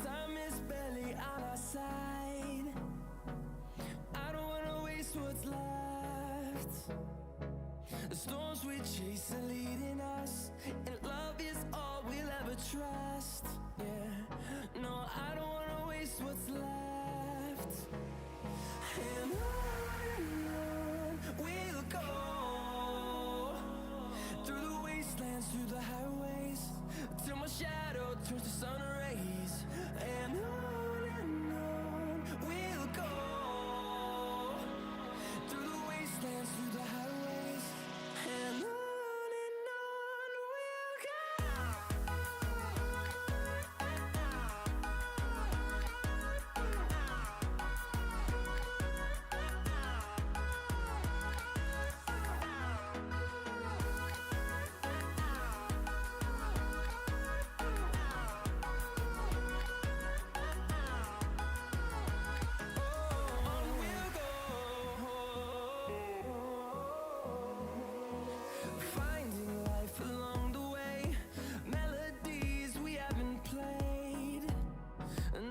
Time is barely on our side. I don't wanna waste what's left. The storms we chase are leading us, and love is all we'll ever trust. Yeah, no, I don't wanna waste what's left. And on we'll go, through the wastelands, through the highways, till my shadow turns to sun rays. And on we'll go, through the wastelands, through the highways, and on we'll go. Finding life along the way, melodies we haven't played.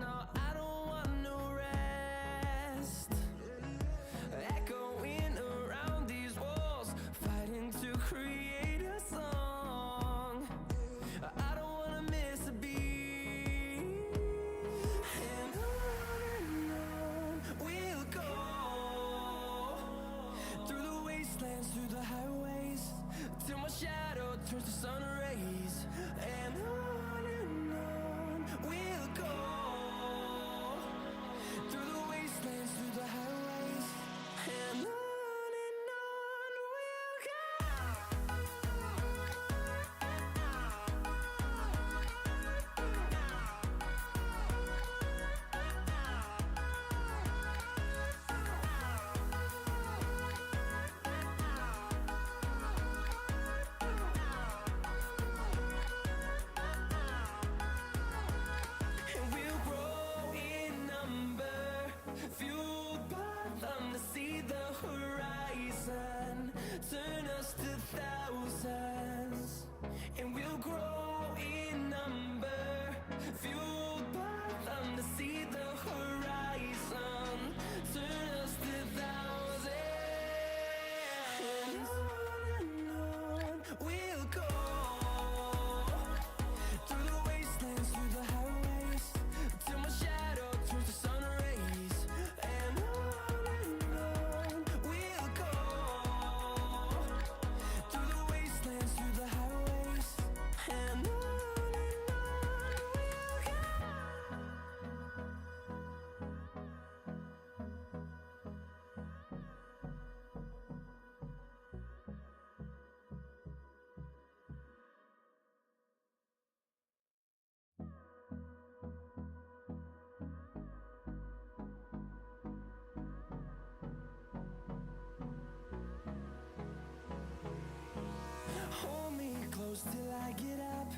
No, I don't want no rest. Echoing around these walls, fighting to create a song. I don't wanna miss a beat. And on we'll go, through the wastelands, through the highways, till my shadow turns to sun rays. And on we'll go, through the wastelands, through the highways, and on we'll go. And we'll grow in number, fueled by them to see the horizon, turn us to thousands. And we'll grow in number, fueled by them to see the horizon, turn us to thousands. And on we'll go, through the wastelands, through the highways, till my shadow turns to sun rays. And on we'll go, through the wastelands, through the highways, and on we'll go. Hold me close till I get up.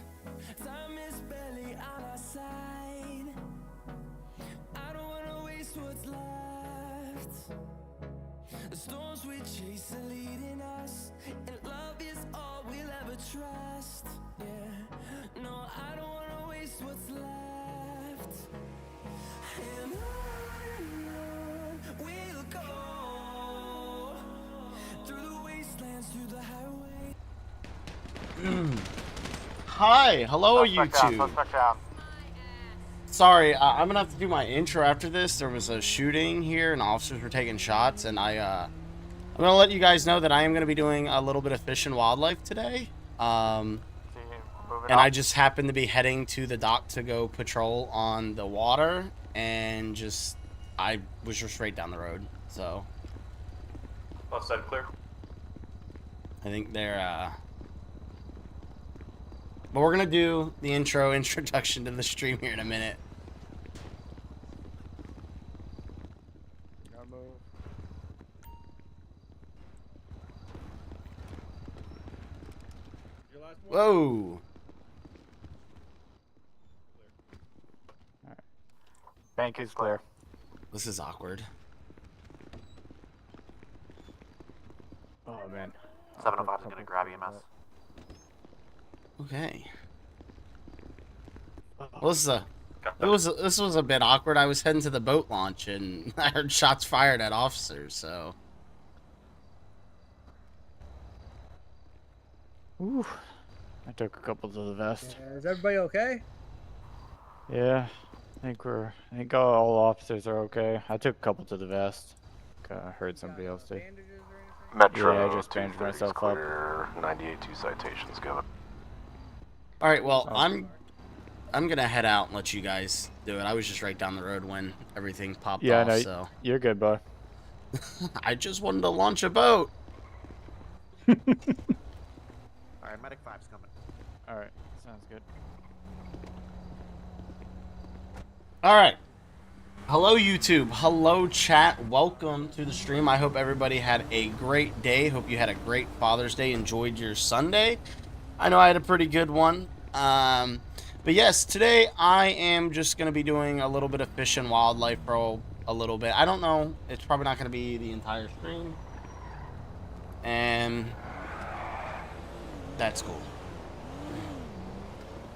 Time is barely on our side. I don't wanna waste what's left. The storms we chase are leading us, and love is all we'll ever trust. Yeah, no, I don't wanna waste what's left. And on we'll go, through the wastelands, through the highway. Hi, hello Suspect YouTube. down. Sorry, I'm gonna have to do my intro after this. There was a shooting here, and officers were taking shots, and I'm gonna let you guys know that I am gonna be doing a little bit of fish and wildlife today. And I just happened to be heading to the dock to go patrol on the water, and I was just right down the road. So Left side clear. I think they're but we're gonna do the introduction to the stream here in a minute. Whoa! Bank is clear. This is awkward. Oh man. 705 is gonna grab EMS. Okay. Well, this is a This was a bit awkward. I was heading to the boat launch and I heard shots fired at officers. So. Ooh, I took a couple to the vest. Yeah, is everybody okay? Yeah, I think all officers are okay. I took a couple to the vest. I heard somebody else did. Bandages or anything? Metro, Yeah, I just bandaged myself up. clear, 98-2 citations go. All right. Well, I'm gonna head out and let you guys do it. I was just right down the road when everything popped off. No, So you're good, bud. I just wanted to launch a boat. Alright, medic 5's coming. Alright, sounds good. All right. Hello, YouTube. Hello, chat. Welcome to the stream. I hope everybody had a great day. Hope you had a great Father's Day. Enjoyed your Sunday. I know I had a pretty good one. But yes, today I am just going to be doing a little bit of fish and wildlife for a little bit. I don't know. It's probably not going to be the entire stream. And that's cool.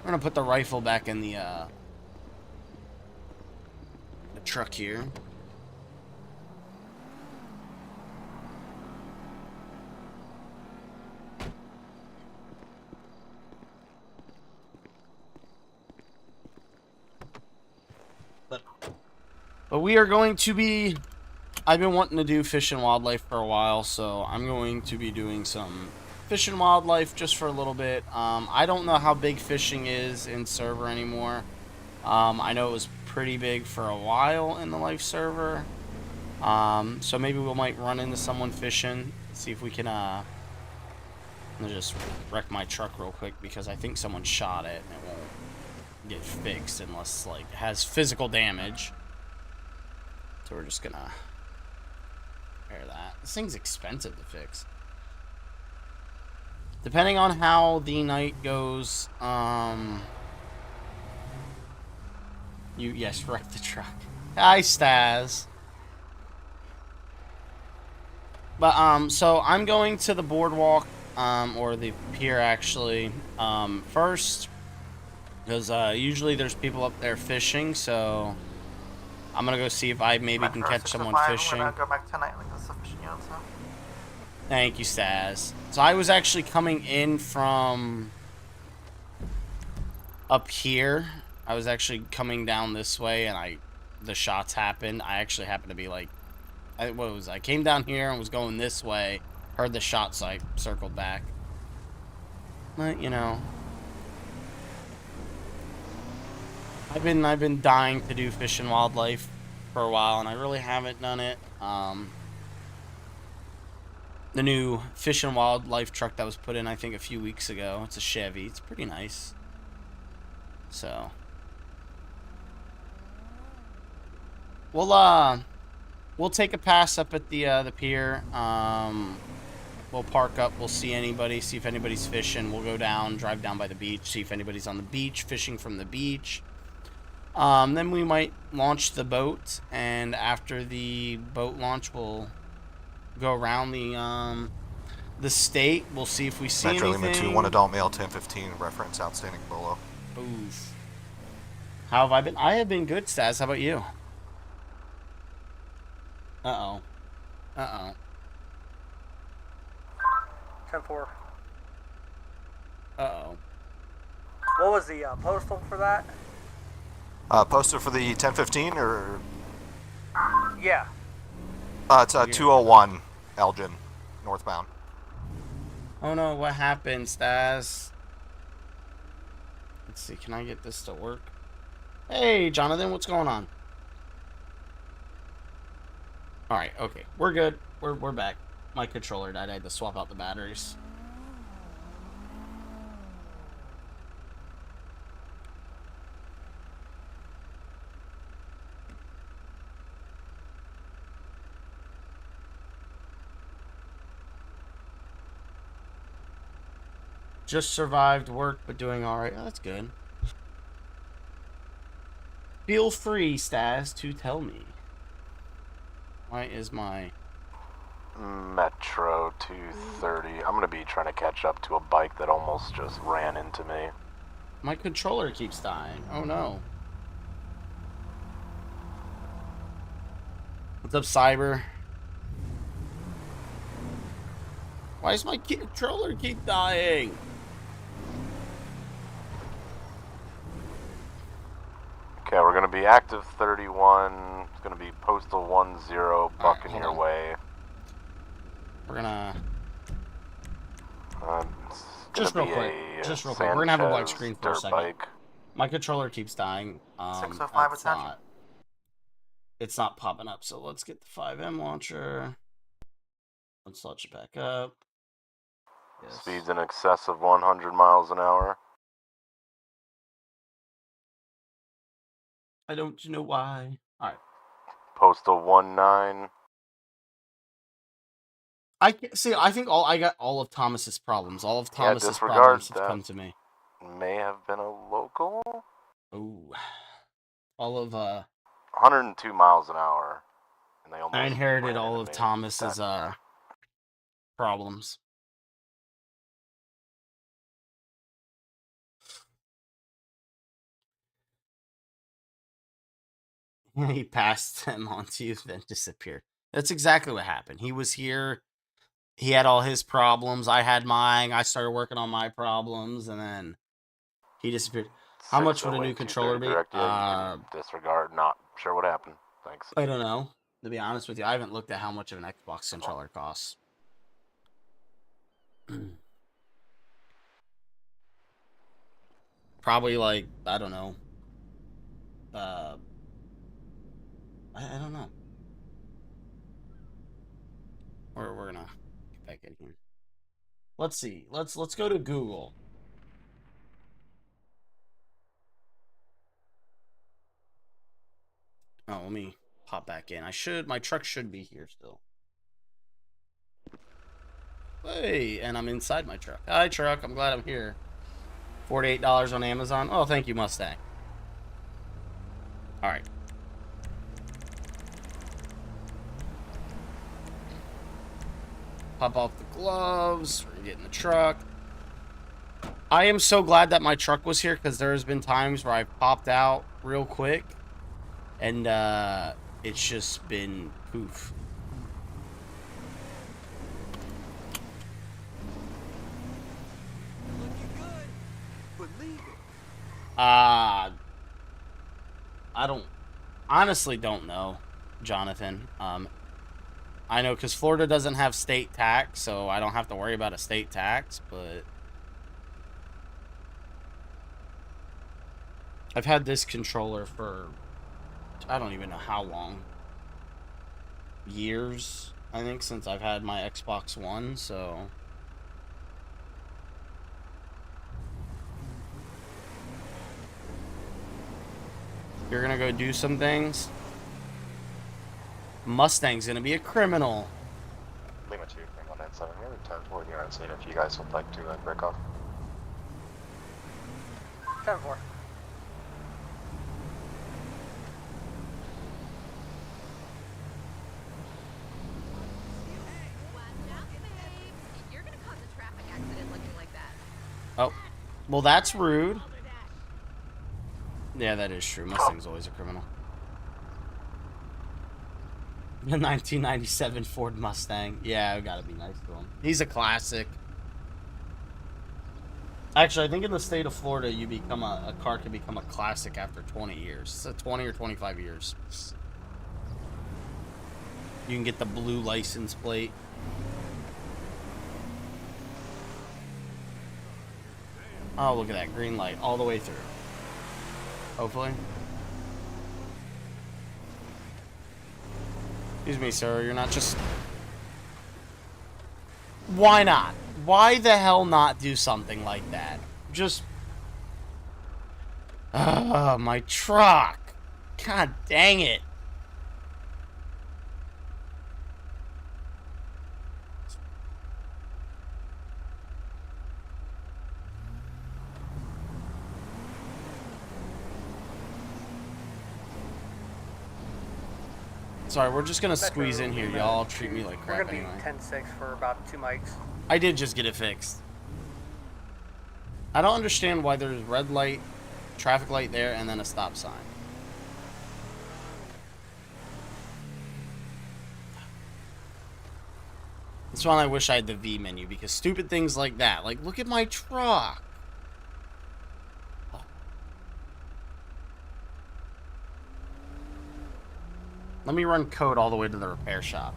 I'm going to put the rifle back in the truck here. But we are going to be, I've been wanting to do fish and wildlife for a while, so I'm going to be doing some fish and wildlife just for a little bit. I don't know how big fishing is in server anymore. I know it was pretty big for a while in the life server. So maybe we might run into someone fishing, see if we can, I'm gonna just wreck my truck real quick because I think someone shot it and it won't get fixed unless, like, it has physical damage. So we're just gonna repair that. This thing's expensive to fix. Depending on how the night goes, yes, wreck the truck. Hi, Staz. But, so I'm going to the boardwalk, or the pier, actually, first, because, usually there's people up there fishing, so I'm gonna go see if I maybe can catch someone fishing. I'm gonna go back tonight like this fishing unit, so. Thank you, Staz. So I was actually coming in from up here. I was actually coming down this way, and the shots happened. I actually happened to be like, I came down here and was going this way, heard the shots, so I circled back. But, you know, I've been dying to do fish and wildlife for a while, and I really haven't done it. The new fish and wildlife truck that was put in, I think, a few weeks ago. It's a Chevy. It's pretty nice. So we'll take a pass up at the pier. We'll park up. We'll see if anybody's fishing. We'll go down, drive down by the beach, see if anybody's on the beach, fishing from the beach. Then we might launch the boat, and after the boat launch, we'll go around the state. We'll see if we see Metro anything. Lima 2, 1 adult male, 1015, reference outstanding bolo. Oof. How have I been? I have been good, Stas. How about you? Uh-oh. Uh-oh. 10-4. Uh-oh. What was the postal for that? Posted for the 1015, or? Yeah. It's 201 Elgin, northbound. Oh no, what happened, Stas? Let's see, can I get this to work? Hey, Jonathan, what's going on? Alright, okay. We're good. We're back. My controller died. I had to swap out the batteries. Just survived work, but doing alright. Oh, that's good. Feel free, Stas, to tell me. Why is my... Metro 230. I'm gonna be trying to catch up to a bike that almost just ran into me. My controller keeps dying. Oh no. What's up, Cyber? Why does my controller keep dying? Okay, we're gonna be active 31. It's gonna be postal 10 bucking hold your on. way. We're gonna It's just gonna real be quick. a Just real quick. We're gonna have a black Sanchez screen for a dirt second. bike. My controller keeps dying. 605 attention. It's not popping up. So let's get the fivem launcher. Let's launch it back up. Yes. Speeds in excess of 100 miles an hour. I don't know why. All right. Postal 19. I think I got all of Thomas's problems. All of Thomas's disregard problems have that. come to me. May have been a local. Ooh. All of 102 miles an hour. And they almost I inherited ran all into of me. Thomas's problems. He passed them on to you, then disappeared. That's exactly what happened. He was here. He had all his problems. I had mine. I started working on my problems, and then he disappeared. How much would a new 608-230 controller be? direct, yeah, you can disregard. Not sure what happened. Thanks. I don't know. To be honest with you, I haven't looked at how much of an Xbox controller costs. Probably like, I don't know. I don't know. We're gonna get back in here. Let's see. Let's go to Google. Oh, let me pop back in. My truck should be here still. Hey, and I'm inside my truck. Hi, truck. I'm glad I'm here. $48 on Amazon. Oh, thank you, Mustang. All right. Pop off the gloves. We're getting the truck. I am so glad that my truck was here because there's been times where I've popped out real quick and it's just been poof. I honestly don't know, Jonathan. I know because Florida doesn't have state tax, so I don't have to worry about a state tax, but I've had this controller for I don't even know how long. Years, I think, since I've had my Xbox One, so you're gonna go do some things. Mustang's gonna be a criminal. Lima 2, 197, we have 10 toward your scene if you guys would like to break off. 10-4. You're gonna cause a traffic accident looking like that. Oh, well, that's rude. Yeah, that is true. Mustang's always a criminal. The 1997 Ford Mustang. Yeah, I gotta be nice to him. He's a classic. Actually, I think in the state of Florida, you become a car can become a classic after 20 years. So 20 or 25 years. You can get the blue license plate. Oh, look at that green light all the way through. Hopefully. Excuse me, sir. You're not just... Why not? Why the hell not do something like that? Just... my truck. God dang it. Sorry, we're just gonna squeeze in here. Y'all treat me like We're crap gonna be anyway. 10-6 for about 2 mics. I did just get it fixed. I don't understand why there's red light, traffic light there, and then a stop sign. That's why I wish I had the V menu, because stupid things like that. Like, look at my truck. Let me run code all the way to the repair shop.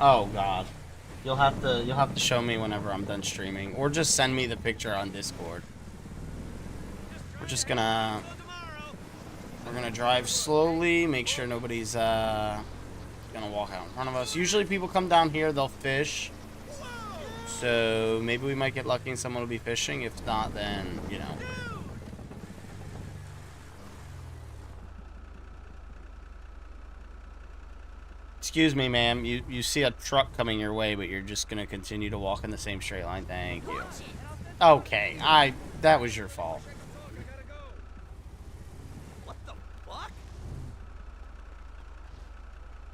Oh God. You'll have to show me whenever I'm done streaming, or just send me the picture on Discord. We're gonna drive slowly, make sure nobody's gonna walk out in front of us. Usually people come down here, they'll fish. So maybe we might get lucky and someone will be fishing. If not, then, you know. Excuse me, ma'am. You see a truck coming your way, but you're just gonna continue to walk in the same straight line. Thank you. Okay, that was your fault. What the fuck?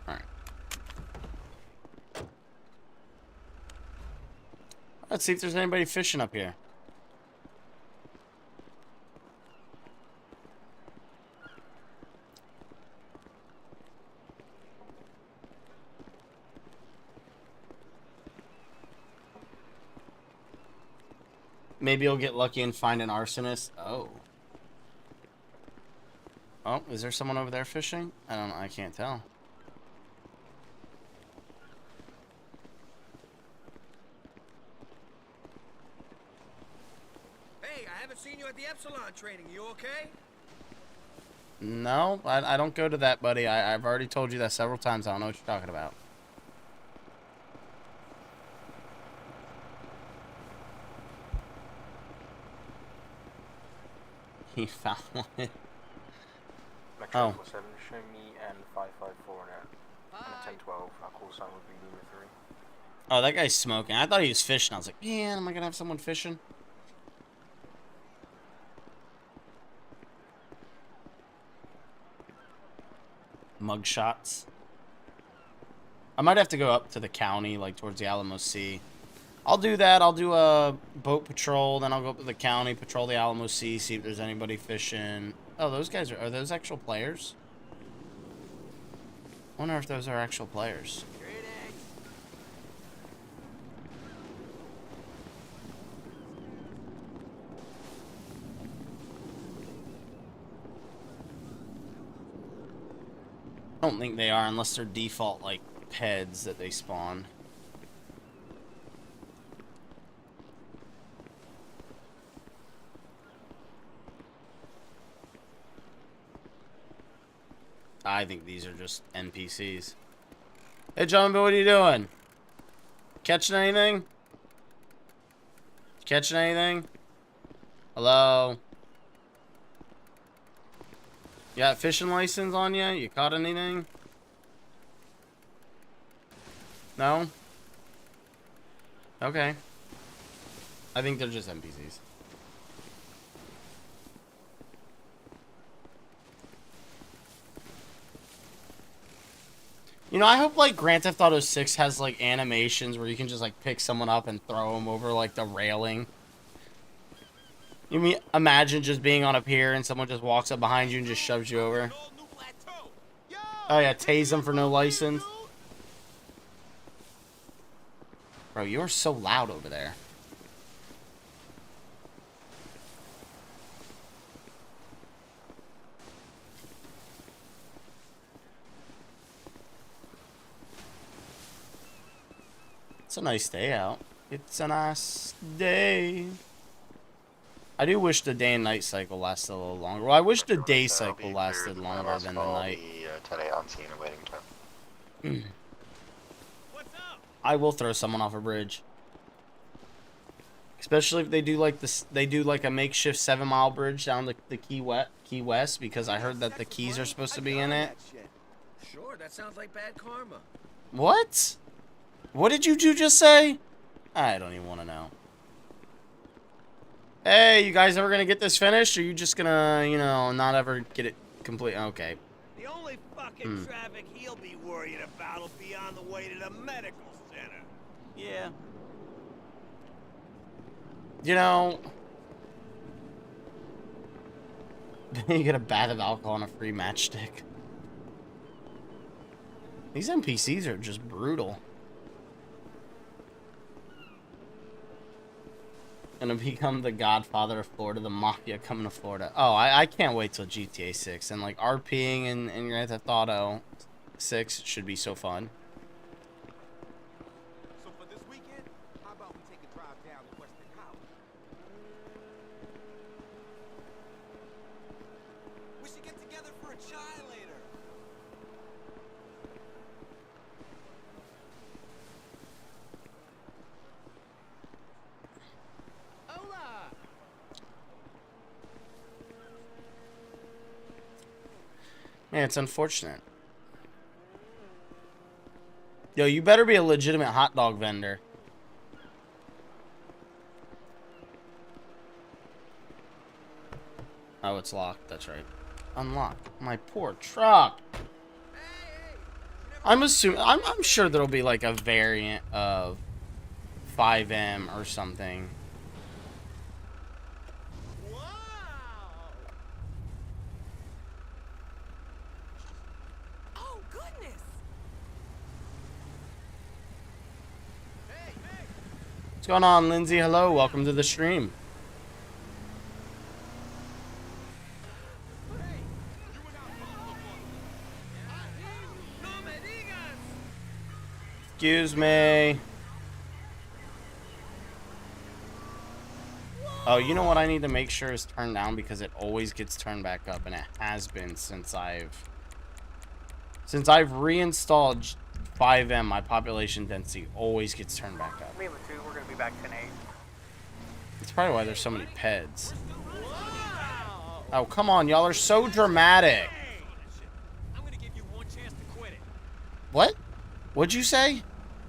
Alright. Let's see if there's anybody fishing up here. Maybe you'll get lucky and find an arsonist. Oh. Oh, is there someone over there fishing? I don't know. I can't tell. Hey, I haven't seen you at the Epsilon training. You okay? No, I don't go to that, buddy. I've already told you that several times. I don't know what you're talking about. He found one. Metro Oh. 47, show me N554 now. And a 1012, our call sign would be Lima 3. Oh, that guy's smoking. I thought he was fishing. I was like, man, am I gonna have someone fishing? Mug shots. I might have to go up to the county, like towards the Alamo Sea. I'll do that. I'll do a boat patrol, then I'll go up to the county, patrol the Alamo Sea, see if there's anybody fishing. Oh, those guys are those actual players? I wonder if those are actual players. I don't think they are unless they're default, like, peds that they spawn. I think these are just NPCs. Hey, John, what are you doing? Catching anything? Catching anything? Hello? You got a fishing license on you? You caught anything? No? Okay. I think they're just NPCs. You know, I hope, like, Grand Theft Auto 6 has, like, animations where you can just, like, pick someone up and throw them over, like, the railing. You mean, imagine just being on a pier and someone just walks up behind you and just shoves you over. Oh, yeah, tase them for no license. Bro, you're so loud over there. It's a nice day out. It's a nice day. I do wish the day and night cycle lasted a little longer. Well, I wish the day cycle lasted longer than the night. Today on scene and waiting time. I will throw someone off a bridge. Especially if they do like this, they do like a makeshift 7-mile bridge down the Key West, because I heard that the keys are supposed to be in it. Sure, that sounds like bad karma. What? What did you two just say? I don't even want to know. Hey, you guys ever gonna get this finished? Or are you just gonna, you know, not ever get it complete. Okay. The only fucking traffic he'll be worried about will be on the way to the medical center. Yeah. You know, you get a bath of alcohol and a free matchstick. These NPCs are just brutal. Gonna become the Godfather of Florida, the Mafia coming to Florida. Oh, I can't wait till GTA 6 and like RPing in Grand Theft Auto 6 should be so fun. So for this weekend, how about we take a drive down to Western College? We should get together for a chai later. Hola! Man, it's unfortunate. Yo, you better be a legitimate hot dog vendor. Oh, it's locked. That's right. Unlock. My poor truck. I'm assuming. I'm sure there'll be like a variant of fivem or something. Wow! Oh, goodness! Hey, hey! What's going on, Lindsay? Hello. Welcome to the stream. Excuse me. Oh, you know what I need to make sure is turned down because it always gets turned back up, and it has been since I've reinstalled fivem. My population density always gets turned back up. Me with 2, we're gonna be back 10-8. That's probably why there's so many peds. Oh, come on, y'all are so dramatic. I'm gonna give you one chance to quit it. What? What'd you say?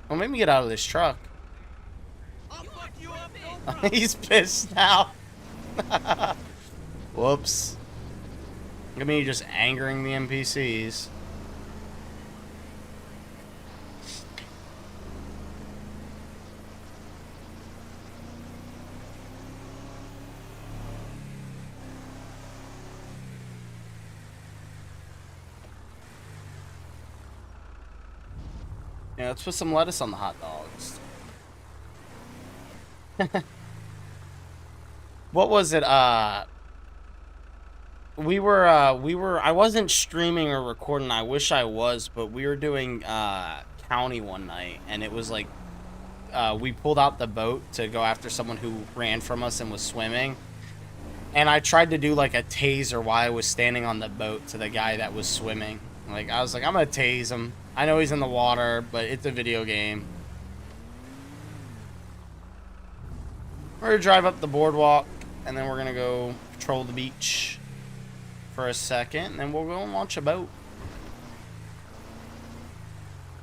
Well, make me get out of this truck. I'll fuck you up. He's pissed now. Whoops. Look at me just angering the NPCs. Yeah, let's put some lettuce on the hot dogs. What was it? I wasn't streaming or recording. I wish I was, but we were doing county one night, and it was like we pulled out the boat to go after someone who ran from us and was swimming. And I tried to do like a taser while I was standing on the boat to the guy that was swimming. Like, I was like, I'm gonna tase him. I know he's in the water, but it's a video game. We're gonna drive up the boardwalk, and then we're gonna go patrol the beach for a second, and then we'll go and launch a boat.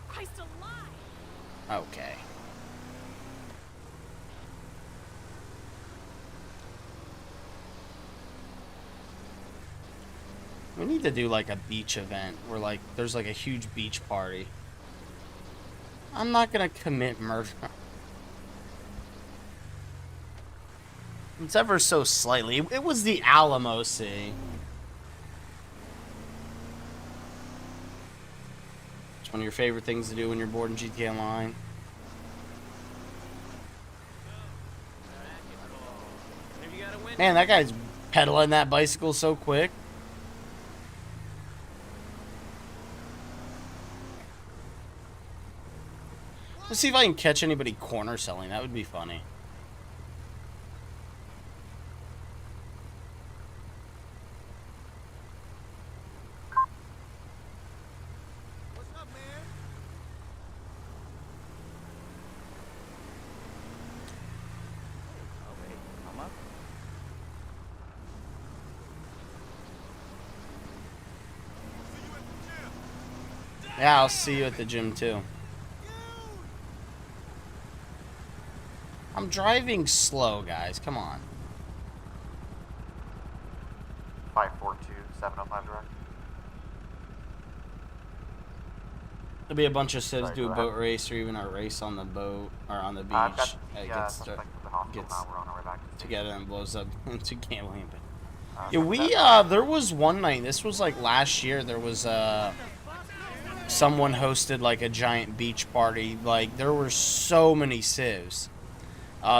Christ alive! Okay. We need to do like a beach event where like there's like a huge beach party. I'm not gonna commit murder. It's ever so slightly. It was the Alamo, see. It's one of your favorite things to do when you're bored in GTA Online. Man, that guy's pedaling that bicycle so quick. Let's see if I can catch anybody corner selling. That would be funny. What's up, man? Oh, wait. I'm up. Yeah, I'll see you at the gym too. I'm driving slow, guys. Come on. 542, 705 direct. There'll be a bunch of civs Sorry, do a go boat ahead. race or even a race on the boat or on the beach. I've got It the gets suspect at the hospital gets now. We're on our way back to the together and blows up into gambling. But station. yeah, we there was one night. This was like last year. There was someone hosted like a giant beach party. Like there were so many civs.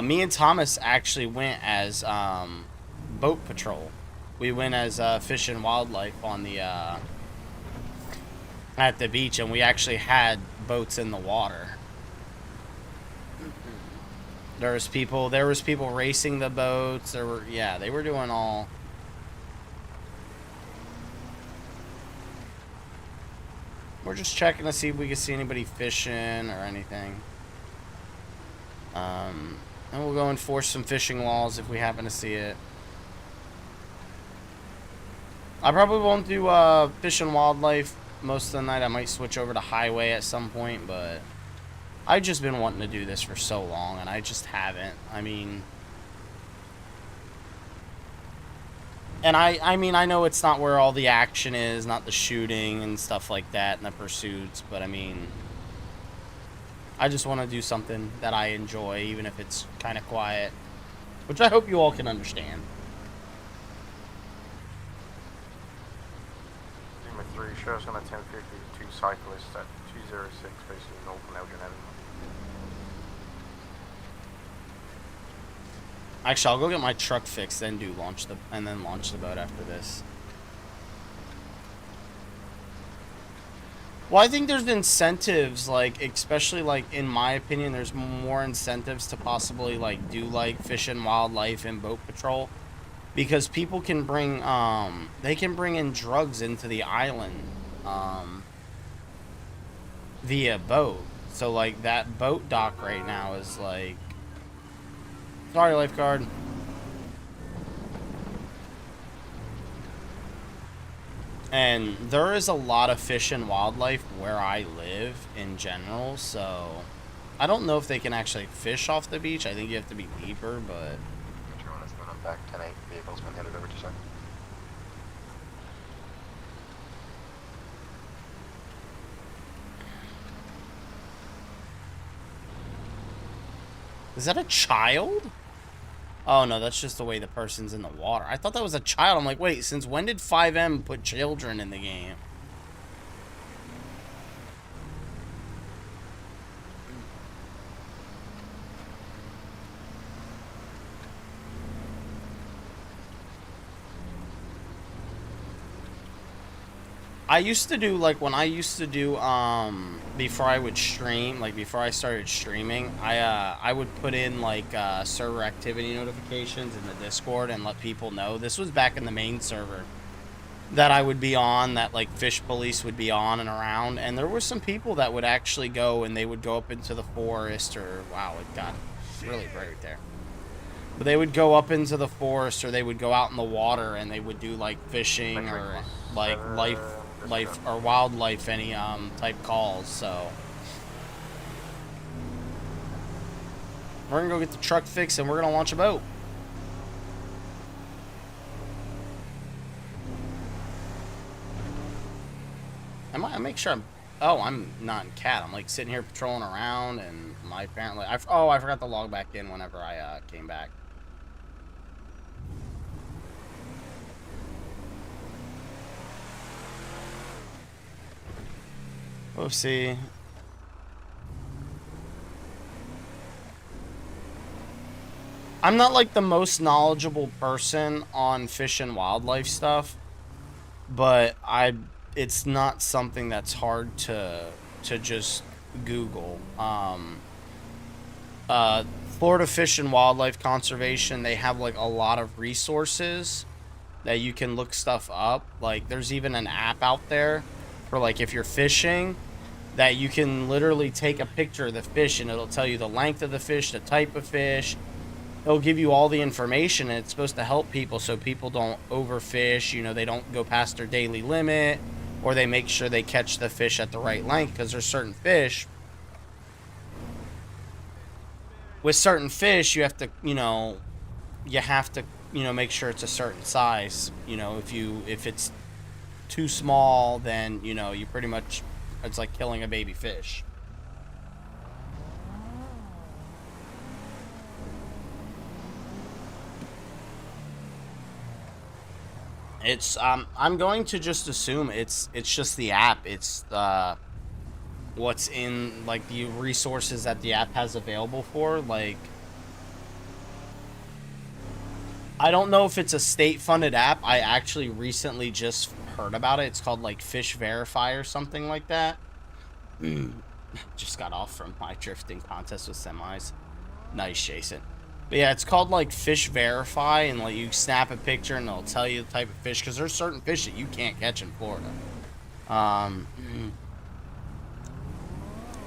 Me and Thomas actually went as boat patrol. We went as fish and wildlife on the at the beach, and we actually had boats in the water. There was people racing the boats. They were doing all. We're just checking to see if we can see anybody fishing or anything. And we'll go enforce some fishing laws if we happen to see it. I probably won't do fish and wildlife most of the night. I might switch over to highway at some point, but I've just been wanting to do this for so long, and I just haven't. I mean, and I mean, I know it's not where all the action is, not the shooting and stuff like that, and the pursuits, but I mean, I just want to do something that I enjoy, even if it's kind of quiet, which I hope you all can understand. Number 3, shows on a 1050 2 cyclists at 206 facing north from Elgin Avenue. Actually, I'll go get my truck fixed, then launch the boat after this. Well, I think there's incentives, like, especially, like, in my opinion, there's more incentives to possibly, like, do, like, fish and wildlife and boat patrol. Because people can bring, they can bring in drugs into the island, via boat. So, like, that boat dock right now is, like... Sorry, lifeguard. And there is a lot of fish and wildlife where I live in general, so I don't know if they can actually fish off the beach. I think you have to be deeper, but... Everyone has been on back 10-8. Vehicle's been headed over to sir. Is that a child? Oh, no, that's just the way the person's in the water. I thought that was a child. I'm like, wait, since when did fivem put children in the game? I used to do, like, when I used to do, before I would stream, like, before I started streaming, I would put in, like, server activity notifications in the Discord and let people know. This was back in the main server that I would be on, that, like, Fish Police would be on and around, and there were some people that would actually go, and they would go up into the forest, or, wow, it got really bright there. But they would go up into the forest, or they would go out in the water, and they would do, like, fishing, or, like, life or wildlife, any type calls. So we're gonna go get the truck fixed, and we're gonna launch a boat. I make sure I'm not in cat. I'm like sitting here patrolling around, and my apparently I forgot to log back in whenever I came back. We'll see. I'm not like the most knowledgeable person on fish and wildlife stuff, but it's not something that's hard to just Google. Florida Fish and Wildlife Conservation, they have like a lot of resources that you can look stuff up. Like there's even an app out there for like if you're fishing, that you can literally take a picture of the fish and it'll tell you the length of the fish, the type of fish. It'll give you all the information, and it's supposed to help people so people don't overfish, you know, they don't go past their daily limit, or they make sure they catch the fish at the right length, because there's certain fish. With certain fish, you have to, make sure it's a certain size. You know, if it's too small, then, you pretty much It's like killing a baby fish. It's I'm going to just assume it's just the app. It's what's in like the resources that the app has available for. Like, I don't know if it's a state-funded app. I actually recently just heard about it. It's called like Fish Verify or something like that. Just got off from my drifting contest with semis. Nice, Jason. But yeah, it's called like Fish Verify, and like you snap a picture and it'll tell you the type of fish, because there's certain fish that you can't catch in Florida.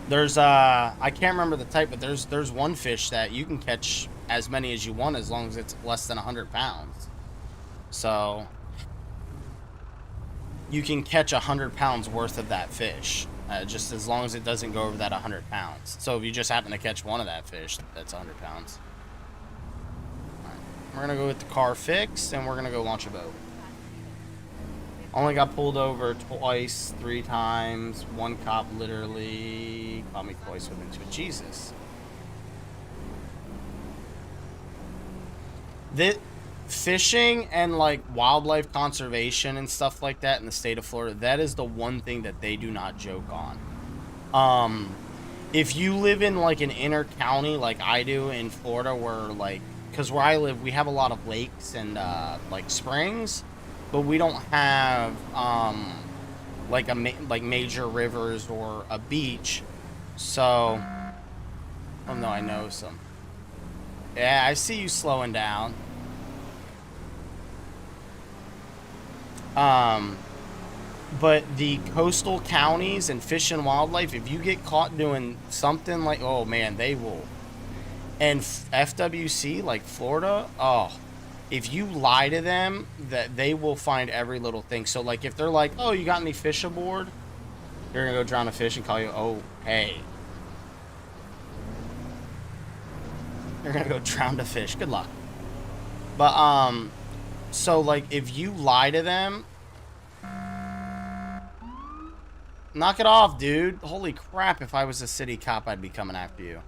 There's I can't remember the type, but there's one fish that you can catch as many as you want as long as it's less than 100 pounds. So you can catch 100 pounds worth of that fish, just as long as it doesn't go over that 100 pounds. So if you just happen to catch one of that fish, that's 100 pounds. We're gonna go get the car fixed, and we're gonna go launch a boat. Only got pulled over twice, 3 times. One cop literally caught me twice within 2. Jesus. The fishing and like wildlife conservation and stuff like that in the state of Florida, that is the one thing that they do not joke on. If you live in like an inner county like I do in Florida, where like, because where I live, we have a lot of lakes and like springs, but we don't have like major rivers or a beach. So, oh no, I know some. Yeah, I see you slowing down. But the coastal counties and Fish and Wildlife, if you get caught doing something like, oh man, they will. And FWC, like Florida, oh, if you lie to them, that they will find every little thing. So like if they're like, oh, you got any fish aboard? You're gonna go drown a fish and call you, oh, hey. You're gonna go drown a fish. Good luck. But so like if you lie to them, knock it off, dude. Holy crap, if I was a city cop, I'd be coming after you.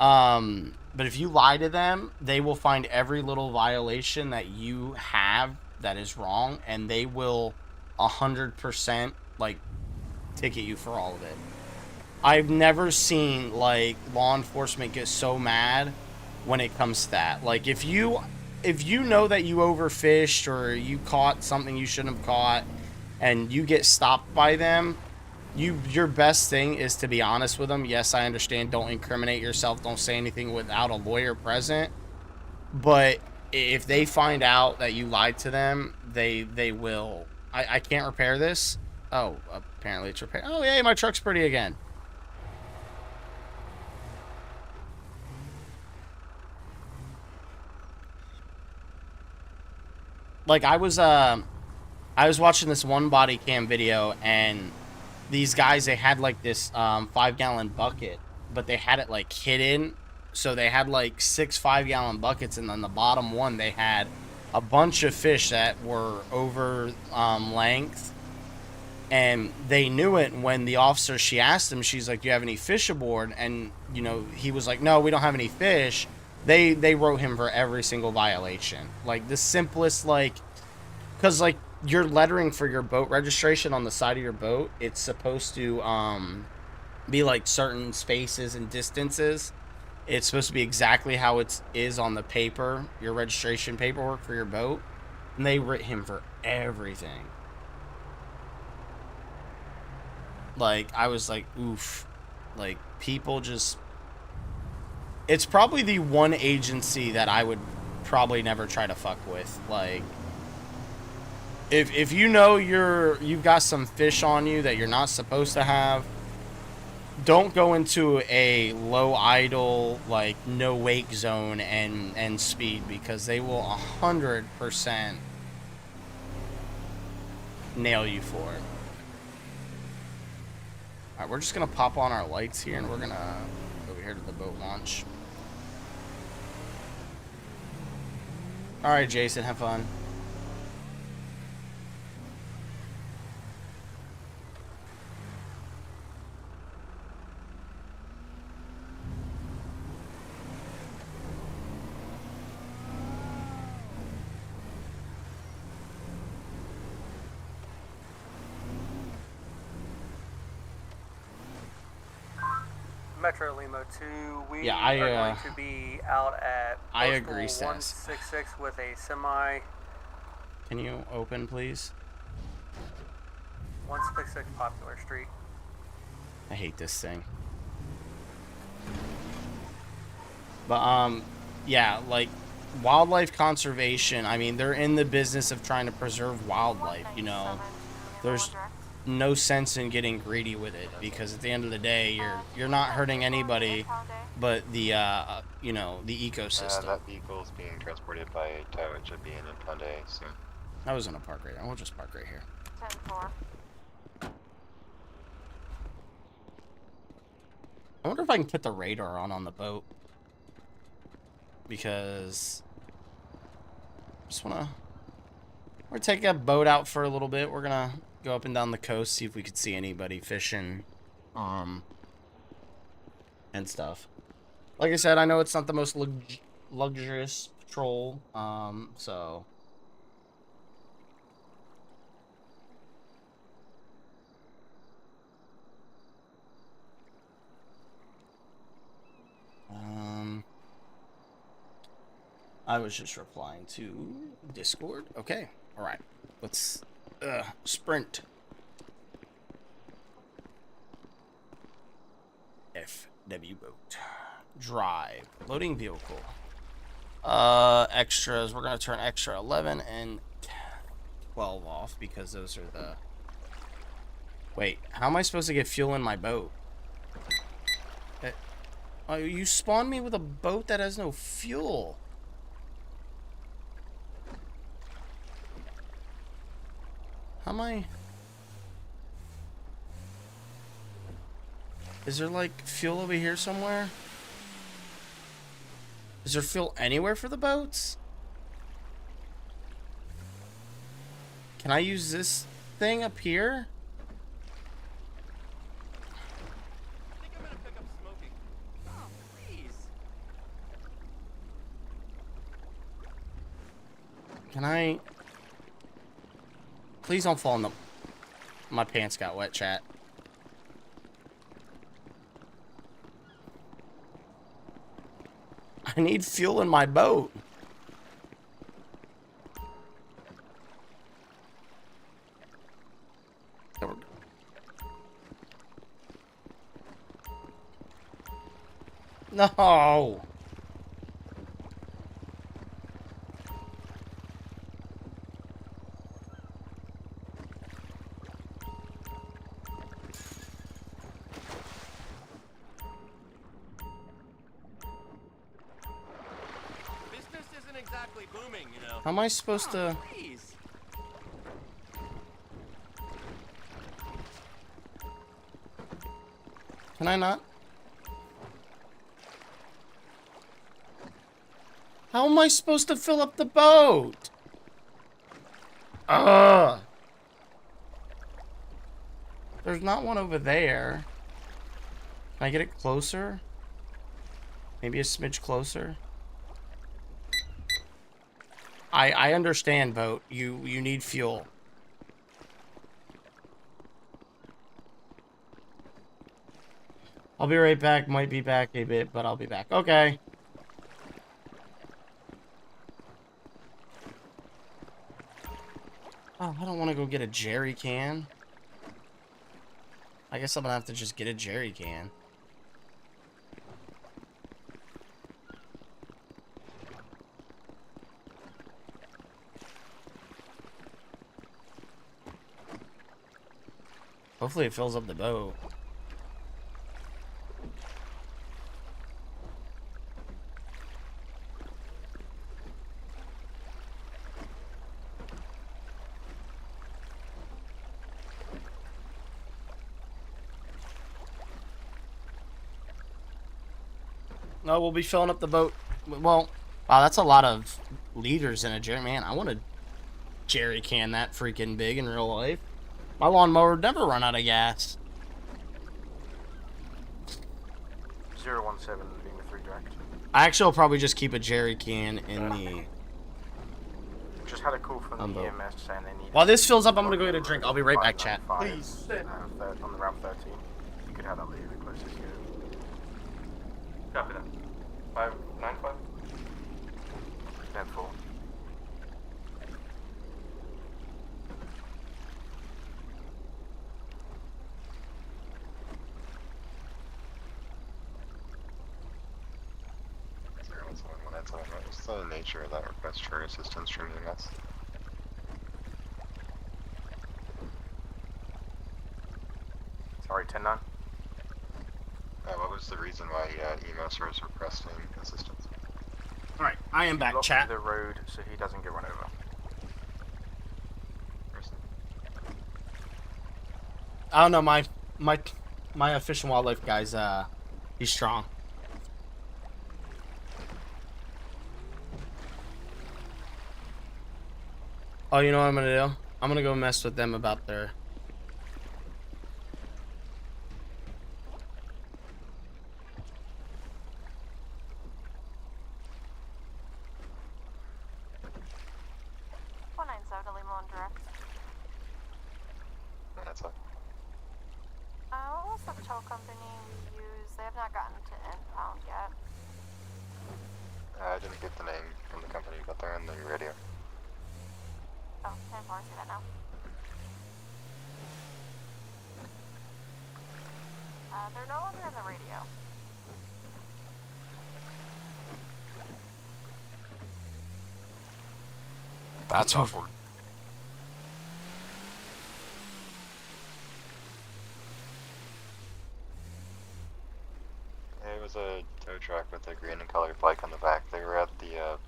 But if you lie to them, they will find every little violation that you have that is wrong, and they will 100% like ticket you for all of it. I've never seen like law enforcement get so mad when it comes to that. Like if you know that you overfished or you caught something you shouldn't have caught and you get stopped by them, your best thing is to be honest with them. Yes, I understand, don't incriminate yourself, don't say anything without a lawyer present, but if they find out that you lied to them, they will. I can't repair this. Oh, apparently it's repaired. Oh yeah, my truck's pretty again. Like I was watching this one body cam video, and these guys, they had like this 5-gallon bucket, but they had it like hidden. So they had like 6 5-gallon buckets, and then the bottom one, they had a bunch of fish that were over length. And they knew it when the officer, she asked him, she's like, do you have any fish aboard? And, you know, he was like, no, we don't have any fish. They wrote him for every single violation. Like the simplest, like, because like, your lettering for your boat registration on the side of your boat, it's supposed to be like certain spaces and distances. It's supposed to be exactly how it is on the paper, your registration paperwork for your boat. And they writ him for everything. Like, I was like, oof. Like, people just... It's probably the one agency that I would probably never try to fuck with. Like... If you know you've got some fish on you that you're not supposed to have, don't go into a low idle, like no wake zone and speed, because they will 100% nail you for it. Alright, we're just gonna pop on our lights here, and we're gonna go over here to the boat launch. Alright, Jason, have fun. Metro Limo 2, we Yeah, are going to be out at I agree, Postal Stas. 166 with a semi. Can you open, please? 166 Popular Street. I hate this thing. But, yeah, like, wildlife conservation, I mean, they're in the business of trying to preserve wildlife, you know? There's no sense in getting greedy with it, because at the end of the day, you're not hurting anybody but the, you know, the ecosystem. That vehicle is being transported by tow. It should be in Hyundai soon. I was gonna park right there. We'll just park right here. 10-4. I wonder if I can put the radar on the boat. Because we're gonna take a boat out for a little bit. We're gonna go up and down the coast, see if we could see anybody fishing, and stuff. Like I said, I know it's not the most luxurious patrol, so. I was just replying to Discord. Okay, all right. Let's sprint. FW boat. Drive. Loading vehicle. Extras. We're gonna turn extra 11 and 12 off because those are the. Wait, how am I supposed to get fuel in my boat? Oh, you spawned me with a boat that has no fuel. How am I? Is there like fuel over here somewhere? Is there fuel anywhere for the boats? Can I use this thing up here? I think I'm gonna pick up smoking. Oh, please. Can I? Please don't fall in the. My pants got wet, chat. I need fuel in my boat. No. Business isn't exactly booming, you know. How am I supposed to? Please. Can I not? How am I supposed to fill up the boat? Ugh. There's not one over there. Can I get it closer? Maybe a smidge closer? I understand, boat. You need fuel. I'll be right back. Might be back a bit, but I'll be back. Okay. Oh, I don't want to go get a jerry can. I guess I'm gonna have to just get a jerry can. Hopefully it fills up the boat. No, we'll be filling up the boat. Well, wow, that's a lot of liters in a jerry. Man, I want to jerry can that freaking big in real life. My lawnmower would never run out of gas. 017 Lima 3 direct. I actually will probably just keep a jerry can in the... Just had a call from the EMS saying they need... While this fills up, I'm going to go get a drink. I'll be right back, chat. Please. On the Route 13. You could have that later, the closest you. Copy that. 595? 10 full. What's the nature of that request for assistance from you guys? Sorry, 10-9. What was the reason why EMS was requesting assistance? All right, I am back, Block chat. the road so he doesn't get run over. I don't know, my Fish and Wildlife guy's he's strong. Oh, you know what I'm gonna do? I'm gonna go mess with them about their. That's all. What was the tow company we use? They have not gotten to impound yet. I didn't get the name from the company, but they're on the radio. Oh, 10-4, I see that now. They're no longer in the radio. That's over. It was a tow truck with a green and colored bike on the back. They were at the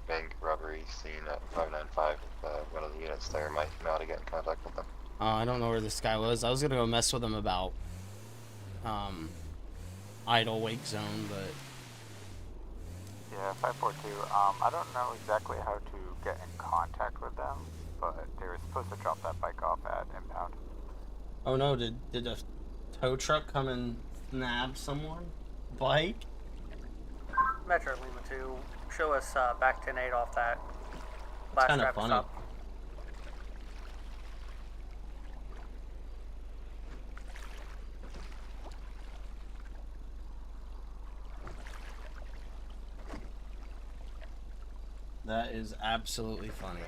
bank robbery scene at 595. One of the units there might know how to get in contact with them. I don't know where this guy was. I was gonna go mess with him about idle wake zone, but Yeah, 542. I don't know exactly how to get in contact with them, but they were supposed to drop that bike off at impound. oh no, did a tow truck come and nab someone? Bike? Metro Lima 2, show us back 10-8 off that last Kind of traffic funny. stop. That is absolutely funny.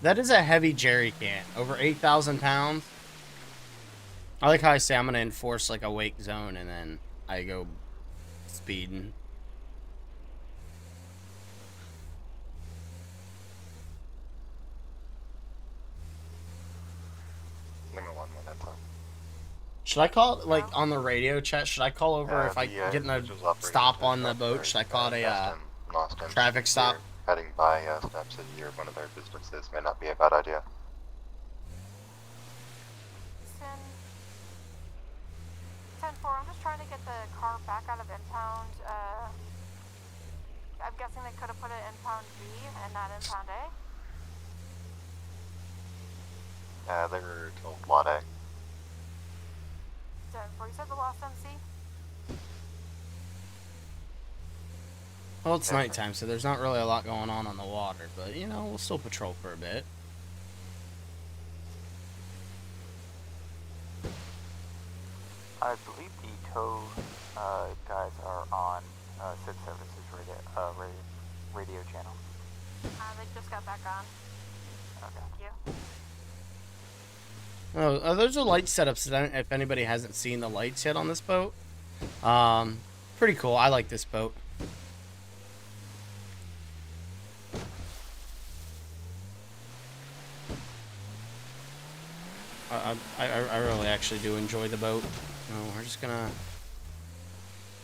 That is a heavy jerry can, over 8,000 pounds. I like how I say I'm gonna enforce like a wake zone and then I go speeding. Should I call it like on the radio chat? Should I call over if I get in a stop on the boat? Should I call it a traffic stop? Heading by Snap City or one of their businesses may not be a bad idea. 10-4, I'm just trying to get the car back out of impound. I'm guessing they could have put it in impound B and not impound A. Yeah, they were told Lot A. 10-4, you said the lost MC? Well, it's nighttime, so there's not really a lot going on the water, but you know, we'll still patrol for a bit. I believe the tow guys are on SID Services radio channel. They just got back on. Okay. Thank you. Oh, those are light setups. If anybody hasn't seen the lights yet on this boat, pretty cool. I like this boat. I really actually do enjoy the boat. We're just gonna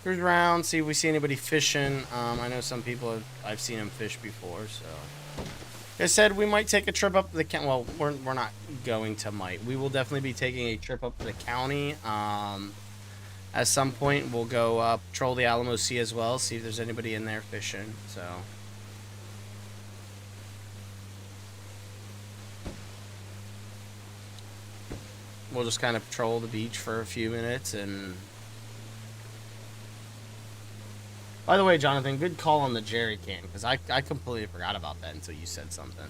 cruise around, see if we see anybody fishing. I know some people I've seen them fish before, so. Like I said, we might take a trip up to the county. Well, we're not going to might. We will definitely be taking a trip up to the county. At some point, we'll go patrol the Alamo Sea as well, see if there's anybody in there fishing. So. We'll just kind of patrol the beach for a few minutes and... By the way, Jonathan, good call on the jerry can, because I completely forgot about that until you said something.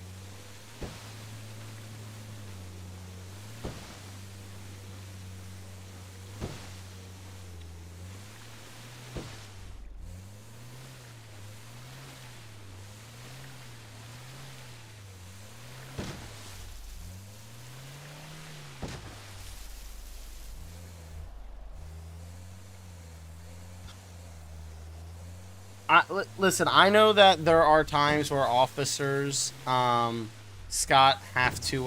Listen, I know that there are times where officers, Scott, have to,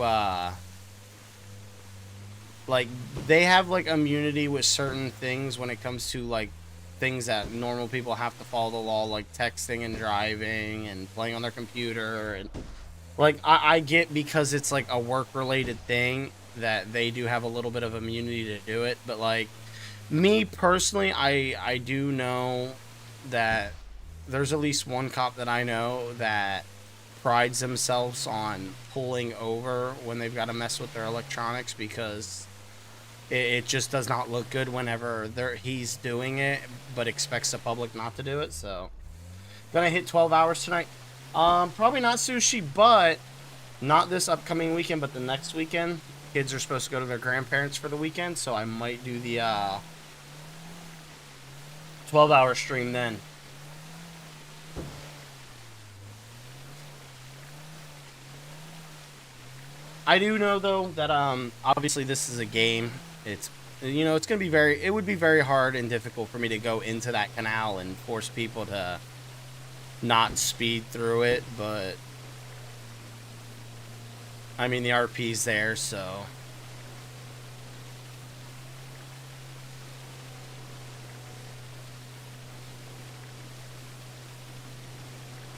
like, they have, like, immunity with certain things when it comes to, like, things that normal people have to follow the law, like texting and driving and playing on their computer. And, like, I get because it's, like, a work-related thing that they do have a little bit of immunity to do it. But, like, me personally, I do know that there's at least one cop that I know that prides themselves on pulling over when they've got to mess with their electronics, because it just does not look good whenever he's doing it, but expects the public not to do it. So, gonna hit 12 hours tonight. Probably not sushi, but not this upcoming weekend, but the next weekend. Kids are supposed to go to their grandparents for the weekend, so I might do the 12-hour stream then. I do know, though, that obviously this is a game. It's, you know, it would be very hard and difficult for me to go into that canal and force people to not speed through it, but I mean, the RP's there, so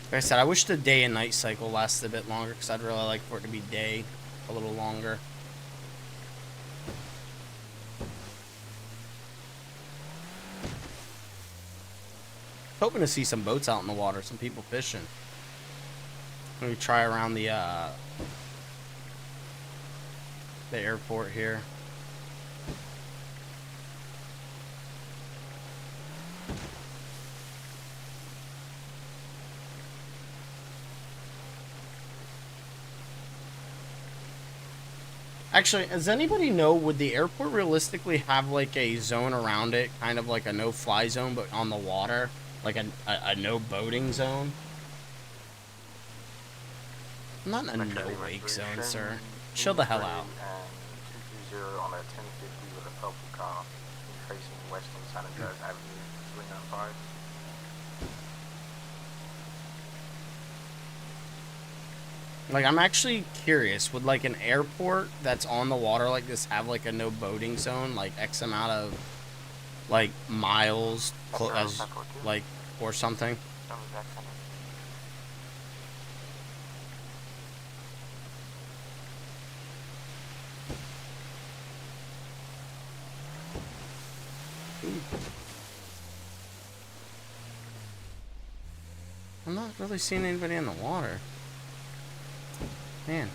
like I said, I wish the day and night cycle lasted a bit longer, because I'd really like for it to be day a little longer. Hoping to see some boats out in the water, some people fishing. Let me try around the airport here. Actually, does anybody know, would the airport realistically have like a zone around it, kind of like a no-fly zone, but on the water? Like a no boating zone? I'm not in a no-wake zone, sir. Chill the hell out. And 220 on a 1050 with a purple car facing Western San Andreas Avenue, 395. Like, I'm actually curious, would like an airport that's on the water like this have like a no boating zone, like X amount of like miles as like or something? I'm not really seeing anybody in the water. Man.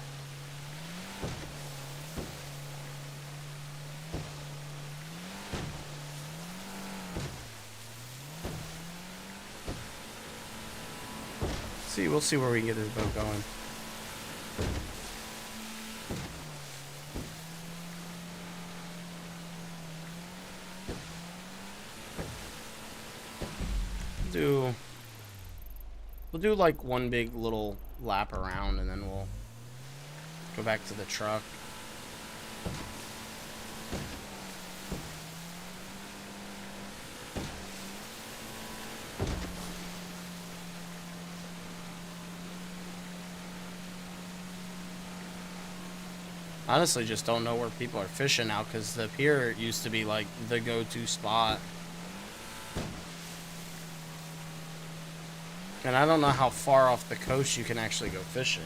See, we'll see where we can get this boat going. We'll do like one big little lap around, and then we'll go back to the truck. Honestly, just don't know where people are fishing now, because the pier used to be like the go-to spot. And I don't know how far off the coast you can actually go fishing.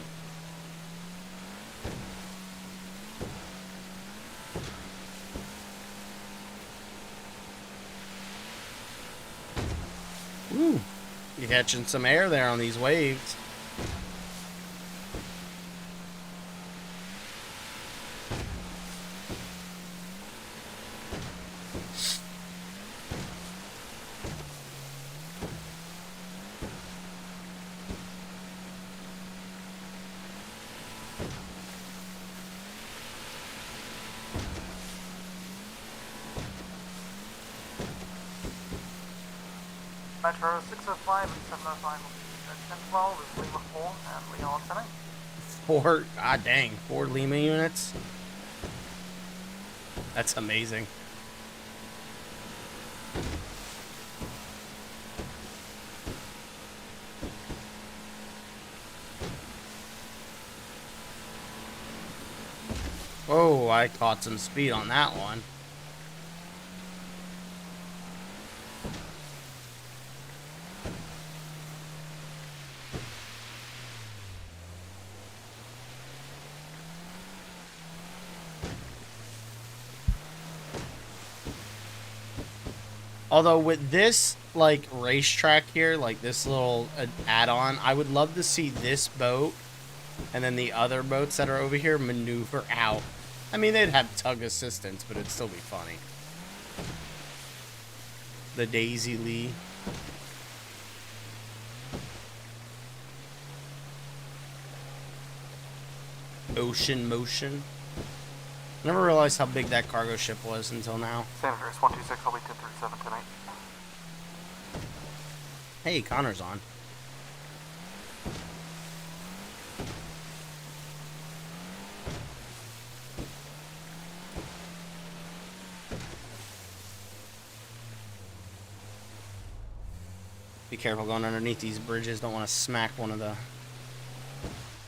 Ooh, you're catching some air there on these waves. Metro 605 and 705 1012 is Lima 4 and Leon 10. God dang, 4 Lima units? That's amazing. Oh, I caught some speed on that one. Although with this, like, racetrack here, like this little add-on, I would love to see this boat and then the other boats that are over here maneuver out. I mean, they'd have tug assistance, but it'd still be funny. The Daisy Lee. Ocean Motion. Never realized how big that cargo ship was until now. San Andreas 126, I'll be 1037 tonight. Hey, Connor's on. Be careful going underneath these bridges. Don't want to smack one of the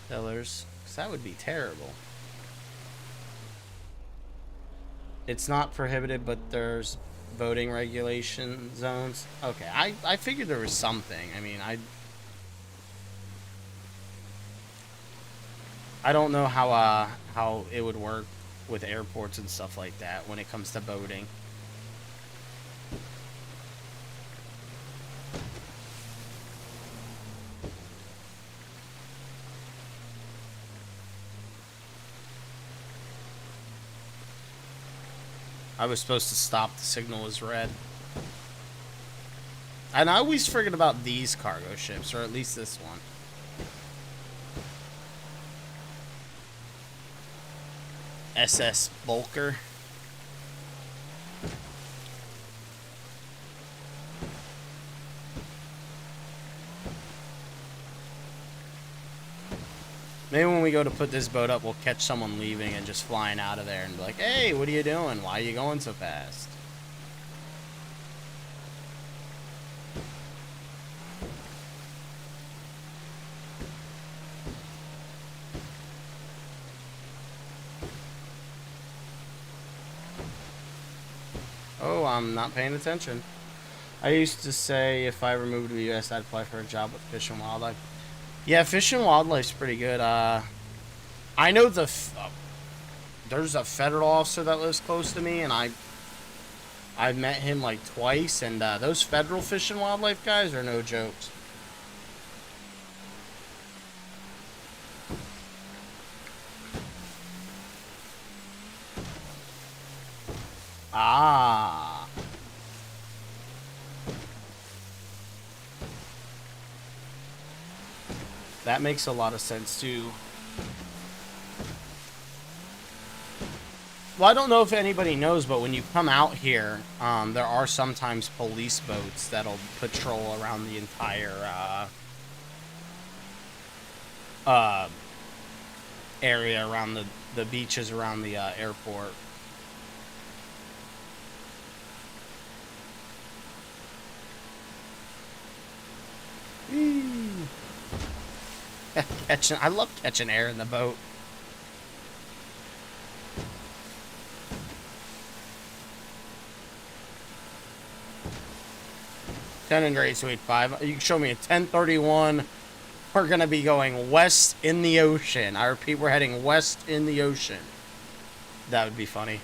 pillars, because that would be terrible. It's not prohibited, but there's voting regulation zones. Okay, I figured there was something. I mean, I don't know how it would work with airports and stuff like that when it comes to voting. I was supposed to stop. The signal was red. And I always forget about these cargo ships, or at least this one. SS Bulker. Maybe when we go to put this boat up, we'll catch someone leaving and just flying out of there and be like, hey, what are you doing? Why are you going so fast? Oh, I'm not paying attention. I used to say if I ever moved to the U.S., I'd apply for a job with Fish and Wildlife. Yeah, Fish and Wildlife's pretty good. I know there's a federal officer that lives close to me, and I've met him like twice, and those federal Fish and Wildlife guys are no jokes. Ah. That makes a lot of sense, too. Well, I don't know if anybody knows, but when you come out here, there are sometimes police boats that'll patrol around the entire area around the beaches around the airport. I love catching air in the boat. Ten and grade suite 5. You can show me a 1031. We're gonna be going west in the ocean. I repeat, we're heading west in the ocean. That would be funny.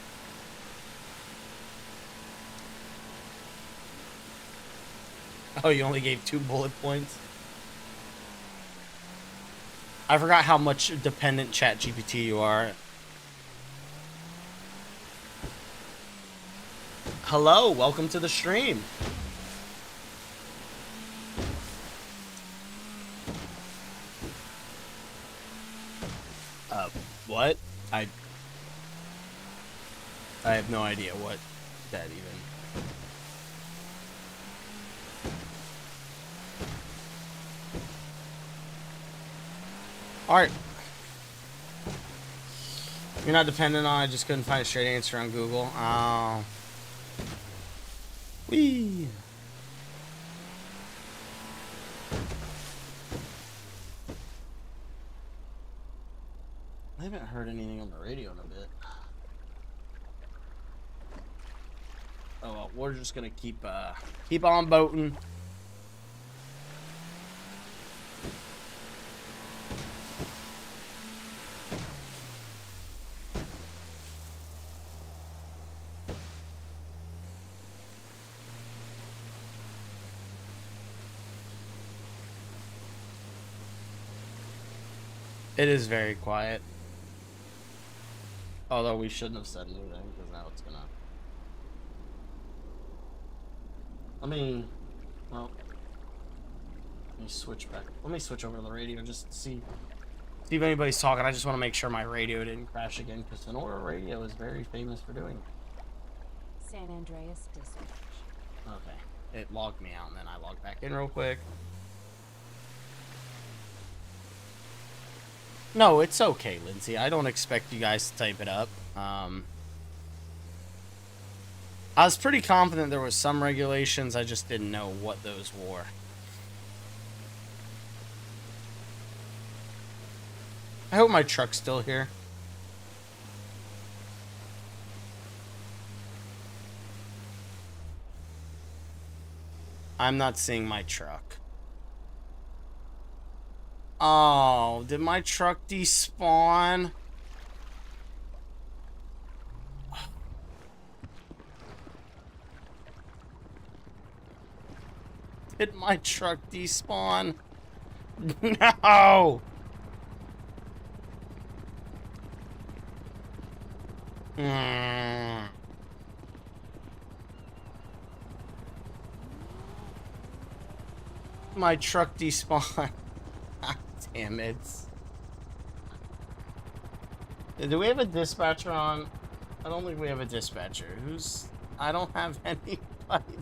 Oh, you only gave 2 bullet points? I forgot how much dependent ChatGPT you are. Hello, welcome to the stream. What? I have no idea what that even. Alright. You're not dependent on, I just couldn't find a straight answer on Google. Whee! I haven't heard anything on the radio in a bit. Oh well, we're just gonna keep on boating. It is very quiet. Although we shouldn't have said anything, because now it's gonna... Well... Let me switch back. Let me switch over to the radio just to see if anybody's talking. I just want to make sure my radio didn't crash again, because Sonora Radio is very famous for doing it. San Andreas Dispatch. Okay. It logged me out, and then I logged back in real quick. No, it's okay, Lindsay. I don't expect you guys to type it up. I was pretty confident there was some regulations. I just didn't know what those were. I hope my truck's still here. I'm not seeing my truck. Oh, did my truck despawn? Did my truck despawn? No! My truck despawned. Damn it. Do we have a dispatcher on? I don't think we have a dispatcher. I don't have anybody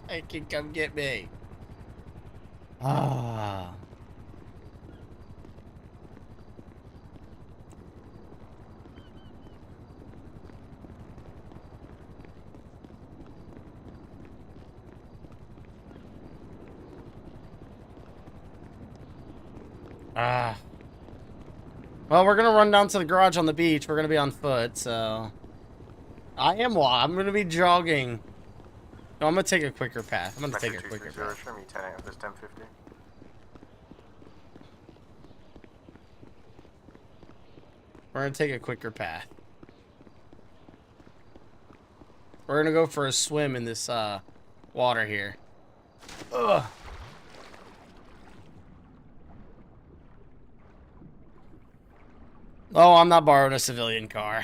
that can come get me. Ah. Well, we're gonna run down to the garage on the beach. We're gonna be on foot, so... I'm gonna be jogging. No, I'm gonna take a quicker path. I'm gonna take a quicker path. Show me 10 of this 1050. We're gonna take a quicker path. We're gonna go for a swim in this, water here. Ugh. Oh, I'm not borrowing a civilian car.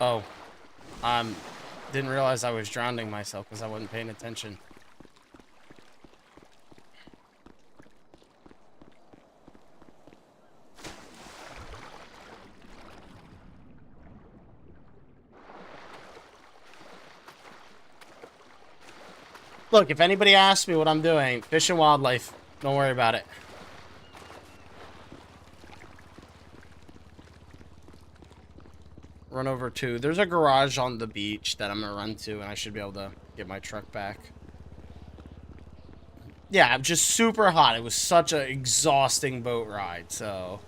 Oh. Didn't realize I was drowning myself because I wasn't paying attention. Look, if anybody asks me what I'm doing, fish and wildlife. Don't worry about it. Run over to... There's a garage on the beach that I'm going to run to, and I should be able to get my truck back. Yeah, I'm just super hot. It was such an exhausting boat ride, so...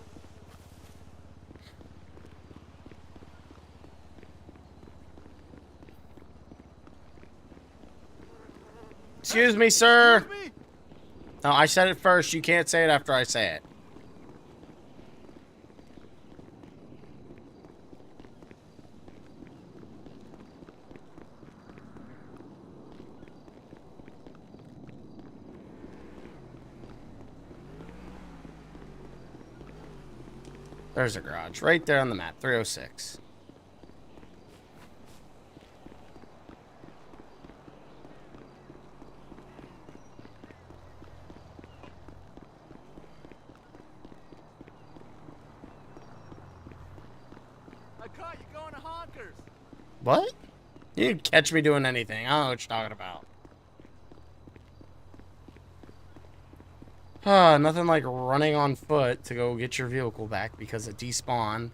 Excuse me, sir. Excuse me? No, I said it first. You can't say it after I say it. There's a garage right there on the map, 306. What? You didn't catch me doing anything. I don't know what you're talking about. Nothing like running on foot to go get your vehicle back because it despawned.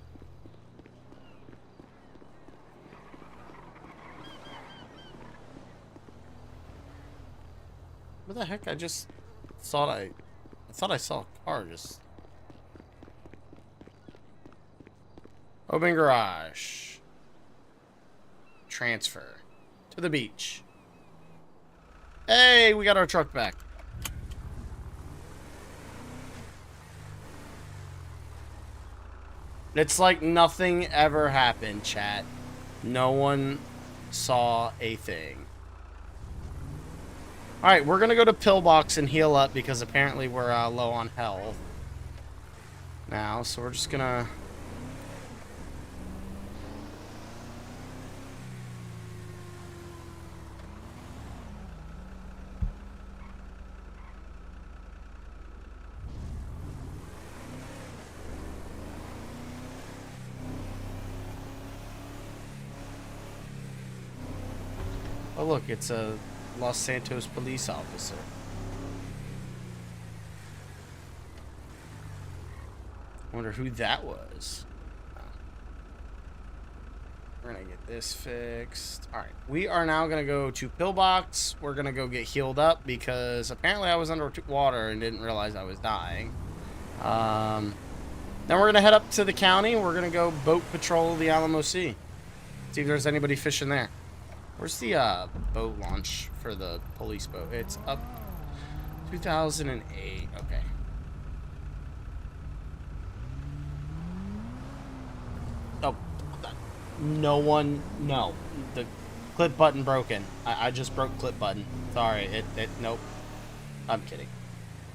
What the heck? I just thought I saw a car just... Open garage. transfer to the beach. Hey, we got our truck back. It's like nothing ever happened, chat. No one saw a thing. Alright, we're gonna go to Pillbox and heal up because apparently we're low on health now, so we're just gonna... Oh look, it's a Los Santos police officer. Wonder who that was. We're gonna get this fixed. Alright, we are now gonna go to Pillbox. We're gonna go get healed up because apparently I was underwater and didn't realize I was dying. Then we're gonna head up to the county. We're gonna go boat patrol the Alamo Sea. See if there's anybody fishing there. Where's the boat launch for the police boat? It's up 2008. Okay. Oh, no one. No, the clip button broken. I just broke clip button. Sorry. Nope. I'm kidding.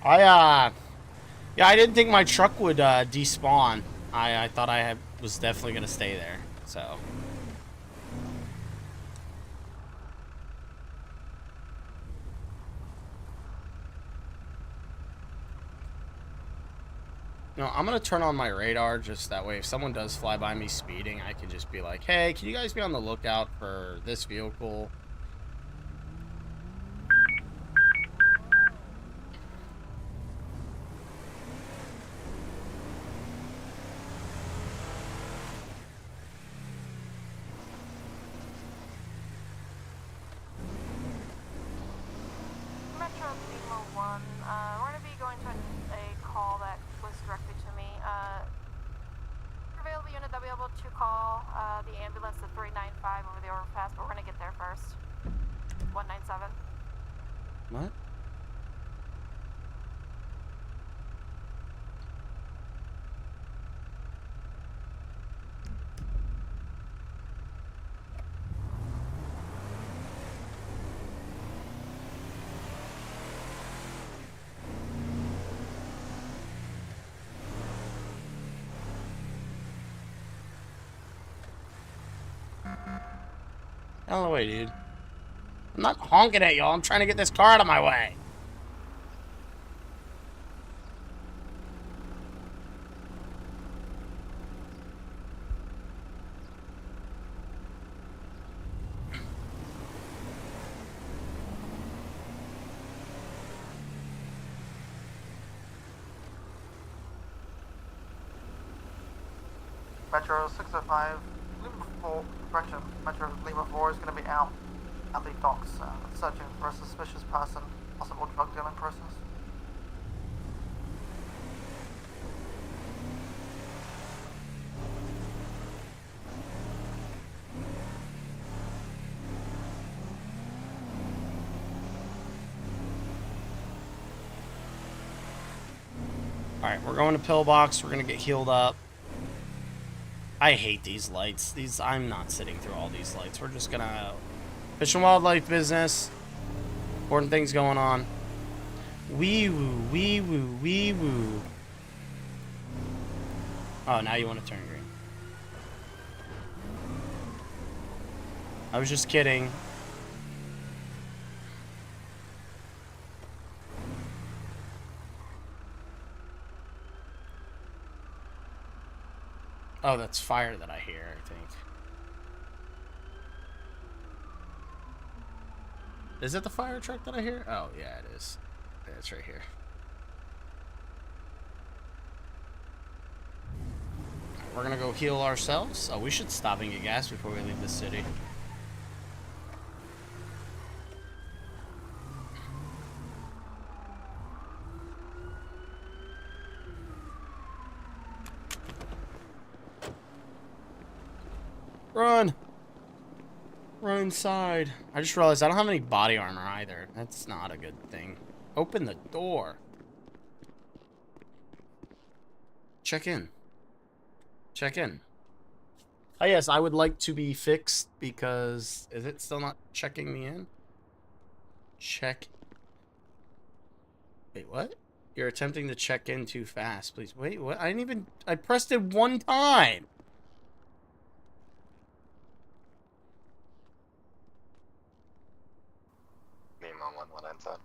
Yeah, I didn't think my truck would despawn. I thought I was definitely gonna stay there. So. No, I'm gonna turn on my radar just that way if someone does fly by me speeding, I can just be like, hey, can you guys be on the lookout for this vehicle? Metro Lima 1, we're going to be going to a call that was directed to me. Available unit that will be able to call the ambulance at 395 over the overpass, but we're going to get there first. 197. What? Out of the way, dude. I'm not honking at y'all. I'm trying to get this car out of my way. Metro 605, Lima 4, correction, Metro Lima 4 is going to be out at the docks searching for a suspicious person, possible drug dealing process. Alright, we're going to Pillbox. We're going to get healed up. I hate these lights. I'm not sitting through all these lights. We're just gonna fish and wildlife business. Important things going on. Wee woo, wee woo, wee woo. Oh, now you want to turn green. I was just kidding. Oh, that's fire that I hear, I think. Is it the fire truck that I hear? Oh, yeah, it is. Yeah, it's right here. We're gonna go heal ourselves. Oh, we should stop and get gas before we leave the city. Run! Run inside. I just realized I don't have any body armor either. That's not a good thing. Open the door. Check in. Check in. Oh, yes, I would like to be fixed because... Is it still not checking me in? Check. Wait, what? You're attempting to check in too fast. Please, wait, what? I didn't even... I pressed it one time! Name on 1197.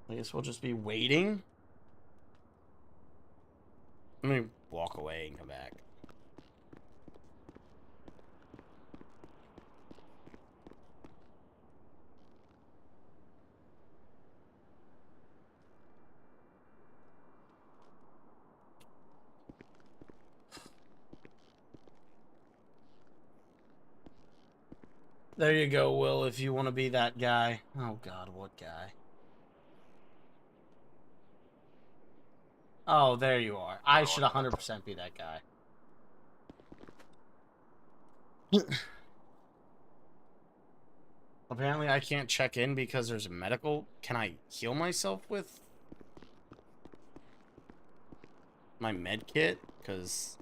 I guess we'll just be waiting. Let me walk away and come back. There you go, Will, if you want to be that guy. Oh, God, what guy? Oh, there you are. I should 100% be that guy. Apparently, I can't check in because there's a medical. Can I heal myself with my med kit? Because...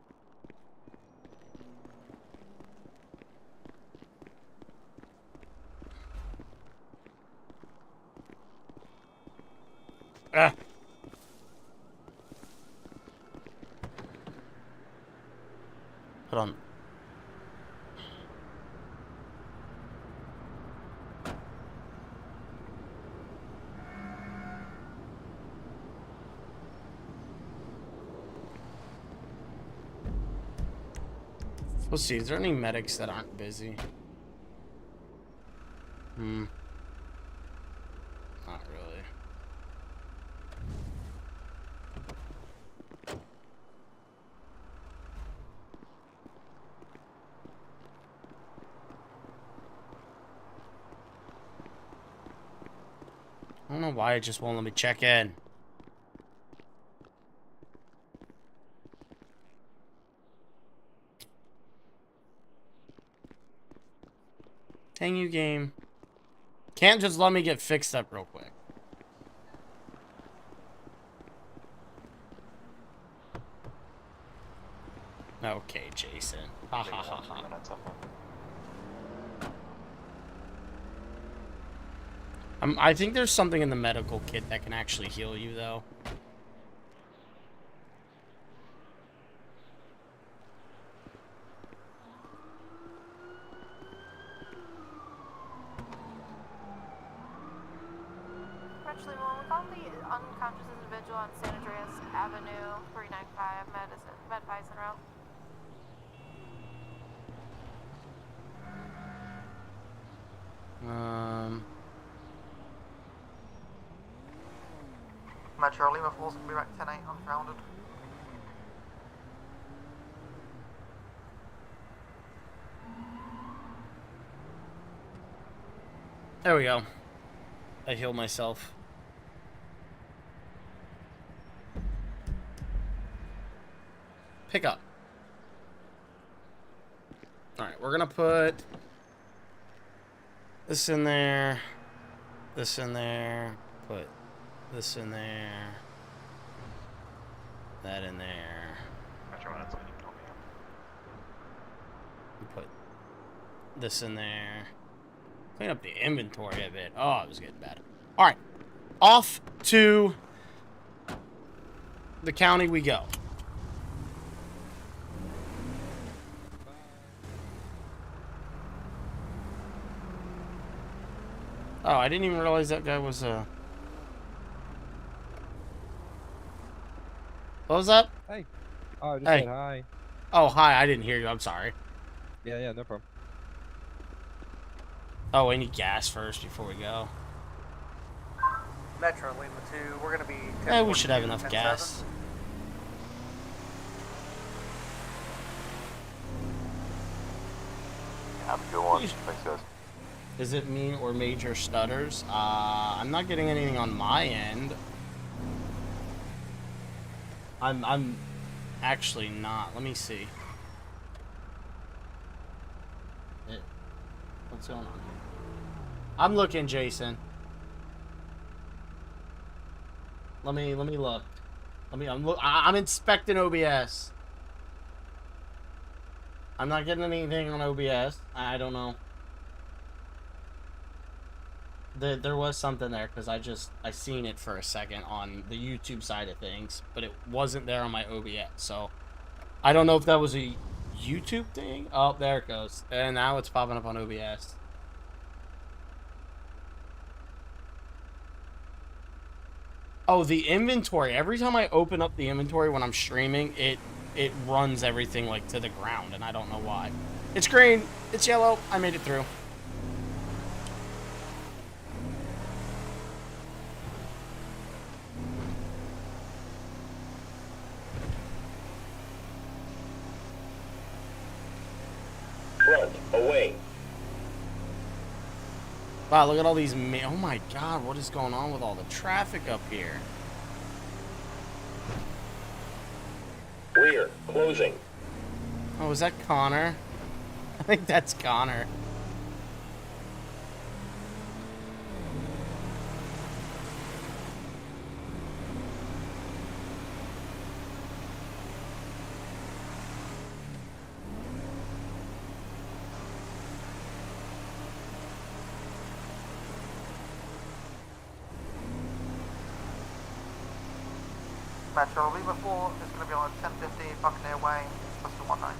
Ah! Put on... Let's see, is there any medics that aren't busy? Not really. I don't know why it just won't let me check in. Dang you, game. Can't just let me get fixed up real quick. Okay, Jason. Ha ha ha ha. I think there's something in the medical kit that can actually heal you, though. Actually, when we found the unconscious individual on San Andreas Avenue, 395 Med Bison route. Metro Lima 4's gonna be back 10-8 unfounded. There we go. I healed myself. Pick up. Alright, we're gonna put this in there, this in there, put this in there, that in there. Put this in there. Clean up the inventory a bit. Oh, it was getting bad. Alright. Off to the county we go. Oh, I didn't even realize that guy was What was that? Hey. Oh, I just Hey. said hi. Oh, hi. I didn't hear you. I'm sorry. Yeah, no problem. Oh, we need gas first before we go. Metro Lima 2, we're going to be... We should have enough gas. Have a good one. Thanks, guys. Is it me or major stutters? I'm not getting anything on my end. I'm actually not. Let me see. What's going on here? I'm looking, Jason. Let me look. I'm inspecting OBS. I'm not getting anything on OBS. I don't know. There was something there because I seen it for a second on the YouTube side of things, but it wasn't there on my OBS. So I don't know if that was a YouTube thing. Oh, there it goes. And now it's popping up on OBS. Oh, the inventory. Every time I open up the inventory when I'm streaming, it runs everything like to the ground, and I don't know why. It's green. It's yellow. I made it through. Front, away. Wow, look at all these oh my god, what is going on with all the traffic up here? Rear, closing. Oh, is that Connor? I think that's Connor. Metro Lima 4 is going to be on 1050 Buccaneer Way, plus 219.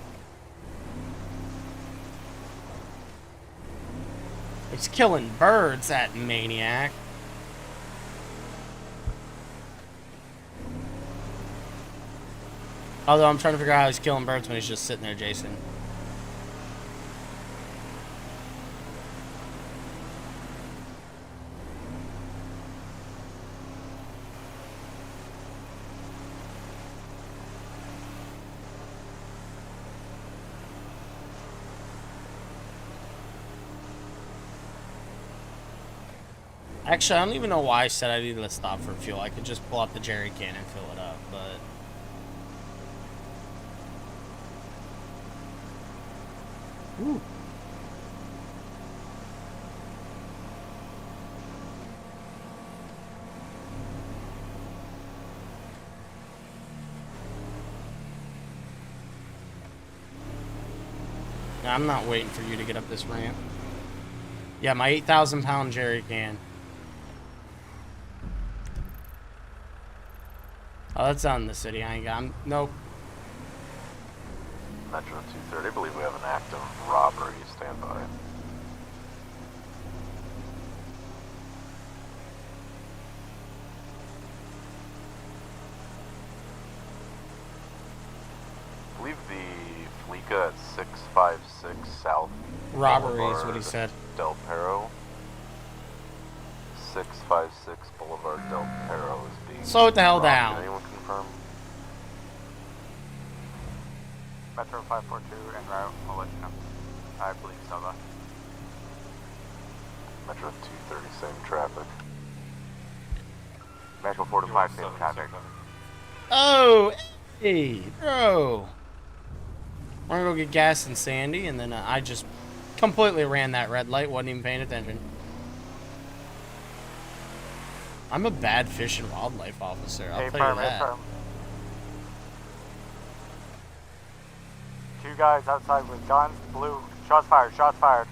He's killing birds, that maniac. Although I'm trying to figure out how he's killing birds when he's just sitting there, Jason. Actually, I don't even know why I said I needed to stop for fuel. I could just pull out the jerry can and fill it up, but... Ooh. I'm not waiting for you to get up this ramp. Yeah, my 8,000-pound jerry can. Oh, that's out in the city. I ain't got... Nope. Metro 230, I believe we have an active robbery. Stand by. I believe the Fleeca at 656 South. Robbery Boulevard, is what he said. Del Perro. 656 Boulevard Del Perro is being... Slow it the hell robbed. down. Can anyone confirm? Metro 542 en route, I'll let you know. I believe so, though. Metro 230, same traffic. Metro 4 to 5, same traffic. Oh, hey, bro. I'm gonna go get gas in Sandy, and then I just completely ran that red light, wasn't even paying attention. I'm a bad fish and wildlife officer, I'll tell you that. Two guys outside with guns, blue, shots fired, shots fired.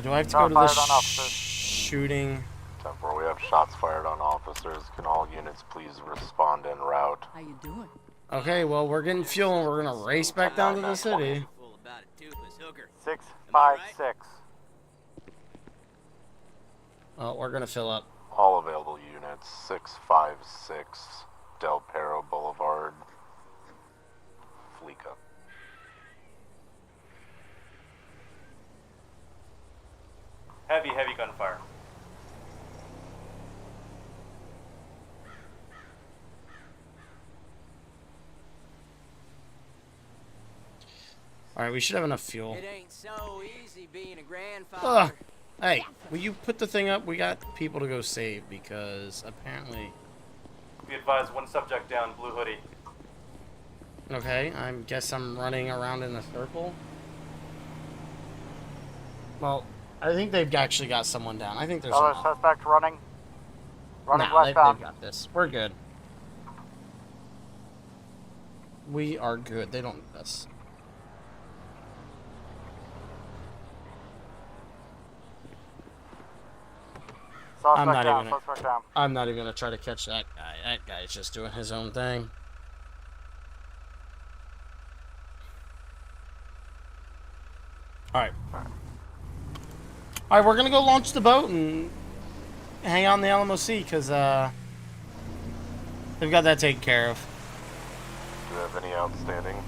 Do I have to go to the shooting? 10-4, we have shots fired on officers. Can all units please respond en route? How you doing? Okay, well, we're getting fuel and we're gonna race back down to the city. 656. Oh, we're gonna fill up. All available units, 656 Del Perro Boulevard, Fleeca. Heavy gunfire. Alright, we should have enough fuel. It ain't so easy being a grandfather. Ugh. Hey, will you put the thing up? We got people to go save because apparently... Be advised, one subject down, blue hoodie. Okay, I guess I'm running around in a circle. Well, I think they've actually got someone down. I think there's Other enough. suspect running. Running Nah, they've westbound. got this. We're good. We are good. They don't need us. I'm not even gonna try to catch that guy. That guy's just doing his own thing. Alright. Alright, we're gonna go launch the boat and hang out in the LMOC, because, they've got that taken care of. Do you have any outstanding?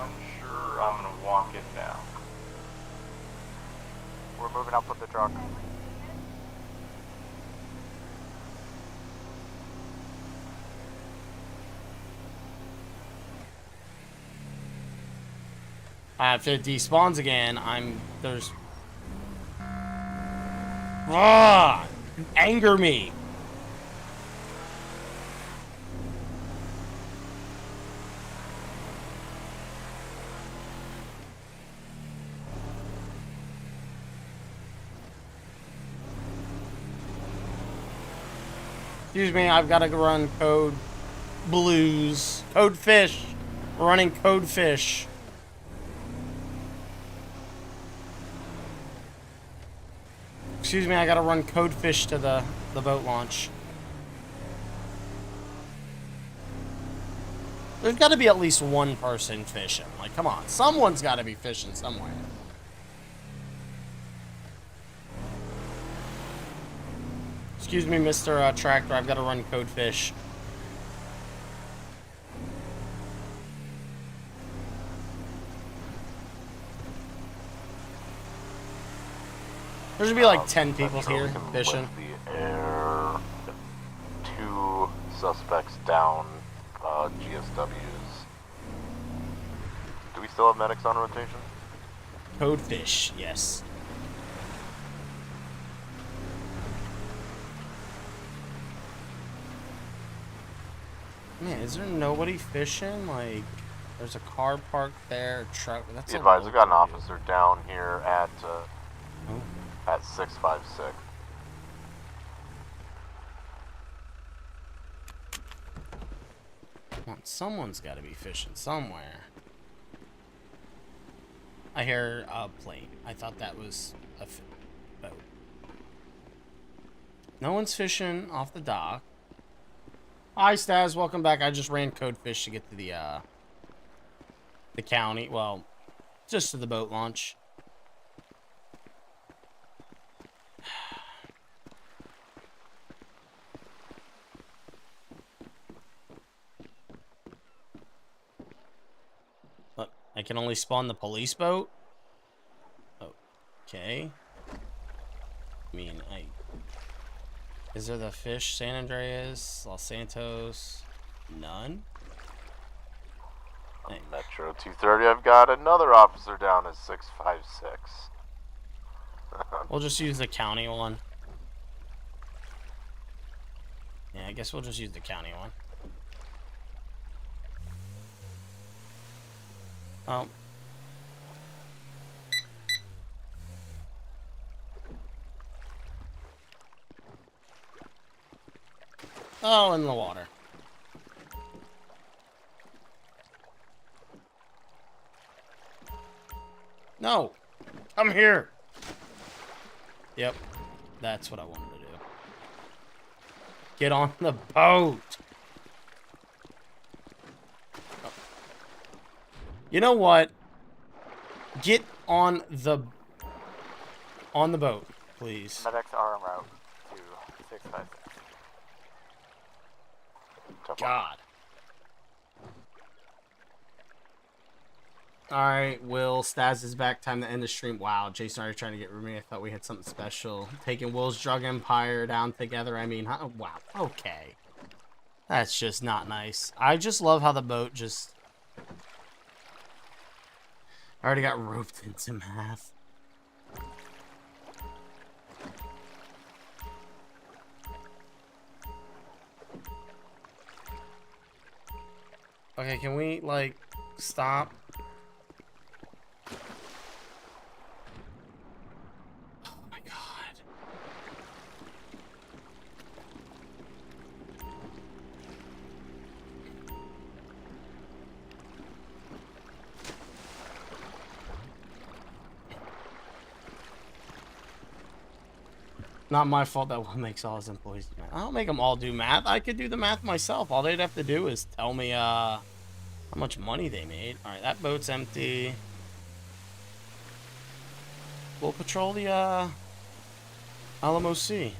I'm sure I'm gonna walk it down. We're moving up with the truck. If it despawns again, there's... Ah! Anger me! Excuse me, I've got to run code blues. Code fish. We're running code fish. Excuse me, I gotta run code fish to the boat launch. There's gotta be at least one person fishing. Like, come on. Someone's gotta be fishing somewhere. Excuse me, Mr. Tractor, I've gotta run code fish. There should be like 10 people here fishing. The air, 2 suspects down, GSWs. Do we still have medics on rotation? Code fish, yes. Man, is there nobody fishing? Like, there's a car parked there, a truck. That's Be advised, we've got an officer down here at 656. Come on, someone's got to be fishing somewhere. I hear a plane. I thought that was a boat. No one's fishing off the dock. Hi, Staz. Welcome back. I just ran code fish to get to the county. Well, just to the boat launch. Look, I can only spawn the police boat. Okay. I mean, is there the fish? San Andreas, Los Santos, none. Metro 230, I've got another officer down at 656. We'll just use the county one. Yeah, I guess we'll just use the county one. Oh. Oh, in the water. No! Come here! Yep. That's what I wanted to do. Get on the boat! Oh. You know what? Get on the boat, please. Medics are en route to 656. God. Alright, Will, Staz is back. Time to end the stream. Wow, Jason already trying to get rid of me. I thought we had something special. Taking Will's drug empire down together. I mean, wow. Okay. That's just not nice. I just love how the boat just... I already got roped into math. Okay, can we, like, stop? Not my fault that one makes all his employees do math. I don't make them all do math. I could do the math myself. All they'd have to do is tell me how much money they made. All right, that boat's empty. We'll patrol the Alamo Sea.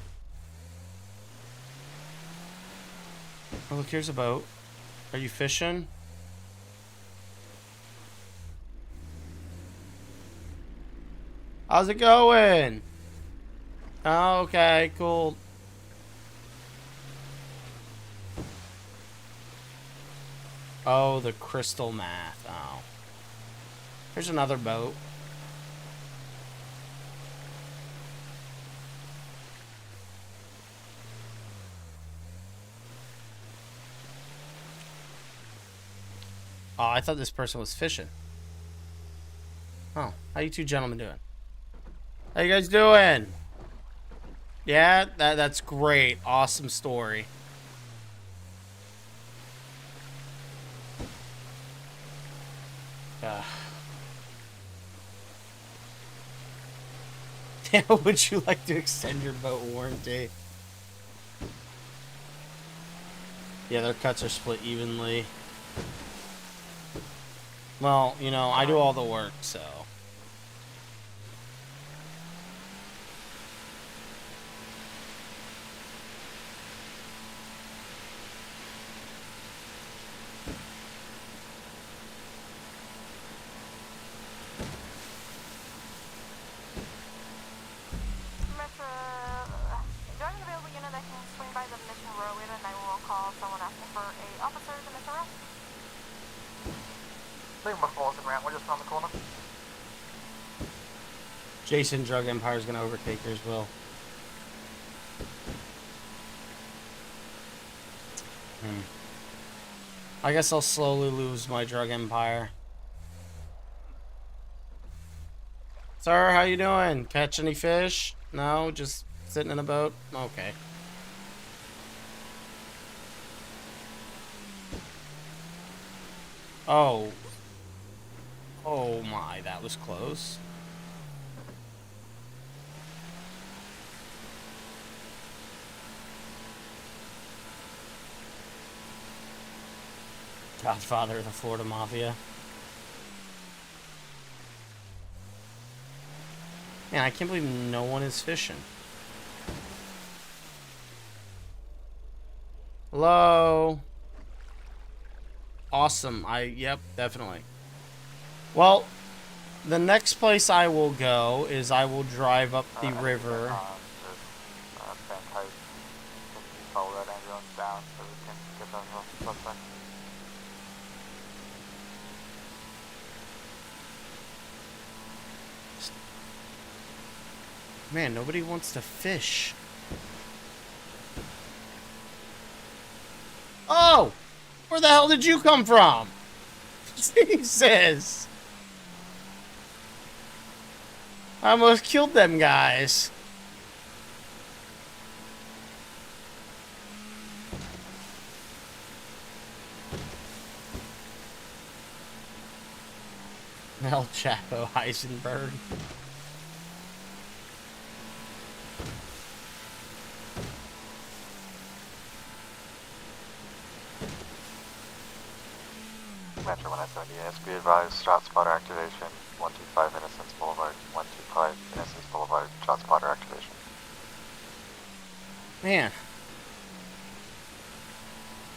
Oh, look, here's a boat. Are you fishing? How's it going? Oh, okay, cool. Oh, the crystal math. Oh. Here's another boat. Oh, I thought this person was fishing. Oh, how you two gentlemen doing? How you guys doing? Yeah, that's great. Awesome story. How would you like to extend your boat warranty? Yeah, their cuts are split evenly. Well, you know, I do all the work, so. Metro, do I have an available unit that can swing by the mission row? We had a 911 call. Someone asking for a officer to miss arrest. Lima 4's in route. We're just around the corner. Jason Drug Empire's gonna overtake yours, Will. I guess I'll slowly lose my Drug Empire. Sir, how you doing? Catch any fish? No, just sitting in a boat? Okay. Oh. Oh my, that was close. Godfather of the Florida Mafia. Man, I can't believe no one is fishing. Hello? Awesome. Yep, definitely. Well, the next place I will go is I will drive up the river. Follow that ambulance down so we can get that suspect. Man, nobody wants to fish. Oh! Where the hell did you come from? Jesus! I almost killed them guys. El Chapo Heisenberg. Metro 170, be advised, shot spotter activation, 125 Innocence Boulevard, 125 Innocence Boulevard, shot spotter activation. Man.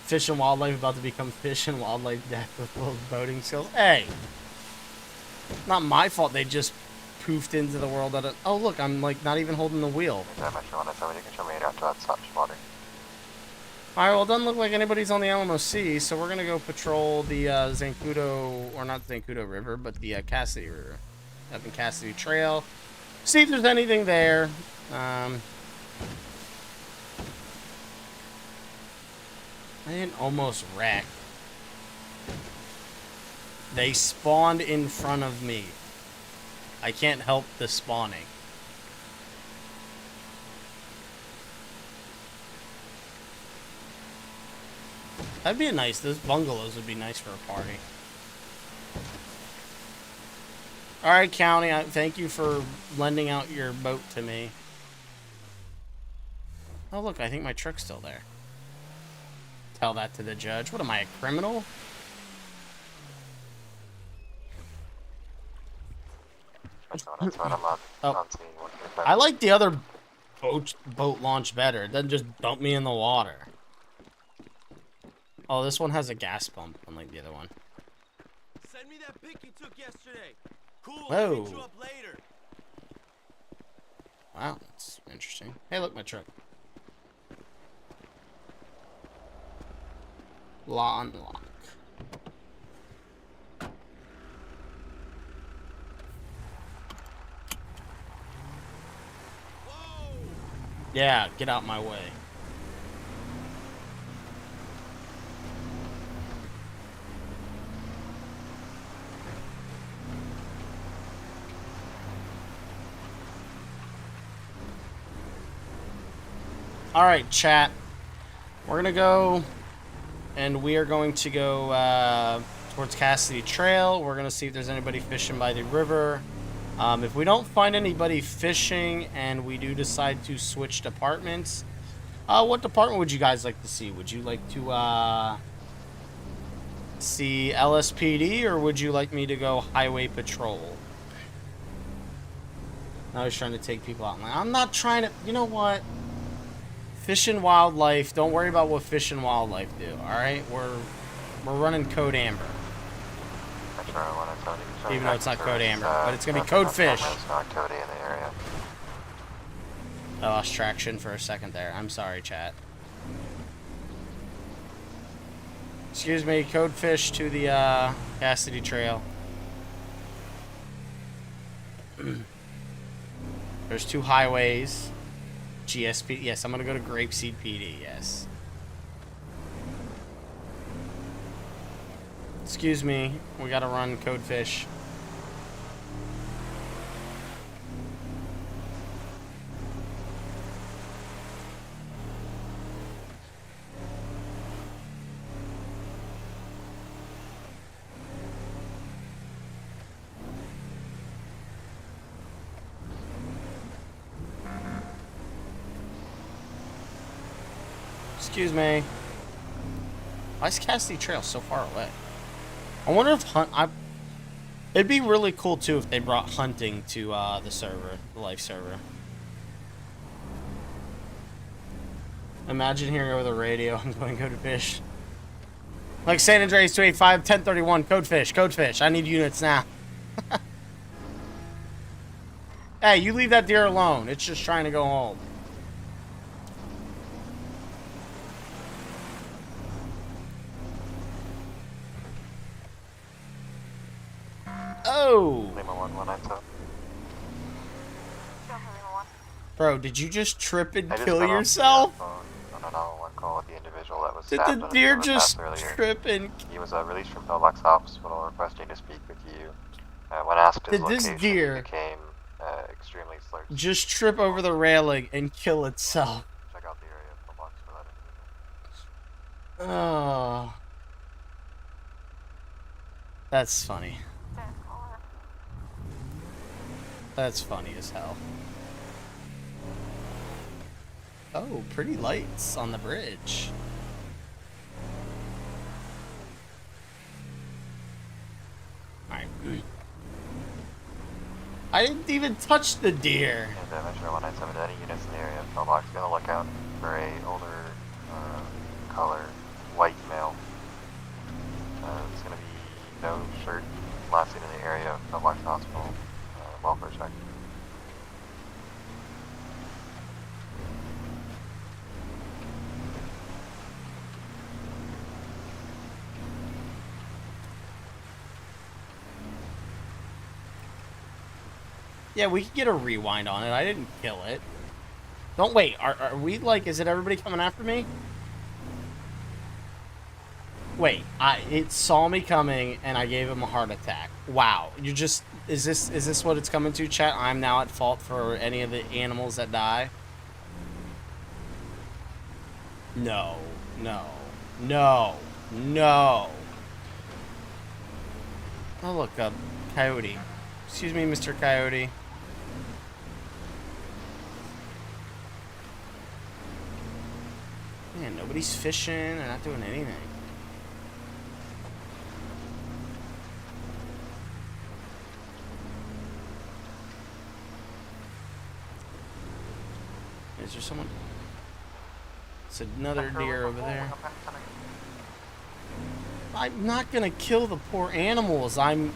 Fish and Wildlife about to become Fish and Wildlife Death with little boating skills. Hey! Not my fault they just poofed into the world at a... Oh, look, I'm, like, not even holding the wheel. Metro 170, you can show me after that stop spotting. Alright, well, it doesn't look like anybody's on the Alamo Sea, so we're gonna go patrol the Zancudo, or not Zancudo River, but the Cassidy River. Up in Cassidy Trail. See if there's anything there. I didn't almost wreck. They spawned in front of me. I can't help the spawning. That'd be nice. Those bungalows would be nice for a party. Alright, County, thank you for lending out your boat to me. Oh, look, I think my truck's still there. Tell that to the judge. What am I, a criminal? Oh. I like the other boat launch better. It doesn't just dump me in the water. Oh, this one has a gas pump, unlike the other one. Send me that pic you took yesterday. Cool. Whoa. I'll hit you up later. Wow, that's interesting. Hey, look, my truck. Law unlock. Yeah, get out my way. All right, chat. We're gonna go, and we are going to go towards Cassidy Trail. We're gonna see if there's anybody fishing by the river. If we don't find anybody fishing and we do decide to switch departments, what department would you guys like to see? Would you like to see LSPD, or would you like me to go Highway Patrol? I was trying to take people out. I'm not trying to, you know what? Fish and Wildlife, don't worry about what Fish and Wildlife do, alright? We're running Code Amber. Even though it's not Code Amber, but it's gonna be Code Fish. I lost traction for a second there. I'm sorry, chat. Excuse me, Code Fish to the Cassidy Trail. There's 2 highways. GSP, yes, I'm gonna go to Grapeseed PD, yes. Excuse me, we gotta run Code Fish. Excuse me. Why is Cassidy Trail so far away? I wonder if it'd be really cool too if they brought hunting to the server, the life server. Imagine hearing over the radio, I'm going to go to fish. Like San Andreas 285 1031, code fish. I need units now. Hey, you leave that deer alone. It's just trying to go home. Oh! Bro, did you just trip and kill yourself? Did the deer just trip and... He was released from Pillbox Hospital requesting to speak with you. When asked his location, he became extremely slurred. Just trip over the railing and kill itself. Check out the area of Pillbox for that information. Oh. That's funny. That's funny as hell. Oh, pretty lights on the bridge. Alright. I didn't even touch the deer. And Metro 197 to any units in the area. Pillbox, be on the lookout for a older color white male. There's going to be no shirt last seen in the area of Pillbox Hospital. Welfare check. Yeah, we could get a rewind on it. I didn't kill it. Don't wait. Are we like, is it everybody coming after me? Wait, it saw me coming and I gave him a heart attack. Wow. You just, is this what it's coming to, chat? I'm now at fault for any of the animals that die? No. Oh, look, a coyote. Excuse me, Mr. Coyote. Man, nobody's fishing. They're not doing anything. Is there someone? It's another deer over there. I'm not gonna kill the poor animals. I'm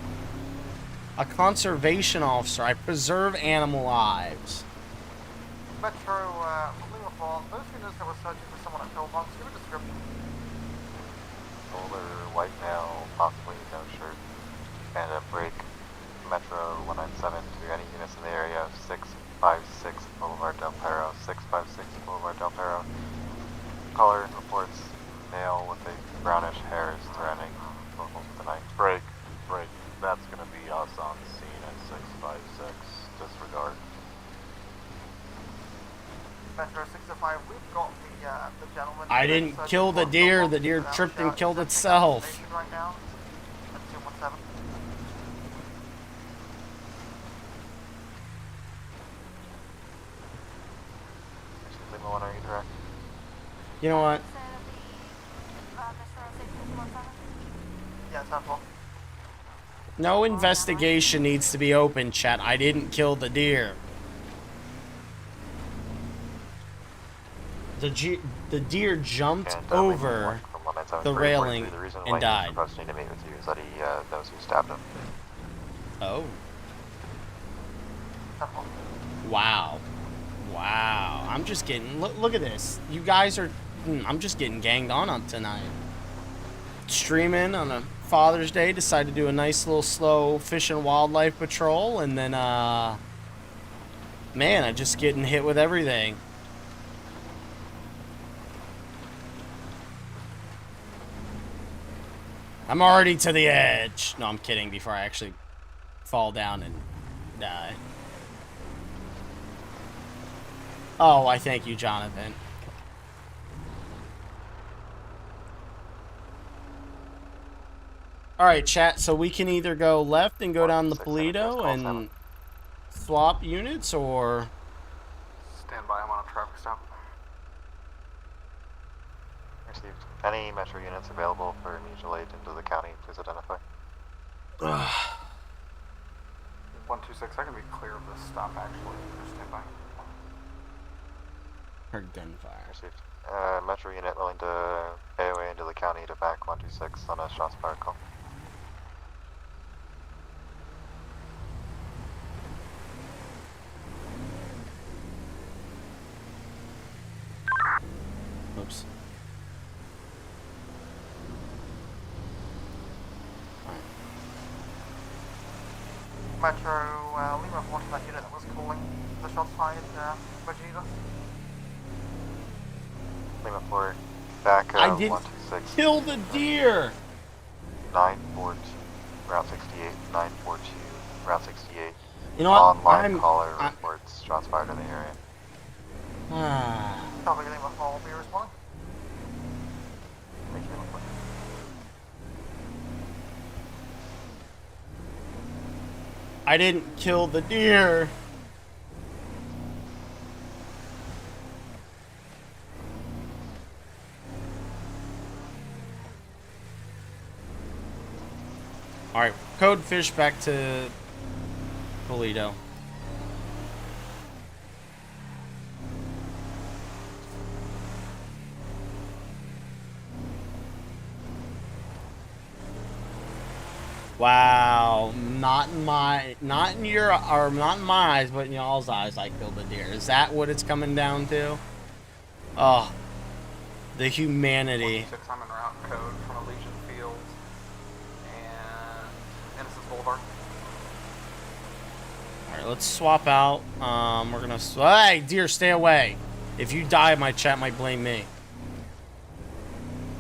a conservation officer. I preserve animal lives. Metro, Lima Falls, those units that were searching for someone at Pillbox, give a description. Older, white male, possibly no shirt. And a break. Metro 197 to any units in the area. 656 Boulevard Del Perro. 656 Boulevard Del Perro. Caller reports male with a brownish hair is threatening locals tonight. Break. That's gonna be us on scene at 656. Disregard. Metro 605, we've got the gentleman. I didn't kill the deer. The deer tripped and killed itself. Right now, at 217. Lima 1, are you direct? You know what? Yeah, 10-4. No investigation needs to be open, chat. I didn't kill the deer. The deer jumped And, over the railing the reason and why died. he's requesting to meet with you is that he knows who stabbed him. Oh. Wow. I'm just getting... Look at this. You guys are... I'm just getting ganged on tonight. Streaming on a Father's Day. Decided to do a nice little slow fish and wildlife patrol. And then, man, I'm just getting hit with everything. I'm already to the edge. No, I'm kidding. Before I actually fall down and die. Oh, I thank you, Jonathan. Alright, chat, so we can either go left and go down the Polito and swap units, or... Stand by, I'm on a traffic stop. Received. Any Metro units available for mutual aid into the county, please identify. 126, I can be clear of this stop actually. Stand by. Heard gunfire. Received. Metro unit willing to AOA into the county to back 126 on a shots fired call. Oops. Metro, Lima 4 that unit that was calling the shots fired, Vegeta. Lima 4, back I didn't 126. kill the deer! 942, Route 68, 942, Route 68. You know what? Online caller reports shots fired in the area. Copy, Lima 4 will be responding. Thank you, Lima 4. I didn't kill the deer. Alright, code fish back to Polito. Wow, not in my eyes, but in y'all's eyes, I killed the deer. Is that what it's coming down to? Oh, the humanity. I'm en route code from Elysian Fields and Innocence Boulevard. All right, let's swap out. We're gonna. Hey, deer, stay away. If you die, my chat might blame me.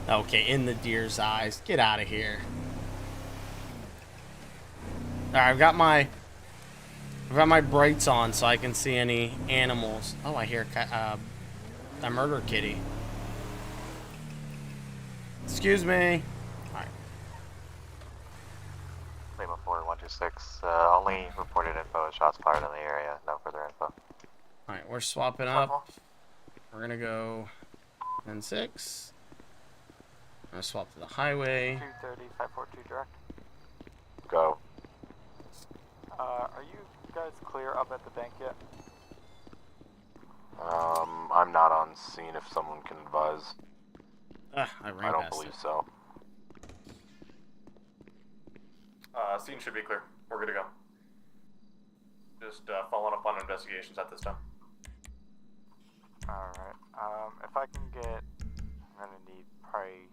Okay, in the deer's eyes. Get out of here. Alright, I've got my brights on so I can see any animals. Oh, I hear a murder kitty. Excuse me. Alright. Lima 4, 126, only reported info, shots fired in the area, no further info. Alright, we're swapping up. We're gonna go 10-6. I'm gonna swap to the highway. 230, 542 direct. Go. Are you guys clear up at the bank yet? I'm not on scene if someone can advise. I don't believe so. Scene should be clear. We're good to go. Just following up on investigations at this time. Alright. If I can get... I'm gonna need probably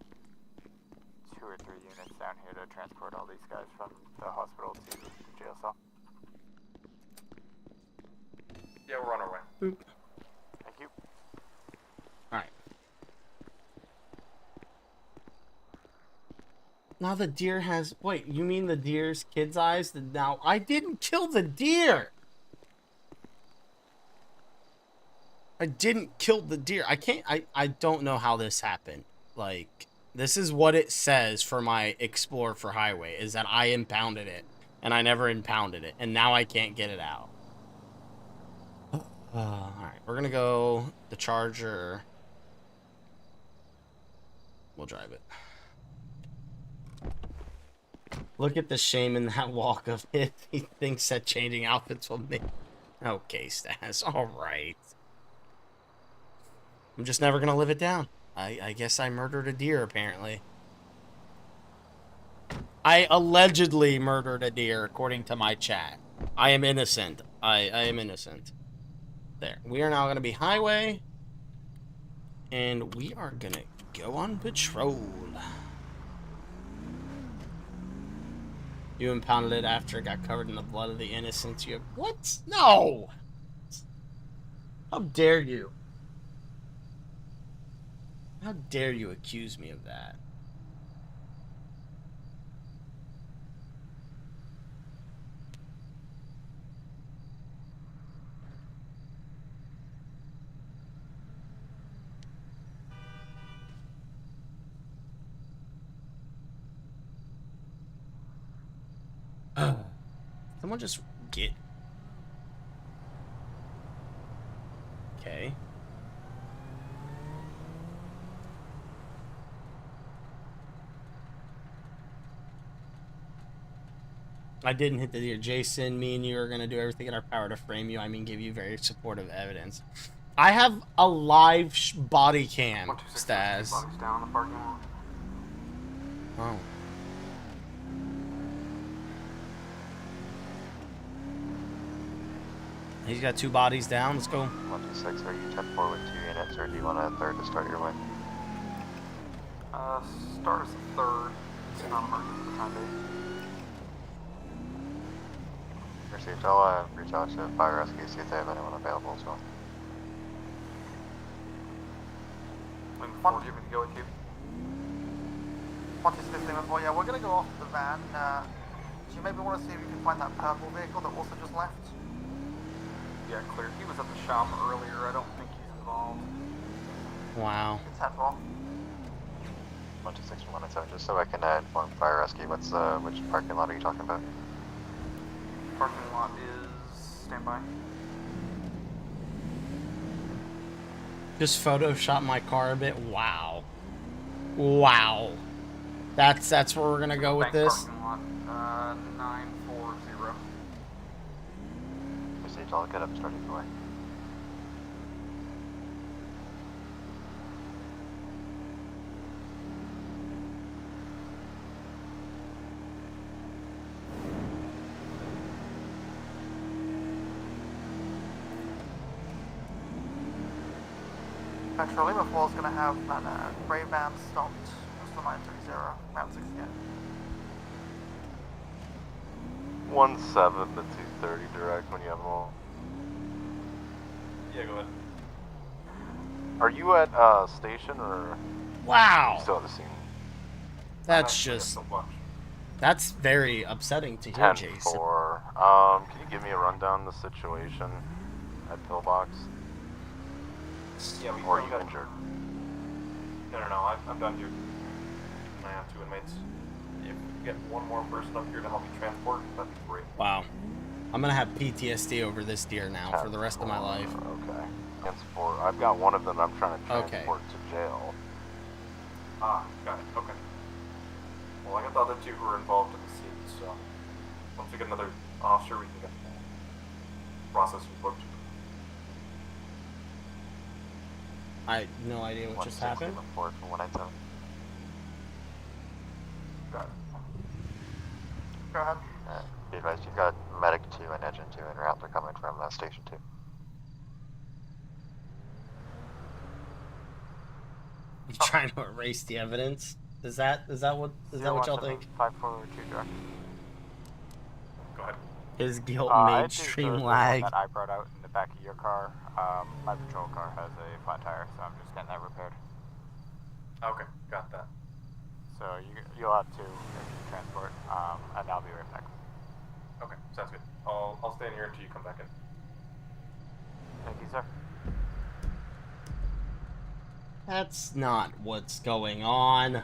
2 or 3 units down here to transport all these guys from the hospital to the jail cell. Yeah, we're on our way. Boop. Thank you. Alright. Now the deer has... Wait, you mean the deer's kid's eyes? Now, I didn't kill the deer! I didn't kill the deer. I can't... I don't know how this happened. Like, this is what it says for my Explorer for Highway, is that I impounded it. And I never impounded it. And now I can't get it out. Alright, we're gonna go the Charger. We'll drive it. Look at the shame in that walk of it. He thinks that changing outfits will make... Okay, Stas. Alright. I'm just never gonna live it down. I guess I murdered a deer, apparently. I allegedly murdered a deer, according to my chat. I am innocent. I am innocent. There. We are now gonna be highway. And we are gonna go on patrol. You impounded it after it got covered in the blood of the innocents. You have... What? No! How dare you? How dare you accuse me of that? Someone just get... Okay. I didn't hit the deer. Jason, me and you are going to do everything in our power to frame you. I mean, give you very supportive evidence. I have a live body cam, Stas. Bodies down in the parking lot. Oh. He's got 2 bodies down. Let's go. 126, are you 10-4 with 2 units, or do you want a third to start your way? Start as a third. It's not emergency for the time being. Received. I'll reach out to Fire Rescue, see if they have anyone available as well. Do you want me to go with you? 126 before, yeah, we're gonna go off the van. Do you maybe want to see if you can find that purple vehicle that also just left? Yeah, clear. He was at the shop earlier. I don't think he's involved. Wow. It's that wrong. 126 from 197, just so I can inform Fire Rescue. What's which parking lot are you talking about? Parking lot is standby. Just Photoshop my car a bit. Wow. Wow. That's where we're gonna go with this. Parking lot, 940. Received. I'll get up and start either way. Metro Lima 4 is going to have that gray van stopped. That's the 930, route 68. 17 to 230 direct when you have them all. Yeah, go ahead. Are you at station or? Wow. You still at the scene? That's just... That's very upsetting to hear, Jason. 10-4. Can you give me a rundown of the situation at Pillbox? Yeah, we or are you got injured? No, I'm done here. I have 2 inmates. If we get one more person up here to help me transport, that'd be great. Wow. I'm gonna have PTSD over this deer now for the rest of my life. Okay. Transport. I've got one of them I'm trying to Okay. transport to jail. Ah, got it. Okay. Well, I got the other two who are involved in the scene, so once we get another officer, we can get the process booked. I have no idea what just happened. Report from 197. Got it. Go ahead. Be advised, you've got Medic 2 and Engine 2 en route. They're coming from Station 2. You trying to erase the evidence? Is that what y'all think? 542 direct. Go ahead. His guilt I made think stream the one lag. that I brought out in the back of your car, my patrol car has a flat tire, so I'm just getting that repaired. Okay, got that. So you'll have two if you transport, and I'll be right back. Okay, sounds good. I'll stay in here until you come back in. Thank you, sir. That's not what's going on.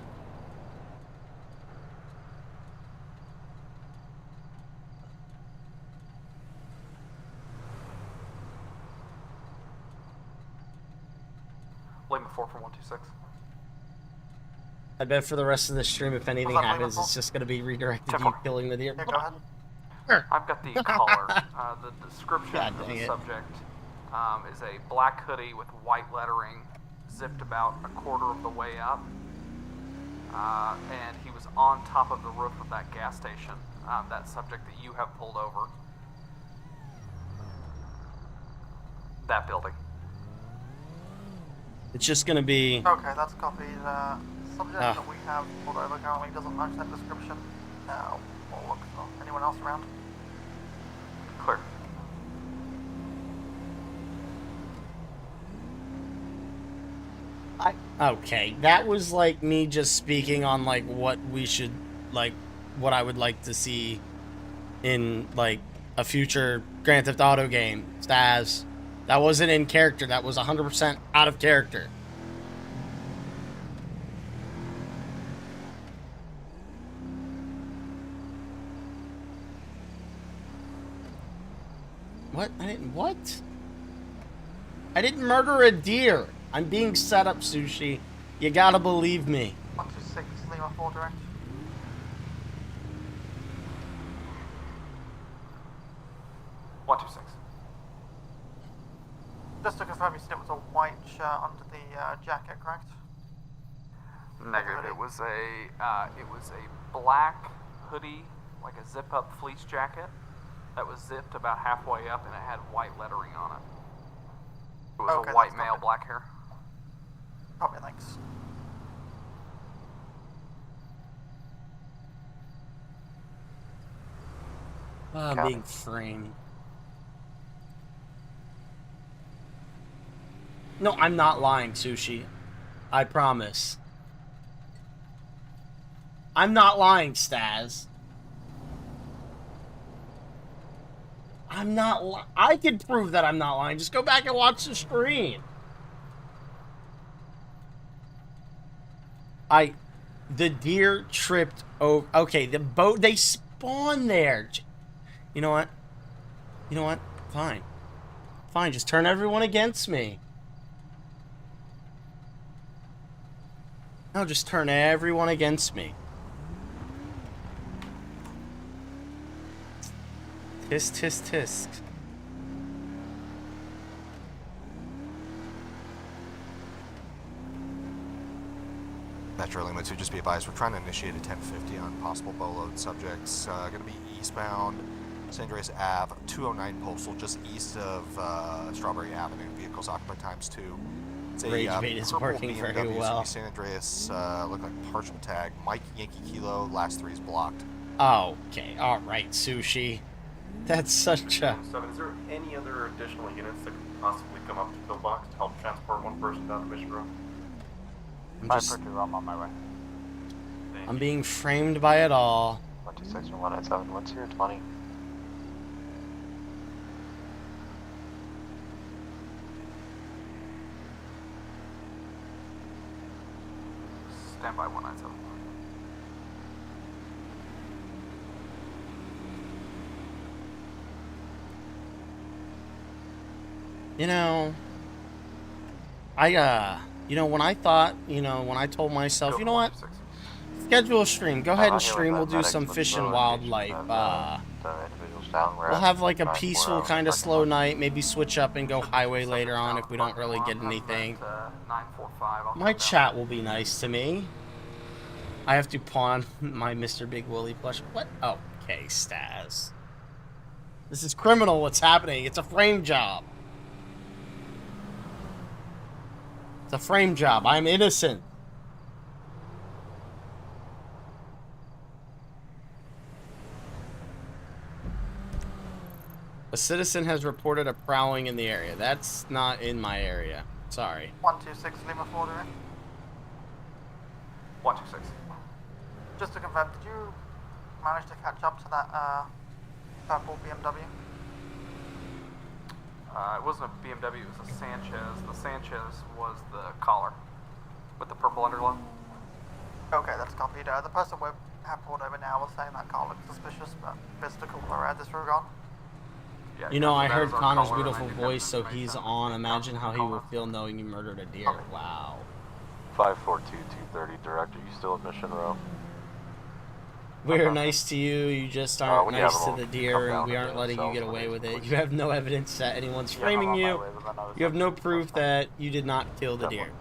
Lane 4 from 126. I bet for the rest of the stream, if anything What's up, happens, Lane it's just gonna be redirected to you 10-4. killing the deer. Yeah, go ahead. I've got the collar. The description God of dang the it. subject is a black hoodie with white lettering, zipped about a quarter of the way up. And he was on top of the roof of that gas station, that subject that you have pulled over. That building. It's just gonna be. Okay, that's copied. Subject that we have pulled over currently doesn't match that description. We'll look for anyone else around. Clear. Okay, that was like me just speaking on like what we should like, what I would like to see in like a future Grand Theft Auto game. Staz, that wasn't in character. That was 100% out of character. What? What? I didn't murder a deer. I'm being set up, Sushi. You gotta believe me. 126, Lima 4 direct. Just to confirm, you said it was a white shirt under the jacket, correct? Negative. It was a black hoodie, like a zip-up fleece jacket, that was zipped about halfway up, and it had white lettering on it. It was a white male, black hair. Copy, thanks. I'm being framed. No, I'm not lying, Sushi. I promise. I'm not lying, Staz. I'm not I can prove that I'm not lying. Just go back and watch the stream. The deer tripped over. Okay, the boat, they spawn there. You know what? You know what? Fine. Fine, just turn everyone against me. No, just turn everyone against me. Tisk, tisk, tisk. Metro Lima 2, just be advised, we're trying to initiate a 1050 on possible boatload subjects. Going to be eastbound, San Andreas Ave, 209 Postal, just east of Strawberry Avenue. Vehicles occupied ×2. It's Rage bait is working very BMW, well. San Andreas, look like partial tag. Mike Yankee Kilo, last 3 is blocked. Okay, alright, Sushi. That's such a... 7, is there any other additional units that could possibly come up to Pillbox to help transport one person down the Mission Road? I'm on my way. I'm being framed by it all. 126 and 197, what's your 20? Stand by 197. You know, You know, when I thought, you know, when I told myself, you know what? Schedule a stream. Go ahead and stream. We'll do some fish and wildlife. We'll have like a peaceful kind of slow night. Maybe switch up and go highway later on if we don't really get anything. My chat will be nice to me. I have to pawn my MrBigWilly plush. What? Oh, okay, Staz. This is criminal. What's happening? It's a frame job. It's a frame job. I'm innocent. A citizen has reported a prowling in the area. That's not in my area. Sorry. 126 Lima 4 direct. 126. Just to confirm, did you manage to catch up to that purple BMW? It wasn't a BMW, it was a Sanchez. The Sanchez was the collar with the purple underglow. Okay, that's copied. The person we have pulled over now was saying that car looks suspicious, but best to call her disregard. Yeah, you know, I heard Connor's beautiful voice, so he's on. Imagine how he would feel knowing you murdered a deer. Wow. 542-230 direct. Are you still at Mission Row? We're nice to you. You just aren't nice to the deer, and we aren't letting you get away with it. You have no evidence that anyone's framing you. You have no proof that you did not kill the deer.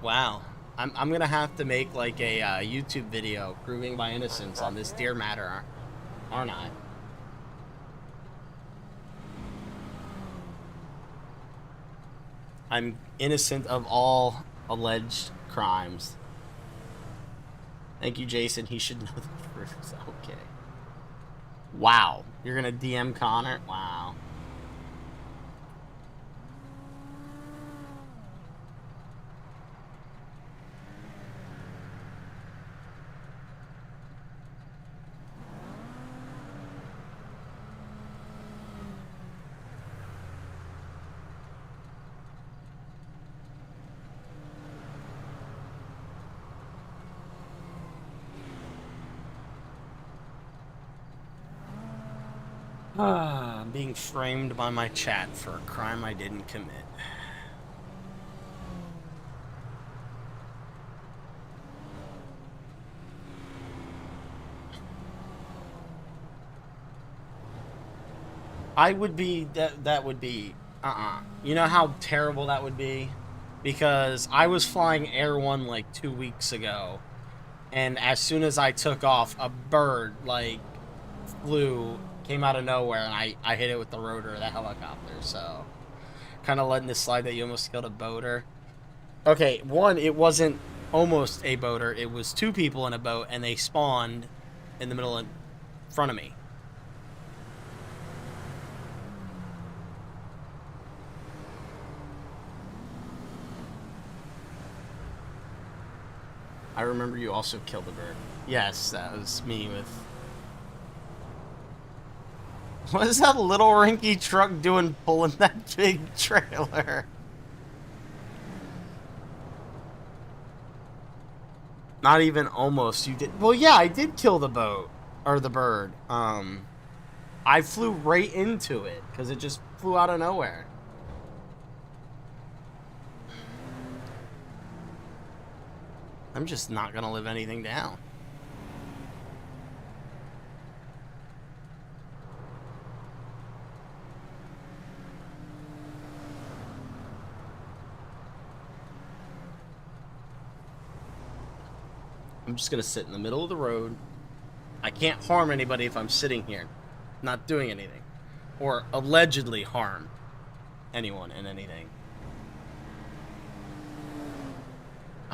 Wow. I'm gonna have to make like a YouTube video proving my innocence on this deer matter, aren't I? I'm innocent of all alleged crimes. Thank you, Jason. He should know the truth. Okay. Wow. You're gonna DM Connor? Wow. I'm being framed by my chat for a crime I didn't commit. I would be, that would be, You know how terrible that would be? Because I was flying Air 1 like 2 weeks ago, and as soon as I took off, a bird, like, came out of nowhere, and I hit it with the rotor of the helicopter, so kind of letting this slide that you almost killed a boater. Okay, one, it wasn't almost a boater, it was two people in a boat, and they spawned in the middle in front of me. I remember you also killed a bird. Yes, that was me with... What is that little rinky truck doing pulling that big trailer? Not even almost. You did. Well, yeah, I did kill the boat. Or the bird. I flew right into it because it just flew out of nowhere. I'm just not going to live anything down. I'm just going to sit in the middle of the road. I can't harm anybody if I'm sitting here, not doing anything. Or allegedly harm anyone in anything.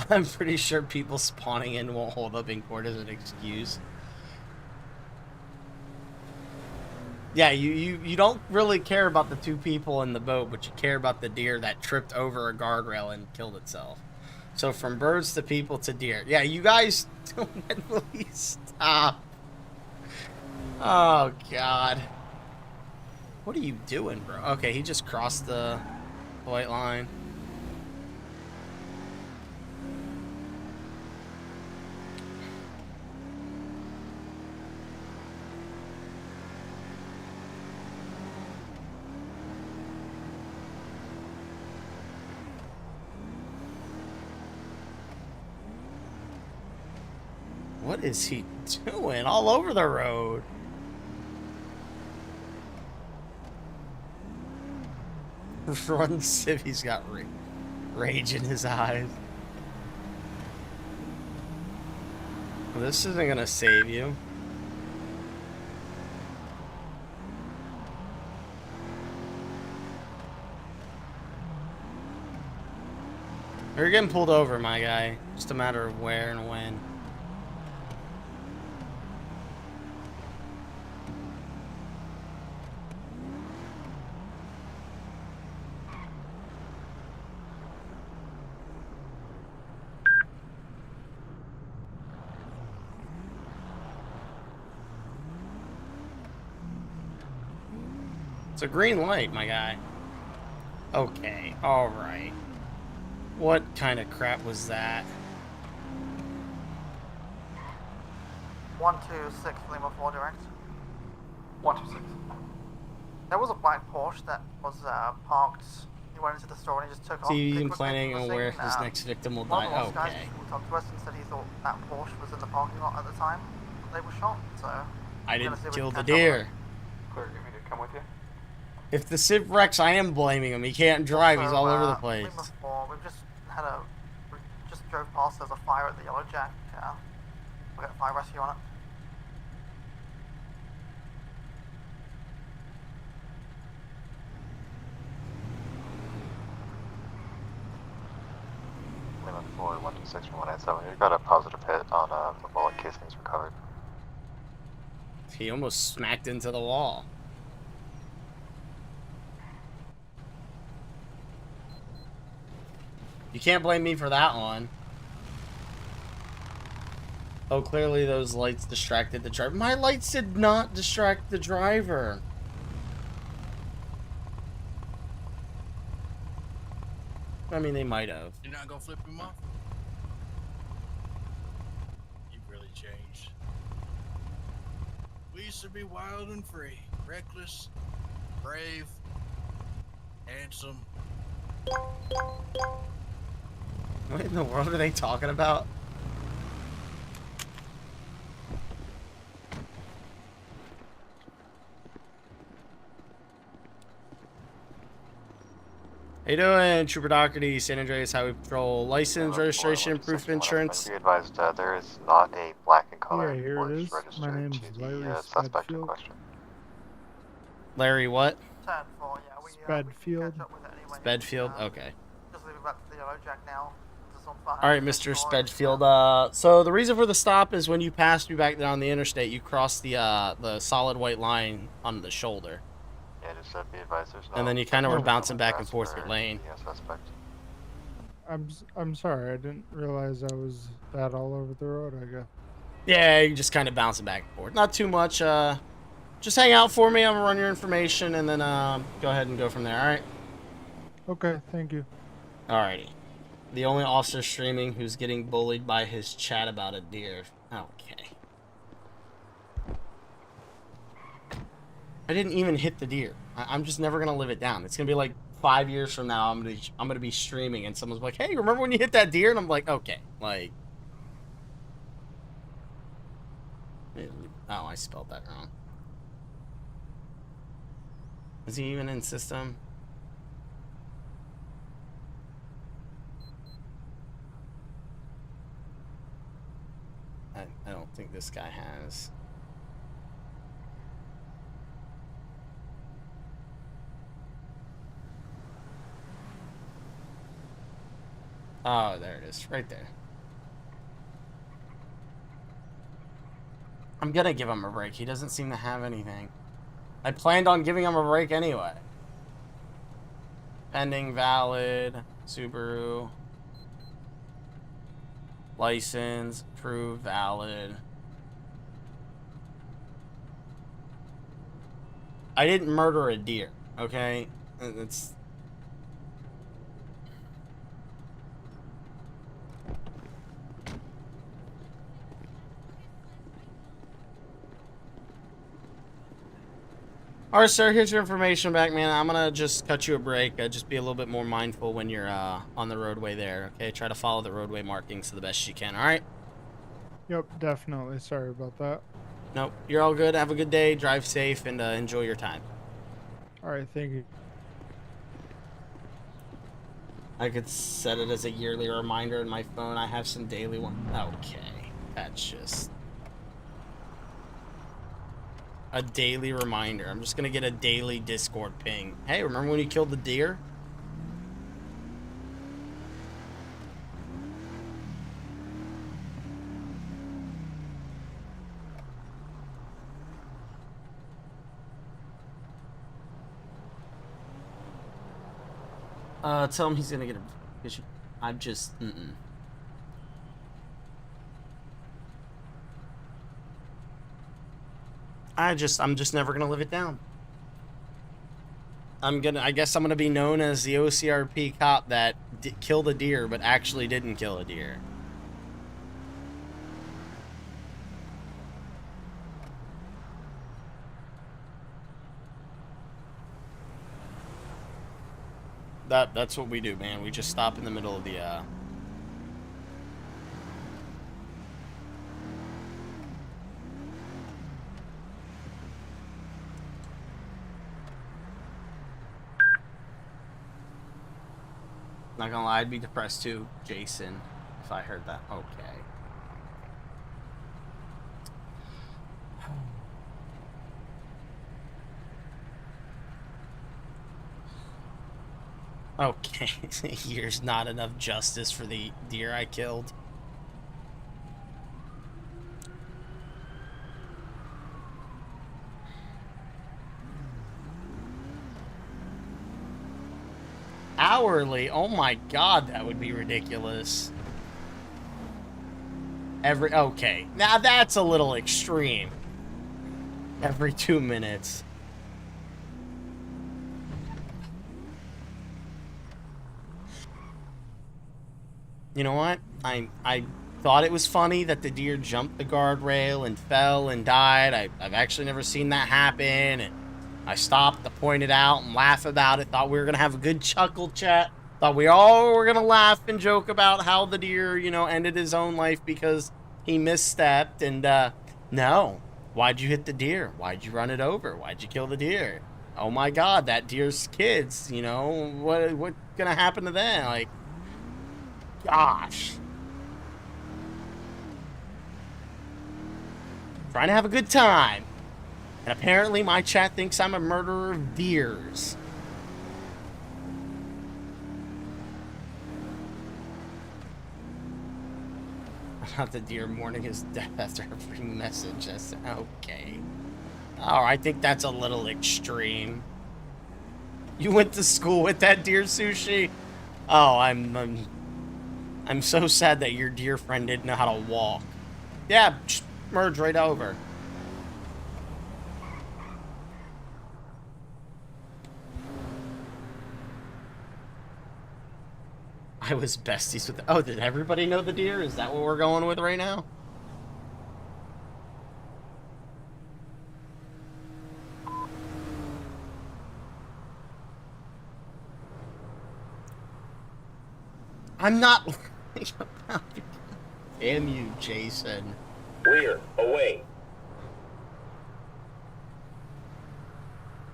I'm pretty sure people spawning in won't hold up in court as an excuse. Yeah, you don't really care about the two people in the boat, but you care about the deer that tripped over a guardrail and killed itself. So from birds to people to deer. Yeah, you guys don't really stop. Oh, God. What are you doing, bro? Okay, he just crossed the white line. What is he doing all over the road? Run Civvy's got rage in his eyes. Well, this isn't gonna save you. You're getting pulled over, my guy. Just a matter of where and when. It's a green light, my guy. Okay, alright. What kind of crap was that? 126 Lima 4 direct. 126. There was a black Porsche that was parked. He went into the store and he just took off. Is he pretty even quickly planning from on the where scene. his next victim will One die? of those guys Okay. talked to us and said he thought that Porsche was in the parking lot at the time they were shot. So I we're gonna didn't see if we kill can the catch up with deer. him. Clear, give me to come with you. If the Civ wrecks, I am blaming him. He can't drive. He's So, all over the place. Lima 4, we've just had we just drove past. There's a fire at the Yellow Jack. We'll get a fire rescue on it. Lima 4, 126 from 197. We've got a positive hit on the bullet casings recovered. He almost smacked into the wall. You can't blame me for that one. Oh, clearly those lights distracted the driver. My lights did not distract the driver. I mean, they might have. You're not gonna flip him off? You've really changed. We used to be wild and free, reckless, brave, handsome. What in the world are they talking about? How you doing, Trooper Doherty, San Andreas Highway Patrol, license, registration, proof of insurance? Be advised, there is not a black in color Yeah, here it Porsche is. registered My name's to Larry the suspect in Spedfield. question. Larry, what? 10-4, yeah. We Spedfield. catch up with it anyway. Spedfield? Okay. Just leave it back to the Yellow Jack now. Just on fire. All right, Mr. Spedfield. So the reason for the stop is when you passed me back down the interstate, you crossed the solid white line on the shoulder. Yeah, just be advised, there's no... And then you kind of were bouncing back and forth your lane. The suspect. I'm sorry. I didn't realize I was that all over the road. I guess. Yeah, you're just kind of bouncing back and forth. Not too much. Just hang out for me. I'm gonna run your information and then go ahead and go from there. All right. Okay. Thank you. Alrighty. The only officer streaming who's getting bullied by his chat about a deer. Okay. I didn't even hit the deer. I'm just never gonna live it down. It's gonna be like 5 years from now. I'm gonna be streaming and someone's like, "Hey, remember when you hit that deer?" And I'm like, "Okay." Like, oh, I spelled that wrong. Is he even in system? I don't think this guy has. Oh, there it is. Right there. I'm gonna give him a break. He doesn't seem to have anything. I planned on giving him a break anyway. Pending valid. Subaru. License. Approved valid. I didn't murder a deer, okay? It's... Alright, sir, here's your information back, man. I'm gonna just cut you a break. Just be a little bit more mindful when you're on the roadway there, okay? Try to follow the roadway markings to the best you can, alright? Yep, definitely. Sorry about that. Nope, you're all good. Have a good day. Drive safe and enjoy your time. All right, thank you. I could set it as a yearly reminder in my phone. I have some daily one. Okay, that's just a daily reminder. I'm just gonna get a daily Discord ping. Hey, remember when you killed the deer? Tell him he's gonna get a... I'm just... I'm just never gonna live it down. I guess I'm gonna be known as the OCRP cop that killed a deer, but actually didn't kill a deer. That's what we do, man. We just stop in the middle of the, Not gonna lie, I'd be depressed too, Jason, if I heard that. Okay. Okay, here's not enough justice for the deer I killed. Hourly? Oh my god, that would be ridiculous. Okay, now that's a little extreme. Every 2 minutes. You know what? I thought it was funny that the deer jumped the guardrail and fell and died. I've actually never seen that happen. And I stopped to point it out and laugh about it. Thought we were going to have a good chuckle chat. Thought we all were going to laugh and joke about how the deer, you know, ended his own life because he misstepped. And, no. Why'd you hit the deer? Why'd you run it over? Why'd you kill the deer? Oh my god, that deer's kids, you know? What's going to happen to them? Like, gosh. Trying to have a good time. And apparently my chat thinks I'm a murderer of deers. Not the deer mourning his death after every message. That's okay. Oh, I think that's a little extreme. You went to school with that deer, Sushi? Oh, I'm so sad that your deer friend didn't know how to walk. Yeah, just merge right over. I was besties with... Oh, did everybody know the deer? Is that what we're going with right now? I'm not... Damn you, Jason. Rear, away.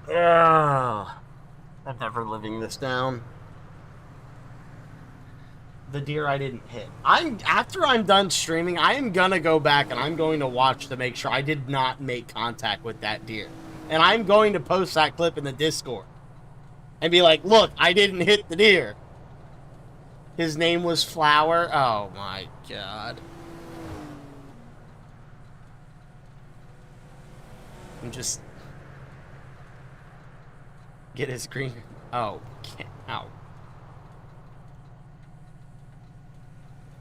Ugh. I'm never living this down. The deer I didn't hit. After I'm done streaming, I am gonna go back and I'm going to watch to make sure I did not make contact with that deer. And I'm going to post that clip in the Discord. And be like, look, I didn't hit the deer. His name was Flower. Oh my god. I'm just... Get his green... Oh, ow.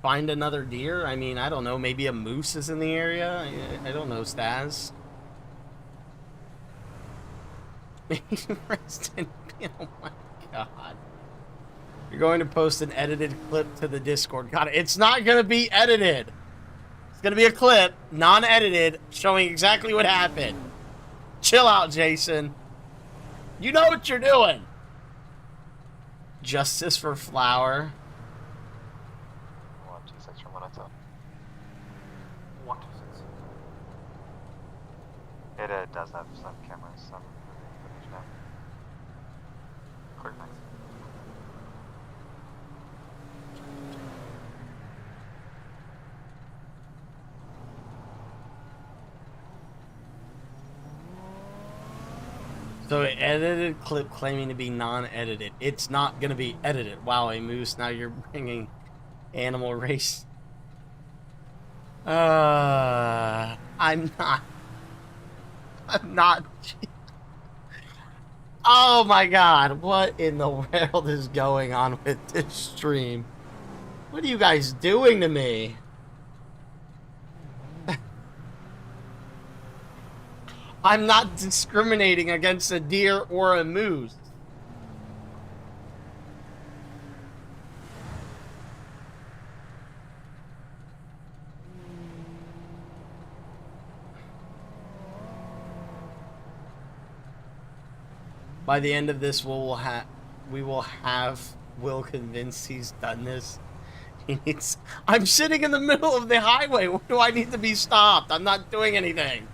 Find another deer? I mean, I don't know. Maybe a moose is in the area? I don't know, Staz. Rest in peace. Oh my god. You're going to post an edited clip to the Discord. God, it's not going to be edited. It's going to be a clip, non-edited, showing exactly what happened. Chill out, Jason. You know what you're doing. Justice for Flower. It does have some cameras, some footage now. Clear, thanks. So edited clip claiming to be non-edited. It's not going to be edited. Wow, a moose. Now you're bringing animal race. I'm not. Oh my god. What in the world is going on with this stream? What are you guys doing to me? I'm not discriminating against a deer or a moose. By the end of this, we will have Will convinced he's done this. He needs. I'm sitting in the middle of the highway. Where do I need to be stopped? I'm not doing anything.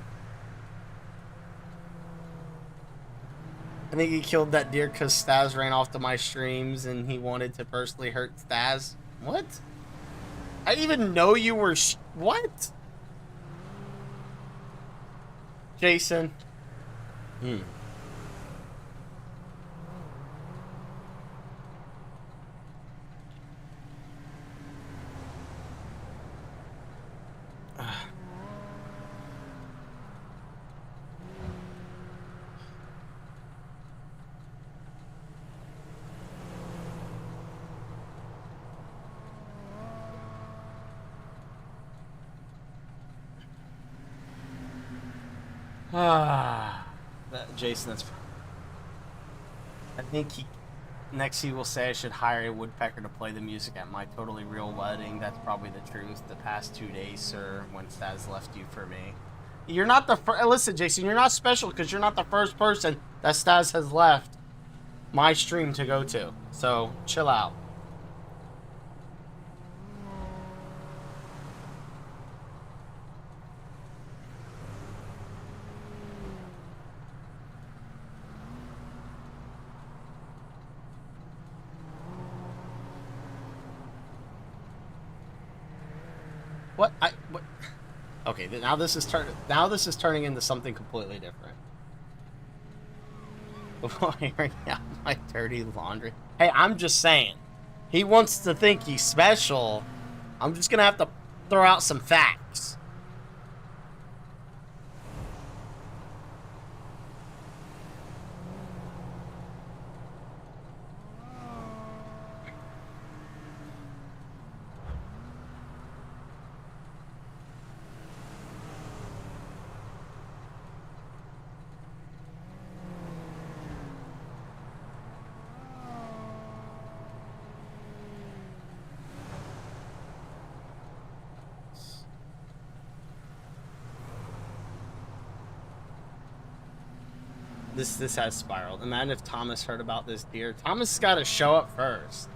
I think he killed that deer because Staz ran off to my streams and he wanted to personally hurt Staz. What? I didn't even know you were what? Jason. Jason, that's. I think next he will say I should hire a woodpecker to play the music at my totally real wedding. That's probably the truth. The past 2 days, sir, when Staz left you for me. You're not the first. Listen, Jason, you're not special because you're not the first person that Staz has left my stream to go to. So chill out. What? Okay, now this is turning into something completely different. Before I bring out my dirty laundry. Hey, I'm just saying. He wants to think he's special. I'm just gonna have to throw out some facts. This has spiraled. Imagine if Thomas heard about this deer. Thomas got to show up first.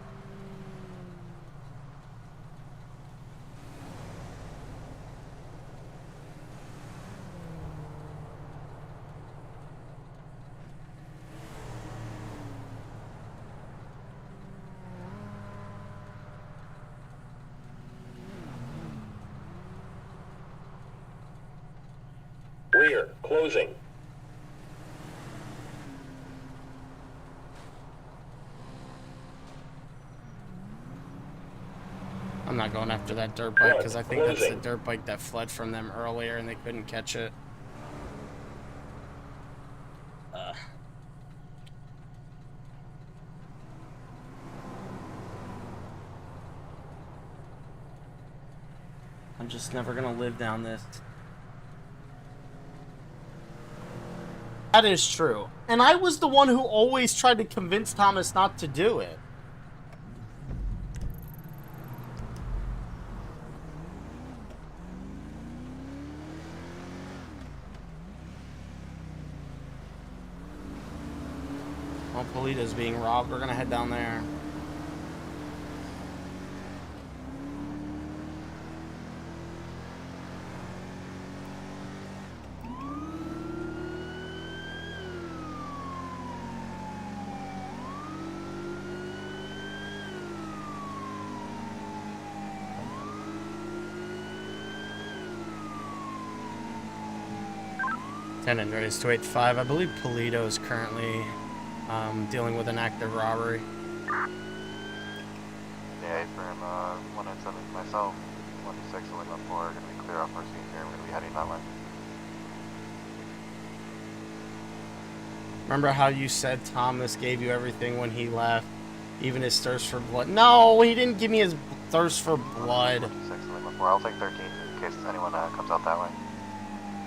Rear, closing. I'm not going after that dirt bike because I think that's the dirt bike that fled from them earlier and they couldn't catch it. I'm just never gonna live down this. That is true. And I was the one who always tried to convince Thomas not to do it. Well, Polita's being robbed. We're gonna head down there. 10 Andreas 285. I believe Polito is currently dealing with an active robbery. Yeah, from 197 myself, 126 and 114 are going to be clear off our scene here. We're going to be heading that way. Remember how you said Thomas gave you everything when he left? Even his thirst for blood? No, he didn't give me his thirst for blood. 126 and 114. I'll take 13 in case anyone comes out that way.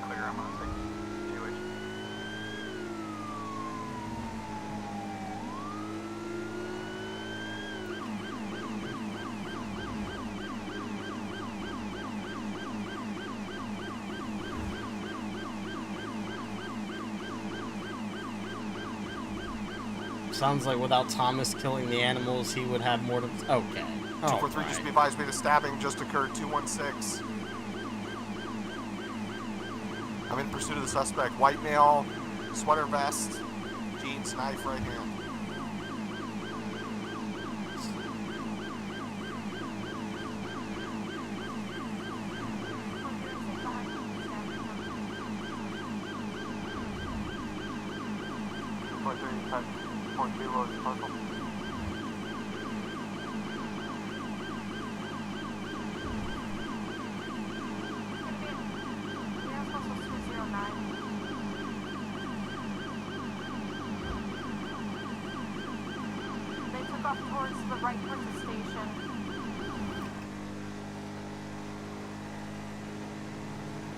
Clear, I'm gonna take UH. Sounds like without Thomas killing the animals, he would have more to... Okay. 243, just be advised, the stabbing just occurred. 216. I'm in pursuit of the suspect. White male, sweater vest, jeans, knife, right hand. They took off towards the right towards the station.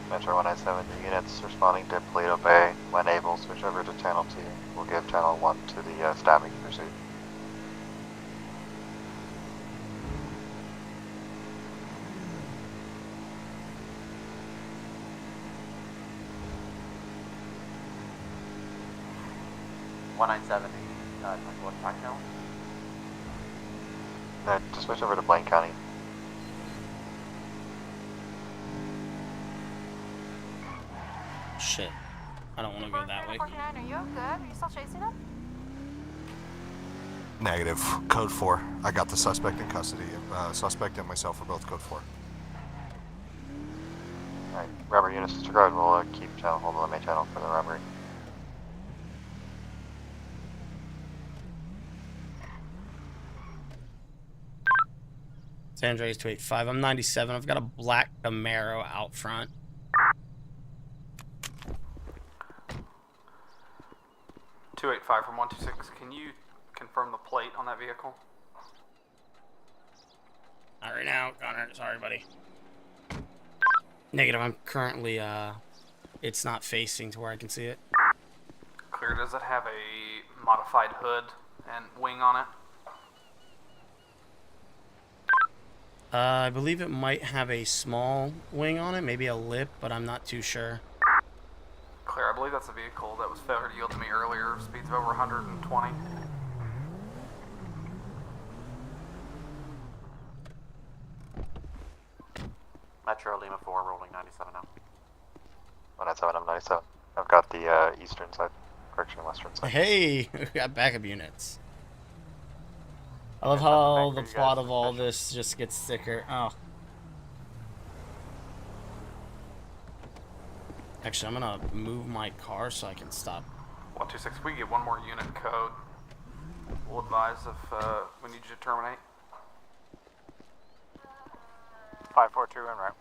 Metro 197 units responding to Polito Bay. When able, switch over to Channel 2. We'll give Channel 1 to the stabbing pursuit. What time now? Just switch over to Blaine County. Shit. I don't want to go that way. 49, are you good? Are you still chasing him? Negative. Code 4. I got the suspect in custody. Suspect and myself are both code 4. Alright, robbery units disregard. We'll keep channel hold on the main channel for the robbery. San Andreas 285. I'm 97. I've got a black Camaro out front. 285 from 126. Can you confirm the plate on that vehicle? Not right now, Connor. Sorry, buddy. Negative. I'm currently, it's not facing to where I can see it. Clear. Does it have a modified hood and wing on it? I believe it might have a small wing on it, maybe a lip, but I'm not too sure. Clear. I believe that's a vehicle that was failure to yield to me earlier. Speeds of over 120. Metro Lima 4 rolling 97 now. 197, I'm 97. I've got the eastern side, correction, western side. Hey, we got backup units. I love how the plot of all this just gets thicker. Oh. Actually, I'm gonna move my car so I can stop. 126, if we get one more unit code, we'll advise if we need you to terminate. 542 en route.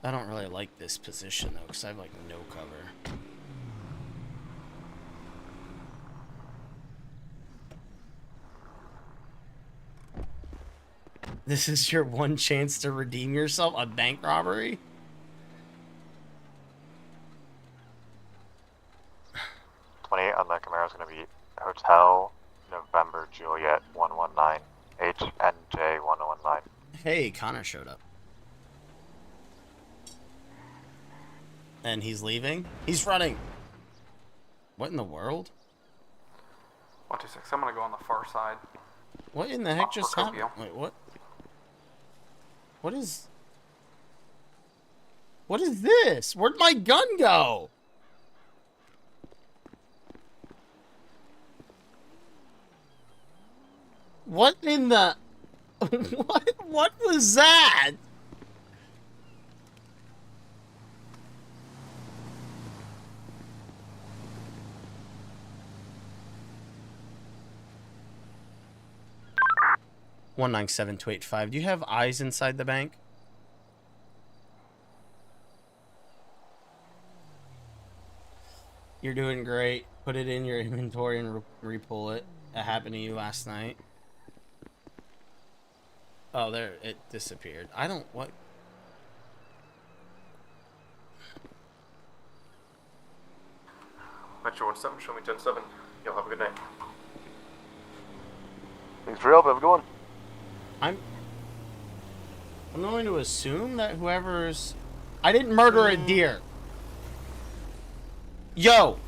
I don't really like this position though, because I have like no cover. This is your one chance to redeem yourself? A bank robbery? On the Camaro is going to be Hotel November Juliet 119 HNJ 119. Hey, Connor showed up. And he's leaving? He's running! What in the world? 126, I'm gonna go on the far side. What in the heck just happened? Wait, what? What is this? Where'd my gun go? What in the... What was that? $197,285. Do you have eyes inside the bank? You're doing great. Put it in your inventory and re-pull it. That happened to you last night. Oh, there, it disappeared. I don't, what? Metro 17, show me 10-7. You'll have a good night. Thanks for your help, have a good one. I'm going to assume that whoever's... I didn't murder a deer. Yo,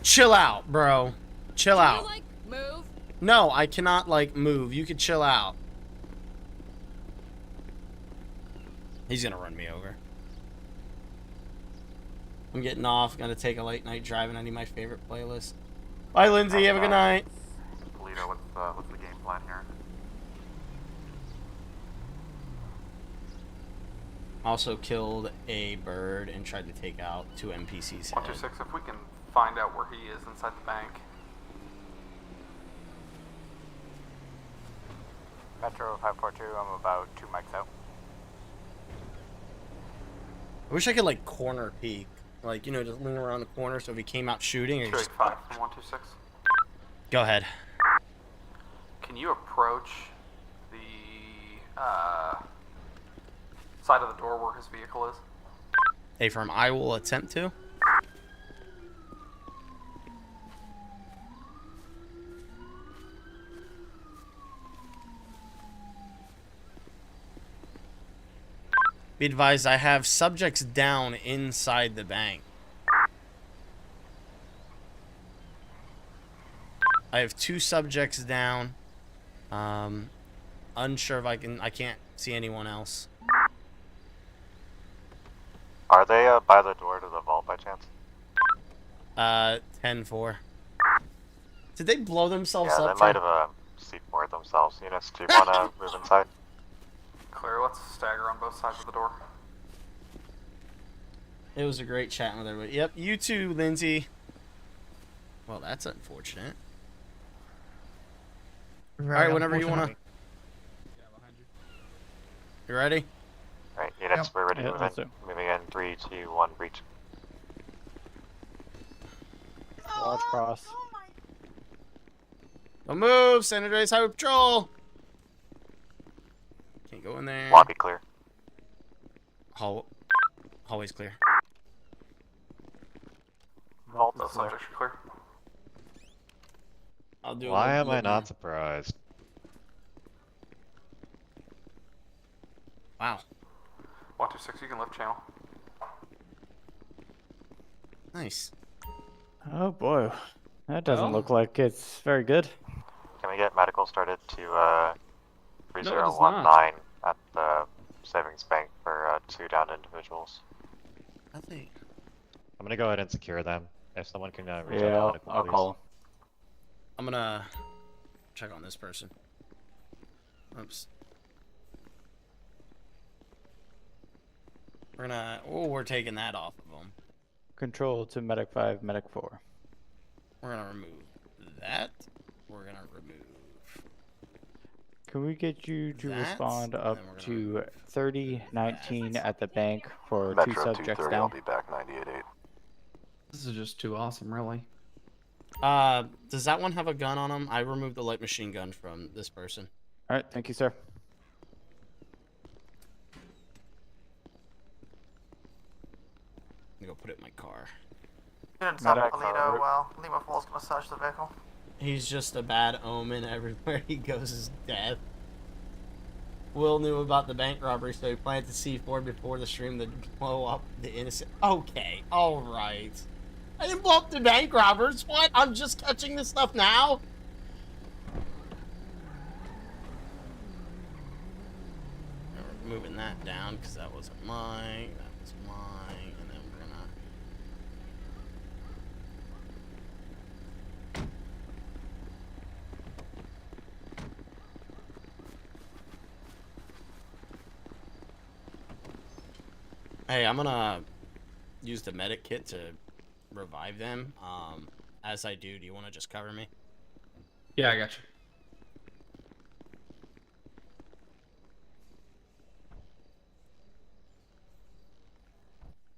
chill out, bro. Chill out. Can you, like, move? No, I cannot, like, move. You could chill out. He's gonna run me over. I'm getting off. Gonna take a late night drive, and I need my favorite playlist. Bye, Lindsay. Have a good night. Polito, what's the game plan here? Also killed a bird and tried to take out 2 NPCs. 126, if we can find out where he is inside the bank. Metro 542, I'm about 2 mics out. I wish I could, like, corner peek. Like, you know, just lean around the corner so if he came out shooting or he just... 285 from 126. Go ahead. Can you approach the side of the door where his vehicle is? Hey, firm, I will attempt to. Be advised, I have subjects down inside the bank. I have 2 subjects down. Unsure if I can't see anyone else. Are they by the door to the vault by chance? 10-4. Did they blow themselves Yeah, up? they might have C4'd themselves. Units, do you want to move inside? Clear, let's stagger on both sides of the door. It was a great chatting with everybody. Yep, you too, Lindsay. Well, that's unfortunate. Alright, whenever you want to... You ready? Alright, units, Yep. we're ready to Yeah, move let's in. do. Moving in, 3, 2, 1, breach. Large cross. Don't move, San Andreas Highway Patrol! Can't go in there. Lobby clear. Hallway's clear. Vault, the subjects are clear. I'll do Why am I not surprised? Wow. 126, you can lift channel. Nice. Oh boy, that doesn't look like it's very good. Can we get medical started to 3019 not. at the savings bank for 2 down individuals? I think. I'm gonna go ahead and secure them. If someone can reach Yeah, out to medical, I'll please. call. I'm gonna check on this person. Oops. We're taking that off of them. Control to medic 5, medic 4. We're gonna remove that. We're gonna remove Can we get you to that, respond and up then we're gonna to 3019 at the bank for 2 Metro subjects 230, down? I'll be back 98.8. This is just too awesome, really. Does that one have a gun on him? I removed the light machine gun from this person. Alright, thank you, sir. I'm gonna go put it in my car. Units Medic. up, Polito, Lima 4's gonna search the vehicle. He's just a bad omen. Everywhere he goes is death. Will knew about the bank robbery, so he planned to C4 before the stream to blow up the innocent. Okay, alright. I didn't blow up the bank robbers. What? I'm just catching this stuff now? We're moving that down because that wasn't mine. That was mine. And then we're gonna... Hey, I'm gonna use the medic kit to revive them. As I do you want to just cover me? Yeah, I got you.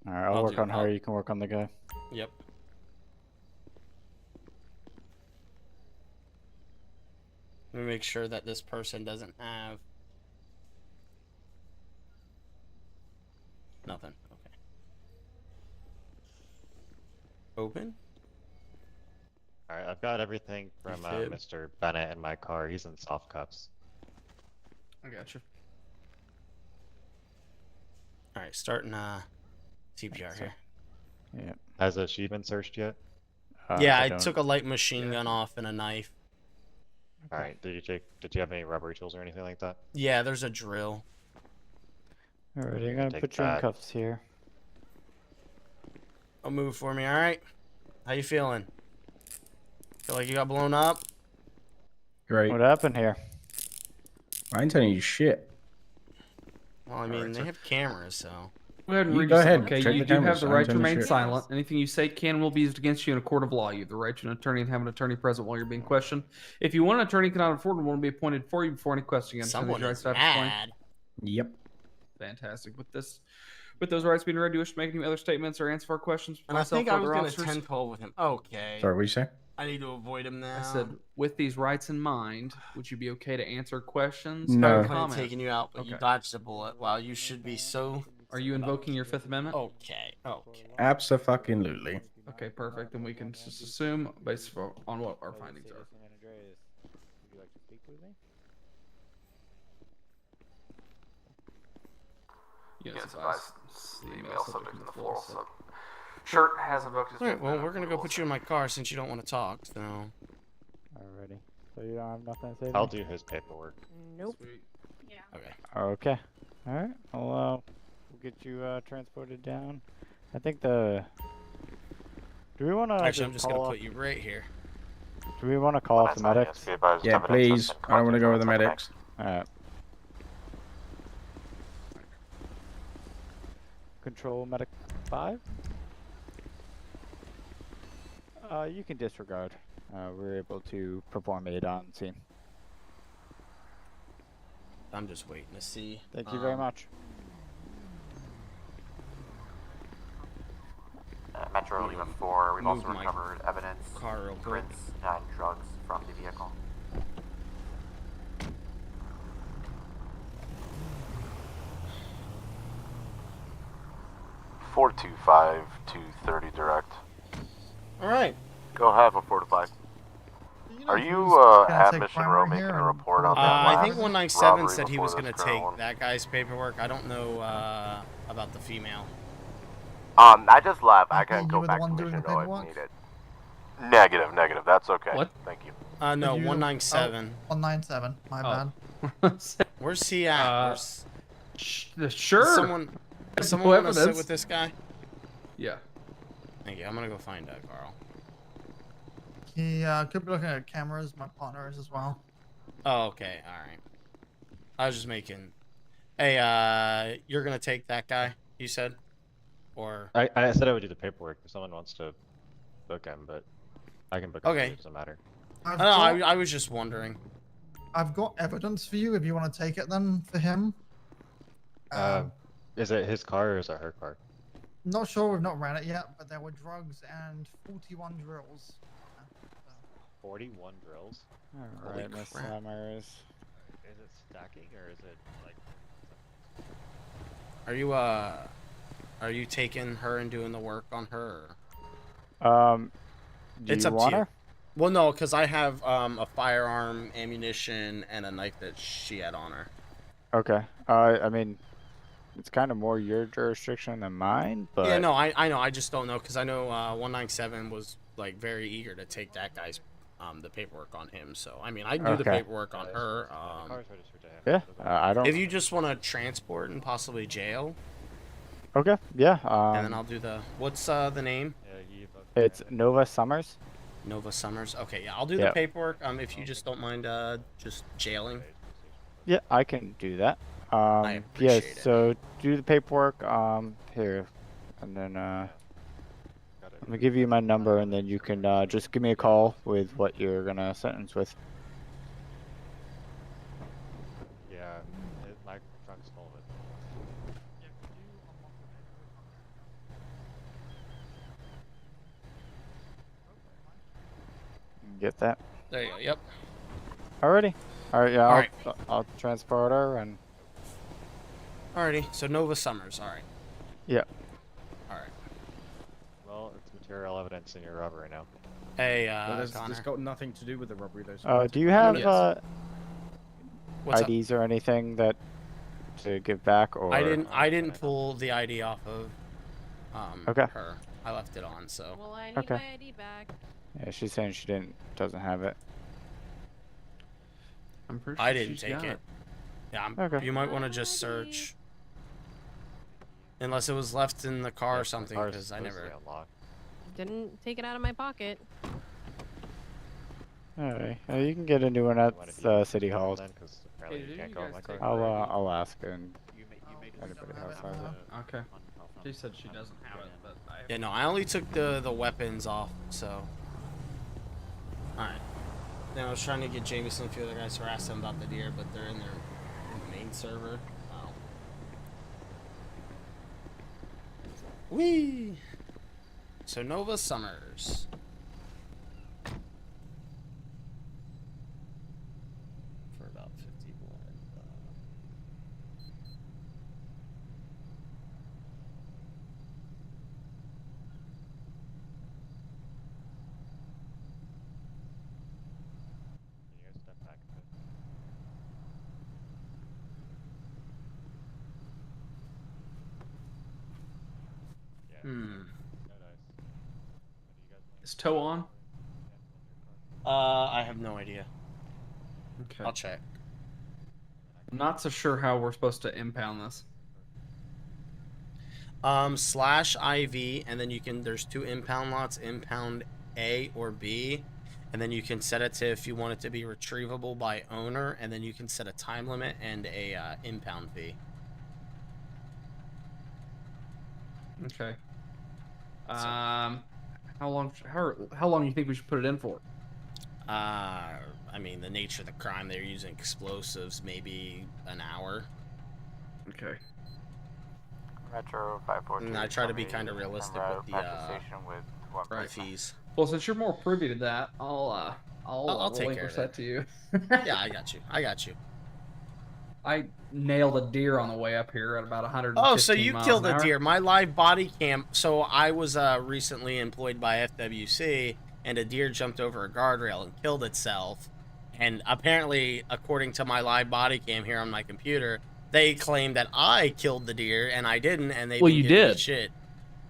Alright, I'll work on her. You can work on the guy. Yep. Let me make sure that this person doesn't have nothing. Okay. Open. Alright, I've got everything from Mr. Bennett in my car. He's in soft cuffs. I got you. All right, starting CPR here. Yeah. Has she been searched yet? Yeah, I took a light machine gun off and a knife. Alright, did you have any robbery tools or anything like that? Yeah, there's a drill. Alright, I'm gonna put you in cuffs here. I'll move for me, alright? How you feeling? Feel like you got blown up? Great. What happened here? I ain't telling you shit. Well, I mean, they have cameras, so... Go ahead and You read go yourself, ahead, okay? check You the do cameras, have the I right ain't to telling you remain shit. silent. Anything you say can and will be used against you in a court of law. You have the right to an attorney and have an attorney present while you're being questioned. If you want an attorney, cannot afford one, will be appointed for you before any question. You understand Someone these is rights to have explained? mad. Yep. Fantastic. With those rights being read, do you wish to make any other statements or answer our questions? And I think I was going to 10-12 with him. Okay. Sorry, what you say? I need to avoid him now. I said, with these rights in mind, would you be okay to answer questions? No. or I'm comments? taking you out, but you dodged a bullet. Wow, you should be so... Are you invoking your Fifth Amendment? Okay. Abso-fucking-lutely. Okay, perfect. And we can just assume, based on what our findings are. Yes, the male subject in the floral sub. Shirt has invoked his Alright, well, we're going to go put you in my car since you don't want to talk, so... Alrighty. So you don't have nothing to say to I'll me? do his paperwork. Nope. Yeah. Okay. Okay. Alright. Well, we'll get you transported down. I think the... Do we want to Actually, I'm just going to put you right here. Do we want to call off the medics? Yeah, please. I don't want to go with the medics. Alright. Control medic 5? You can disregard. We're able to perform aid on scene. I'm just waiting to see. Thank you very much. Metro Lima 4, we've also move my recovered evidence, car real quick. prints, and drugs from the vehicle. $425-230 direct. Alright. Go have a 4 to 5. Are you at Mission Row making a report on that I last think 197 robbery said he before was this going to current take one? that guy's paperwork. I don't know about the female. I just left. I Okay, can you go were the back to one doing Mission the Row paperwork? if needed. Negative. That's okay. What? Thank you. No, You- 197. 197. My bad. Where's he at? Sure. Someone No want to sit evidence. with this guy? Yeah. Thank you. I'm going to go find Carl. He could be looking at cameras. My partner is as well. Oh, okay. All right. I was just making... Hey, you're going to take that guy, you said? Or... I said I would do the paperwork if someone wants to book him, but I can book him. Okay. It doesn't matter. I was just wondering. I've got evidence for you if you want to take it then for him. Is it his car or is it her car? Not sure, we've not ran it yet, but there were drugs and 41 drills. 41 drills? Alright, Miss Summers. Is it stacking or is it like... Are you taking her and doing the work on her? Do It's you up want to you. her? Well, no, because I have a firearm, ammunition, and a knife that she had on her. Okay. I mean, it's kind of more your jurisdiction than mine, but... Yeah, no, I know. I just don't know, because I know 197 was, like, very eager to take that guy's, the paperwork on him. So, I mean, I can do the paperwork on her. Yeah, I don't... If you just want to transport and possibly jail. Okay, yeah. And then I'll do the... What's the name? It's Nova Summers. Nova Summers. Okay, yeah, I'll do the paperwork. If you just don't mind just jailing. Yeah, I can do that. I appreciate yes, it. so do the paperwork, here. And then, let me give you my number, and then you can, just give me a call with what you're gonna sentence with. Yeah, my trunk's full of it. Get that? There you go. Yep. Alrighty. Alright, yeah, Alright. I'll transport her and... Alrighty, so Nova Summers, alright. Yeah. Alright. Well, it's material evidence in your robbery now. Hey, There's Connor. got nothing to do with the robbery, though. Do you have, What's up? IDs or anything that to give back, or... I didn't pull the ID off of, Okay. her. I left it on, so. Well, I need Okay. my ID back. Yeah, she's saying she doesn't have it. I'm pretty sure I didn't she's take got it. Yeah, Okay. you might want to just search. Unless it was left in the car or something, because I never. Didn't take it out of my pocket. Alright, you can get a new one at City Hall. Apparently you can't go in my car. I'll ask, and anybody else has it. Okay. She said she doesn't have it, but I... Yeah, no, I only took the weapons off, so. Alright. Then I was trying to get Jameson and a few other guys to ask them about the deer, but they're in their main server. Oh. Whee! So Nova Summers. For about 50 blood. Can you guys step back a bit? Yeah. Hmm. No dice. Is tow on? I have no idea. Okay. I'll check. I'm not so sure how we're supposed to impound this. Slash IV, and then you can, there's 2 impound lots, impound A or B, and then you can set it to if you want it to be retrievable by owner, and then you can set a time limit and a impound fee. Okay. How long do you think we should put it in for? I mean, the nature of the crime, they're using explosives, maybe an hour. Okay. Metro 542. And I try to be kind of realistic with the fees. Well, since you're more privy to that, I'll take care of that to you. Yeah, I got you. I got you. I nailed a deer on the way up here at about 115 Oh, so you miles killed an a hour. deer. My live body cam. So I was recently employed by FWC, and a deer jumped over a guardrail and killed itself. And apparently, according to my live body cam here on my computer, they claim that I killed the deer, and I didn't, and they Well, you give me did. shit.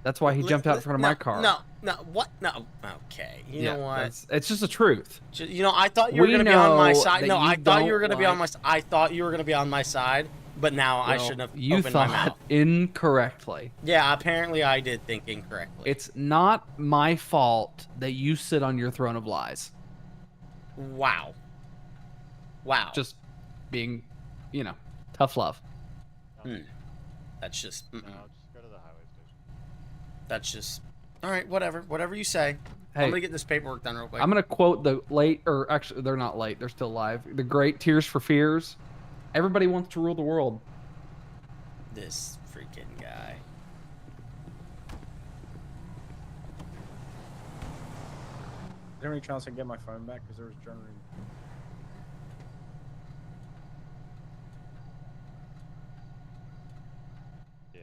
That's why he jumped out in front of my car. No, what? No, okay. You know what? It's just the truth. You know, I thought you were We going to be on my know side. that No, you I thought you were don't going to be on my like- side. I thought you were going to be on my side, but now I Well, shouldn't have you opened my thought mouth. incorrectly. Yeah, apparently I did think incorrectly. It's not my fault that you sit on your throne of lies. Wow. Wow. Just being, tough love. That's just... No, just go to the highway station. That's just... All right, whatever. Whatever you say. Hey, I'm going to get this paperwork done real quick. I'm going to quote the late, or actually, they're not late. They're still alive. The great Tears for Fears. Everybody wants to rule the world. This freaking guy. Is there any chance I can get my phone back? Because there was generally... Yeah,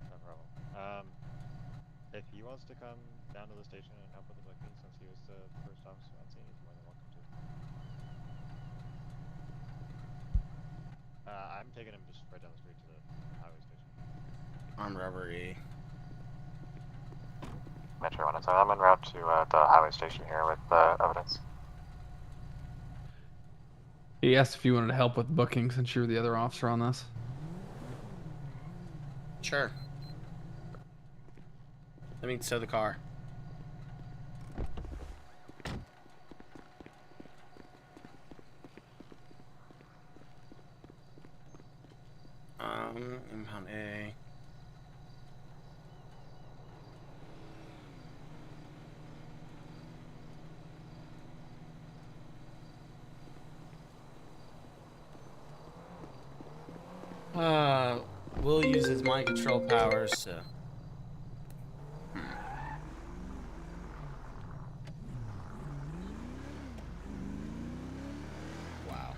no problem. If he wants to come down to the station and help with the booking, since he was the first officer on scene, he's more than welcome to. I'm taking him just right down the street to the highway station. Armed robbery. Metro 107, I'm en route to the highway station here with evidence. He asked if you wanted to help with booking since you were the other officer on this. Sure. Let me tow the car. Will use his mind control powers to... Wow.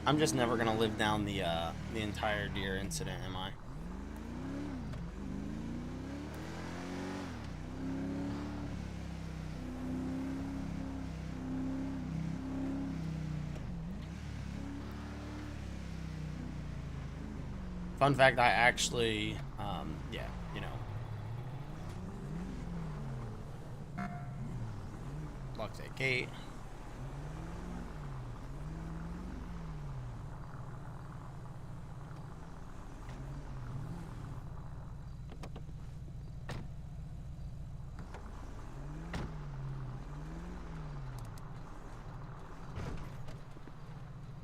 I'm just never gonna live down the entire deer incident, am I? Fun fact, I actually, yeah, you know, locked that gate.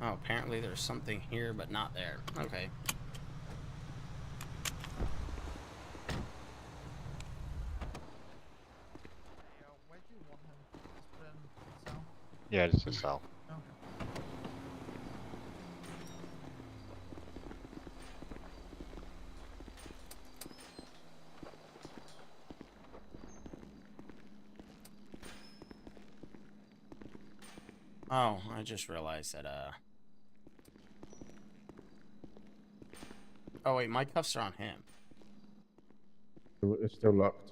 Oh, apparently there's something here, but not there. Okay. Yeah, just a cell. Oh, I just realized that, oh wait, my cuffs are on him. It's still locked.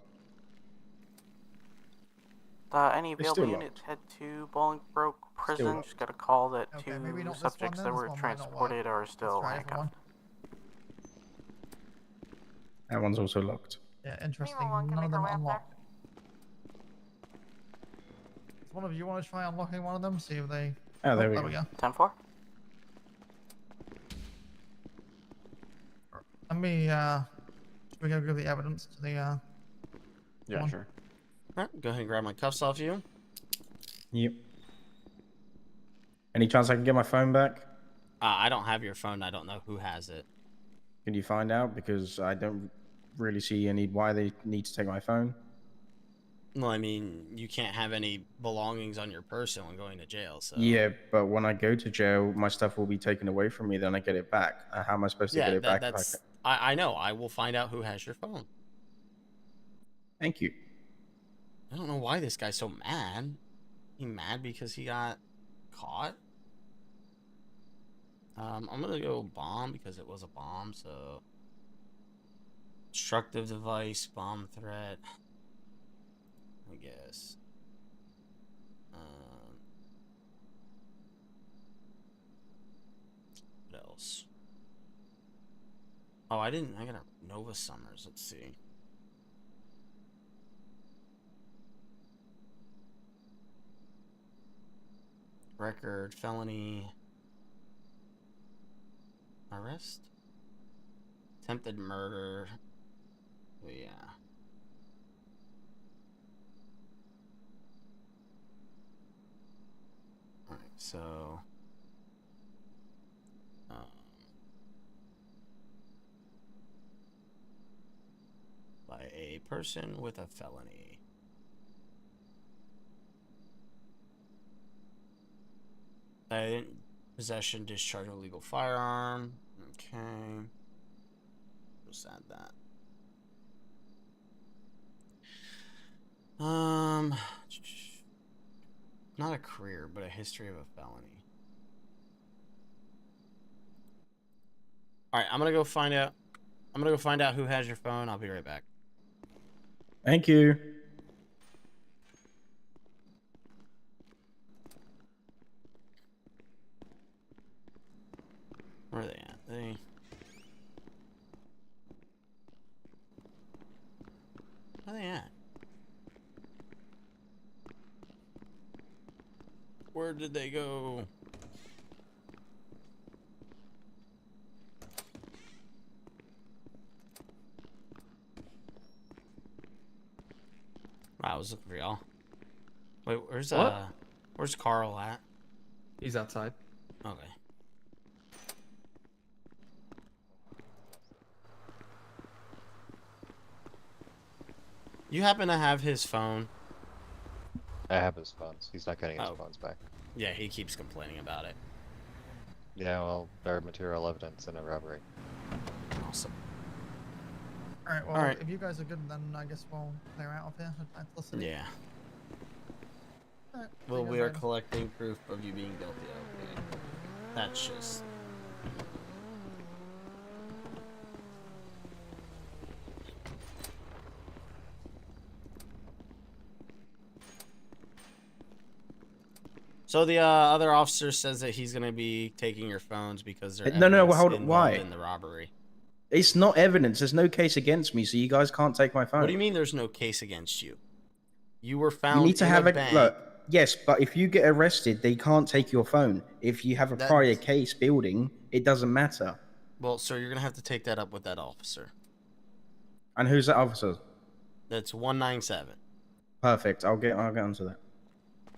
Any available units head to Bolingbroke Prison. Just got a call that two subjects that were transported are still handcuffed. That one's also locked. Yeah, interesting. None of them unlocked. Does one of you want to try unlocking one of them? See if they... Oh, there we go. 10-4. Let me, should we go give the evidence to the, Yeah, one? sure. Alright, go ahead and grab my cuffs off you. Yep. Any chance I can get my phone back? I don't have your phone. I don't know who has it. Can you find out? Because I don't really see any why they need to take my phone. Well, I mean, you can't have any belongings on your person when going to jail, so... Yeah, but when I go to jail, my stuff will be taken away from me, then I get it back. How am I supposed to get it back? That's... I know. I will find out who has your phone. Thank you. I don't know why this guy's so mad. He mad because he got caught? I'm gonna go bomb because it was a bomb, so... Destructive device, bomb threat... I guess. What else? Oh, I got a Nova Summers. Let's see. Record, felony. Arrest? Attempted murder. Oh, yeah. Alright, so... by a person with a felony. Possession, discharge of illegal firearm. Okay. Just add that. Not a career, but a history of a felony. Alright, I'm gonna go find out who has your phone. I'll be right back. Thank you. Where are they at? Where are they at? Where did they go? I was looking for y'all. Wait, where's Carl at? He's outside. Okay. You happen to have his phone? I have his phones. He's not getting his phones back. Yeah, he keeps complaining about it. Yeah, well, better material evidence in a robbery. Awesome. Alright, well, Alright. if you guys are good, then I guess we'll clear out of here. Yeah. Alright, Well, see you we guys are later. collecting proof of you being guilty. Okay. That's just... So the other officer says that he's going to be taking your phones because they're No, evidence hold on. involved Why? in the robbery. It's not evidence. There's no case against me, so you guys can't take my phone. What do you mean there's no case against you? You were found You need to in have a bank. look. Yes, but if you get arrested, they can't take your phone. If you have a prior case building, it doesn't matter. Well, sir, you're going to have to take that up with that officer. And who's that officer? That's 197. Perfect. I'll get onto that.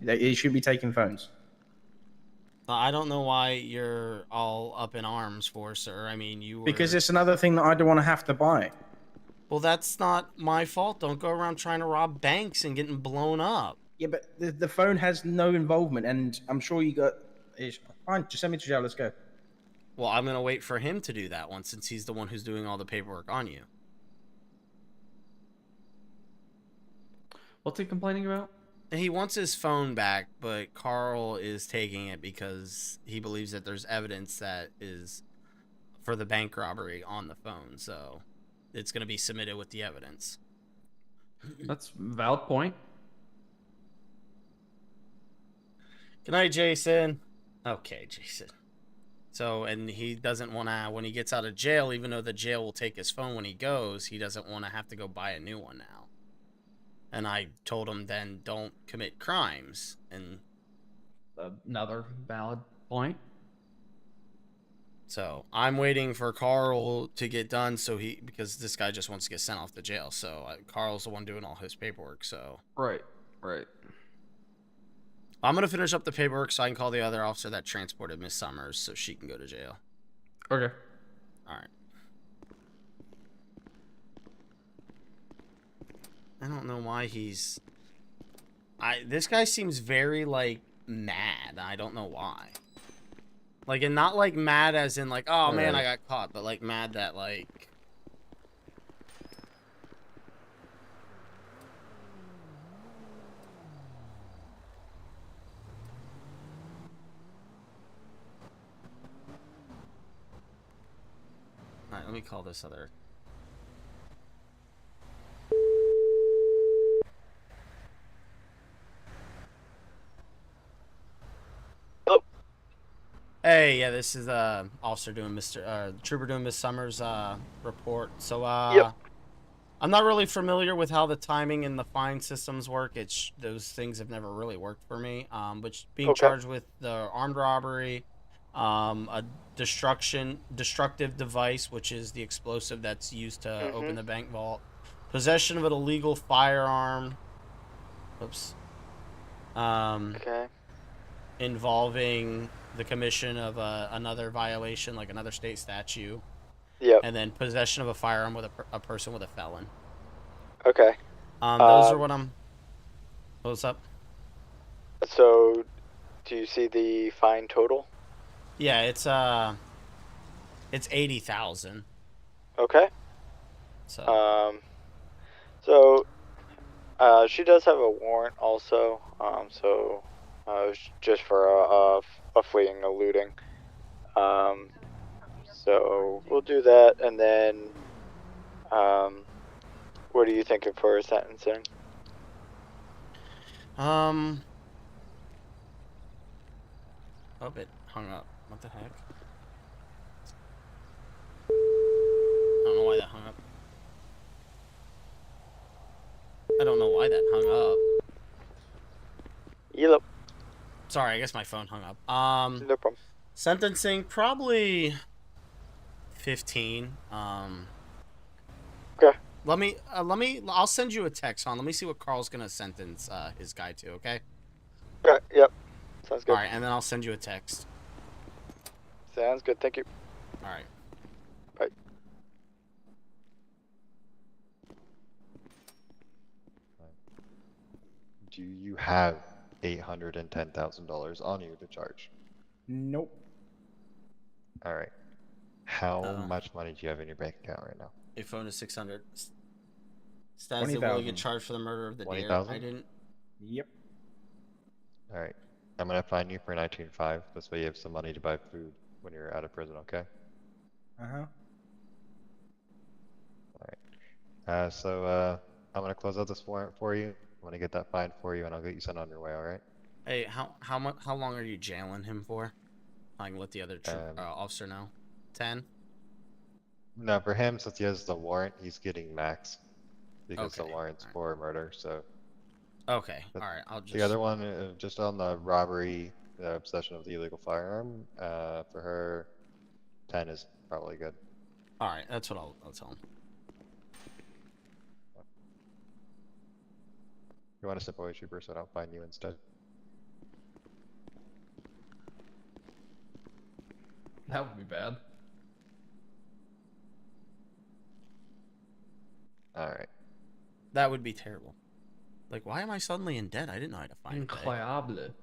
It should be taking phones. I don't know why you're all up in arms for, sir. I mean, you were... Because it's another thing that I don't want to have to buy. Well, that's not my fault. Don't go around trying to rob banks and getting blown up. Yeah, but the phone has no involvement, and I'm sure you got... Fine, just send me to jail. Let's go. Well, I'm going to wait for him to do that one, since he's the one who's doing all the paperwork on you. What's he complaining about? He wants his phone back, but Carl is taking it because he believes that there's evidence that is for the bank robbery on the phone, so it's going to be submitted with the evidence. That's a valid point. Good night, Jason. Okay, Jason. So, and he doesn't want to, when he gets out of jail, even though the jail will take his phone when he goes, he doesn't want to have to go buy a new one now. And I told him then don't commit crimes. And another valid point. So I'm waiting for Carl to get done because this guy just wants to get sent off to jail. So Carl's the one doing all his paperwork. So right. I'm going to finish up the paperwork so I can call the other officer that transported Miss Summers so she can go to jail. Okay. All right. I don't know why he's... This guy seems very, like, mad. I don't know why. Like, and not, like, mad as in, like, oh, man, I got caught. But, like, mad that, like... Alright, let me call this other... Hey, yeah, this is officer doing trooper doing Miss Summers' report. So Yep. I'm not really familiar with how the timing and the fine systems work. Those things have never really worked for me. But being charged with the armed robbery, a destructive device, which is the explosive that's used to open the bank vault, possession of an illegal firearm. Oops. Involving the commission of another violation, like another state statute. Yep. And then possession of a firearm with a person with a felon. Okay. Those are what I'm... What's up? So, do you see the fine total? Yeah, it's 80,000. Okay. So. She does have a warrant also. Just for a fleeing, a looting. So we'll do that, and then, what are you thinking for sentencing? Oh, it hung up. What the heck? I don't know why that hung up. I don't know why that hung up. Yep. Sorry, I guess my phone hung up. No problem. Sentencing, probably 15. Okay. I'll send you a text, hon. Let me see what Carl's gonna sentence his guy to, okay? Okay, yep. Sounds good. Alright, and then I'll send you a text. Sounds good, thank you. Alright. Bye. Do you have $810,000 on you to charge. Nope. All right. How much money do you have in your bank account right now? Your phone is 600. Stats that will get charged for the murder of the deer. 20,000? I didn't. Yep. All right. I'm gonna fine you for 19.5. This way you have some money to buy food when you're out of prison. Okay. Uh-huh. So I'm gonna close out this warrant for you. I'm gonna get that fine for you, and I'll get you sent on your way. All right. Hey, how long are you jailing him for? I can let the other officer know. 10. No, for him, since he has the warrant, he's getting max because the warrant's for murder. So. Okay. All right. I'll just. The other one, just on the robbery, the possession of the illegal firearm. For her, 10 is probably good. All right. That's what I'll tell him. You want a simple trooper, so I don't find you instead. That would be bad. Alright. That would be terrible. Like, why am I suddenly in debt? I didn't know how to find it. Incroyable.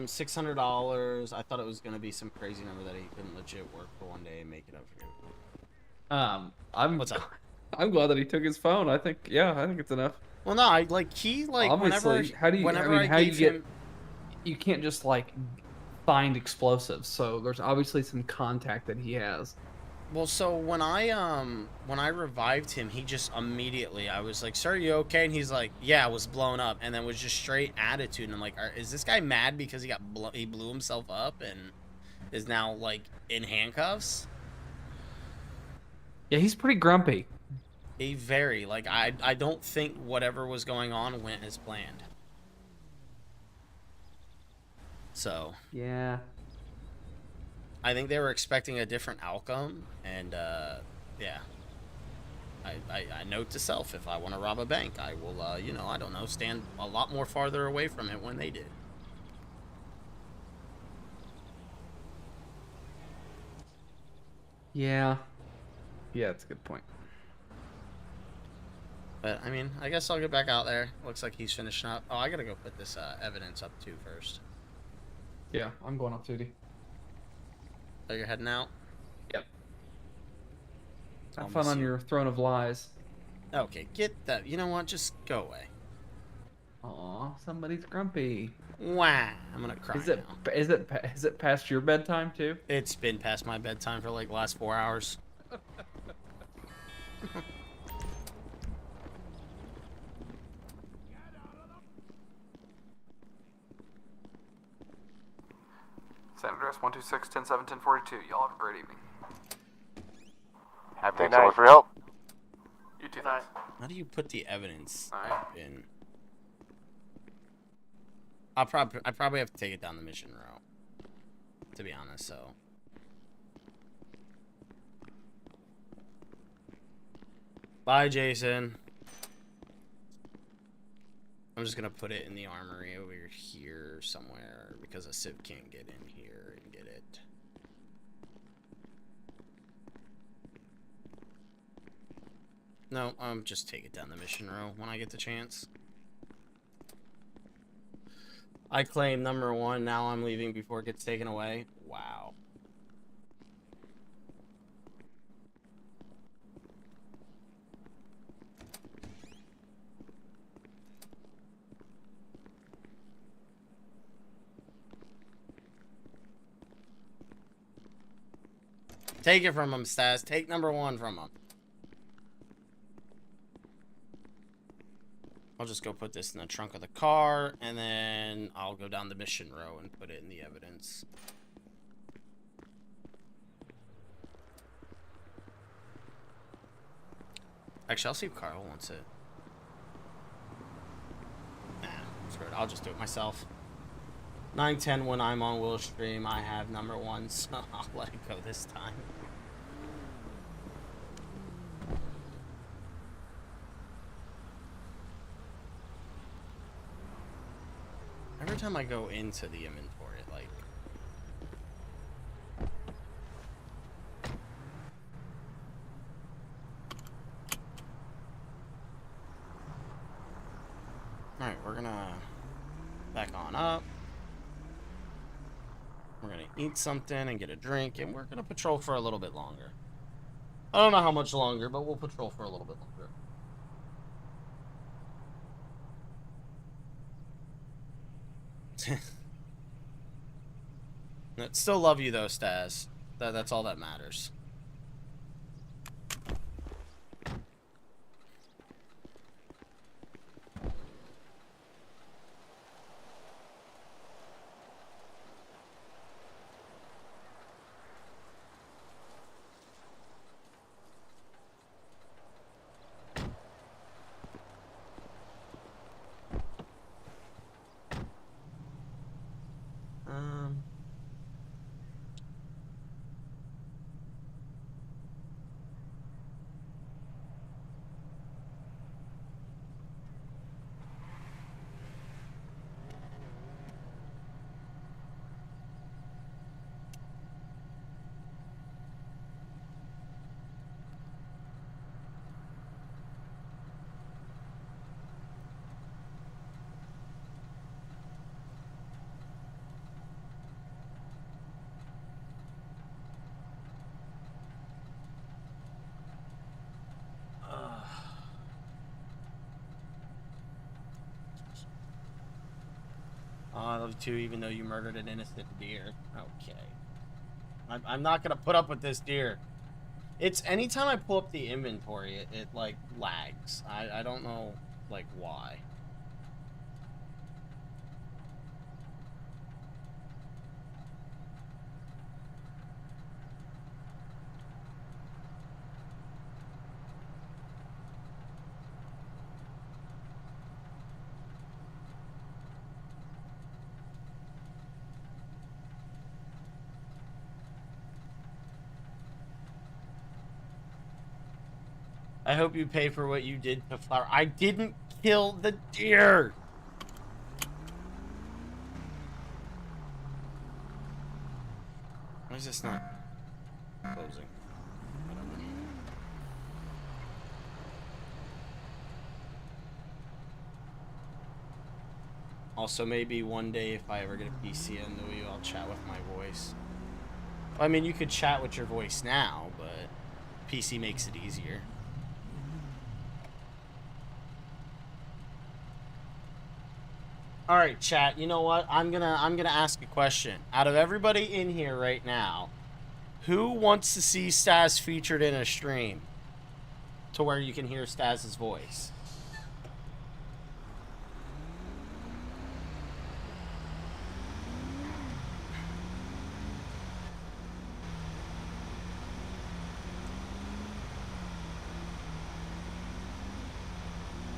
$600. I thought it was gonna be some crazy number that he couldn't legit work for one day and make it up for you. What's up? I'm glad that he took his phone. I think it's enough. Well, no, obviously, whenever you can't just like find explosives. So there's obviously some contact that he has. Well, so when I revived him, he just immediately, I was like, "Sir, are you okay?" And he's like, "Yeah, I was blown up," and then was just straight attitude. And I'm like, "Is this guy mad because he blew himself up and is now like in handcuffs?" Yeah, he's pretty grumpy. He very like I don't think whatever was going on went as planned. So yeah. I think they were expecting a different outcome, and yeah. I note to self, if I want to rob a bank, I will, I don't know, stand a lot more farther away from it when they did. Yeah. Yeah, that's a good point. But, I mean, I guess I'll get back out there. Looks like he's finishing up. Oh, I gotta go put this evidence up, too, first. Yeah, I'm going off duty. Oh, you're heading out? Yep. Have fun on your throne of lies. Okay, get that. You know what? Just go away. Aw, somebody's grumpy. Wow, I'm gonna cry now. Is it past your bedtime too? It's been past my bedtime for like the last 4 hours. Same address 126 10 7 1042. Y'all have a great evening. Thanks so much for your help. You too. Thanks. How do you put the evidence in? I probably have to take it down the mission row, to be honest. So bye, Jason. I'm just gonna put it in the armory over here somewhere because a civ can't get in here and get it. No, just take it down the mission row when I get the chance. I claim number 1, now I'm leaving before it gets taken away. Wow. Take it from him, Stas. Take number 1 from him. I'll just go put this in the trunk of the car, and then I'll go down the mission row and put it in the evidence. Actually, I'll see if Carl wants it. Nah, screw it. I'll just do it myself. 9:10 when I'm on Will Stream, I have number 1, so I'll let it go this time. every time I go into the inventory, like... Alright, we're gonna back on up. We're gonna eat something and get a drink, and we're gonna patrol for a little bit longer. I don't know how much longer, but we'll patrol for a little bit longer. Still love you though, Staz. That's all that matters. I love you too, even though you murdered an innocent deer. Okay. I'm not gonna put up with this deer. It's anytime I pull up the inventory, it like lags. I don't know like why. I hope you pay for what you did to Flower. I didn't kill the deer! Why is this not closing? Whatever. Also, maybe one day if I ever get a PC and Louis, I'll chat with my voice. I mean, you could chat with your voice now, but PC makes it easier. All right, chat. You know what? I'm gonna ask a question. Out of everybody in here right now, who wants to see Staz featured in a stream to where you can hear Staz's voice?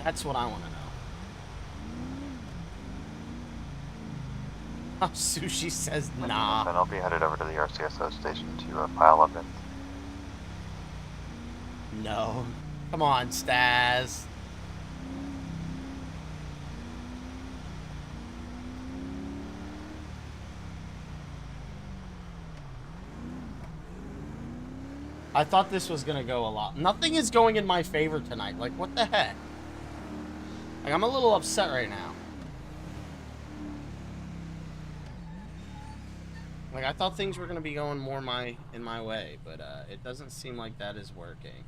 That's what I want to know. Oh, Sushi says nah. Then I'll be headed over to the RCSO station to pile up in. No. Come on, Staz. I thought this was gonna go a lot. Nothing is going in my favor tonight. Like, what the heck? Like, I'm a little upset right now. Like, I thought things were gonna be going more in my way, but it doesn't seem like that is working.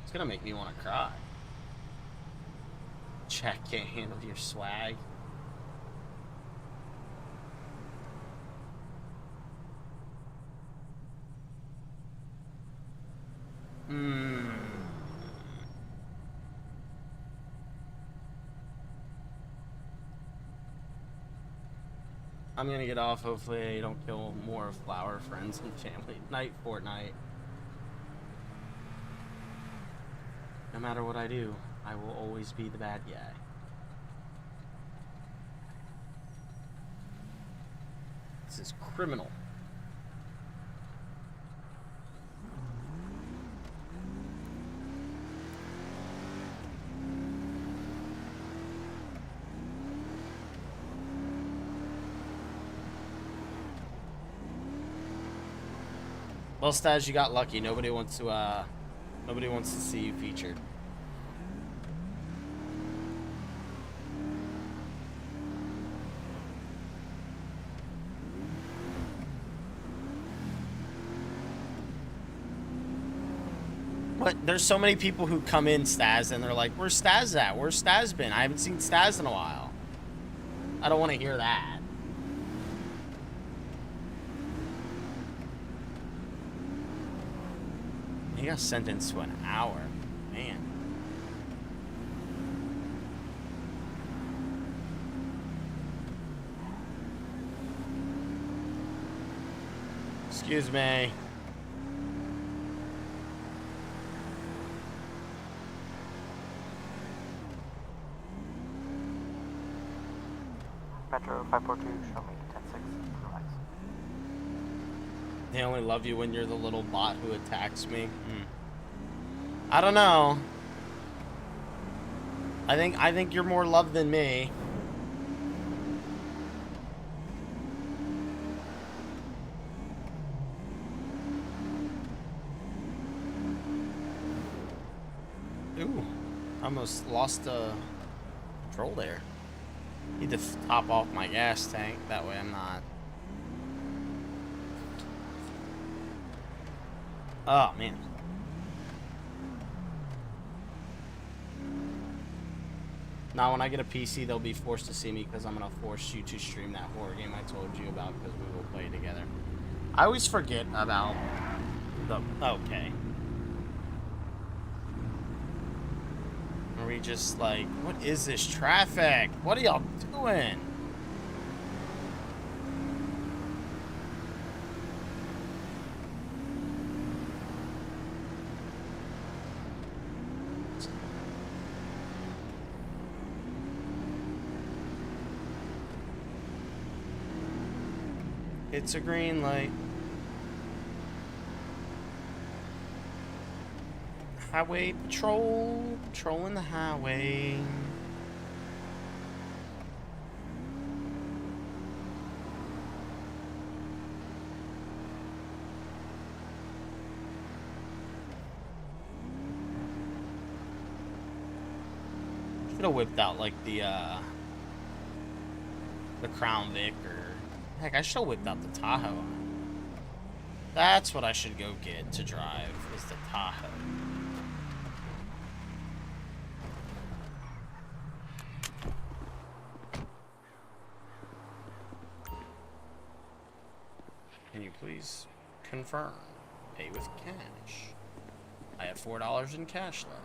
It's gonna make me want to cry. Chat can't handle your swag. I'm gonna get off. Hopefully I don't kill more Flower friends and family tonight, Fortnite. No matter what I do, I will always be the bad guy. This is criminal. Well, Stas, you got lucky. Nobody wants to see you featured. But there's so many people who come in, Stas, and they're like, where's Stas at? Where's Stas been? I haven't seen Stas in a while. I don't want to hear that. He got sentenced to an hour. Man. Excuse me. Metro 542, show me 10-6. Relax. They only love you when you're the little bot who attacks me. I don't know. I think you're more loved than me. Ooh, almost lost control there. Need to top off my gas tank. That way I'm not. Oh, man. Now, when I get a PC, they'll be forced to see me because I'm going to force you to stream that horror game I told you about because we will play together. I always forget about the... Okay. Are we just like, what is this traffic? What are y'all doing? It's a green light. Highway patrol, patrolling the highway. Should have whipped out like the Crown Vic, or heck, I should have whipped out the Tahoe. That's what I should go get to drive, is the Tahoe. Can you please confirm? Pay with cash. I have $4 in cash left.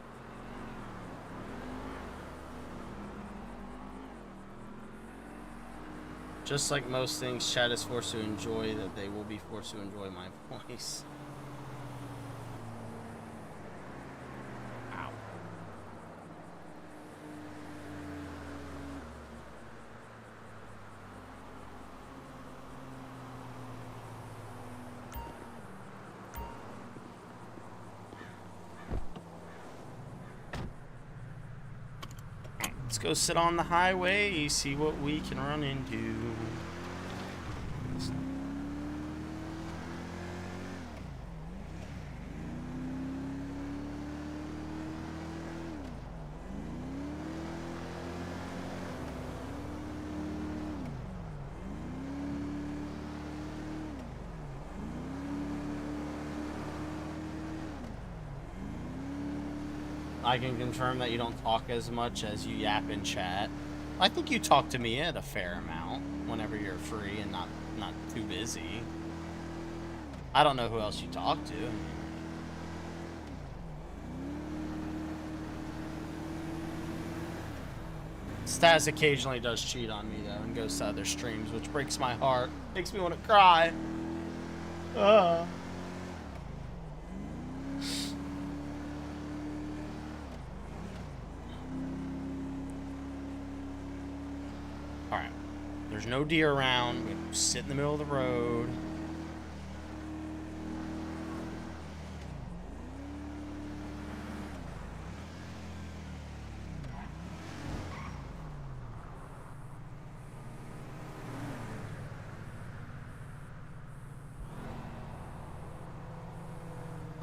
Just like most things, chat is forced to enjoy that they will be forced to enjoy my voice. Ow. Let's go sit on the highway, see what we can run into. I can confirm that you don't talk as much as you yap in chat. I think you talk to me at a fair amount whenever you're free and not too busy. I don't know who else you talk to. Stas occasionally does cheat on me though and goes to other streams, which breaks my heart. Makes me want to cry. Alright. There's no deer around. We sit in the middle of the road.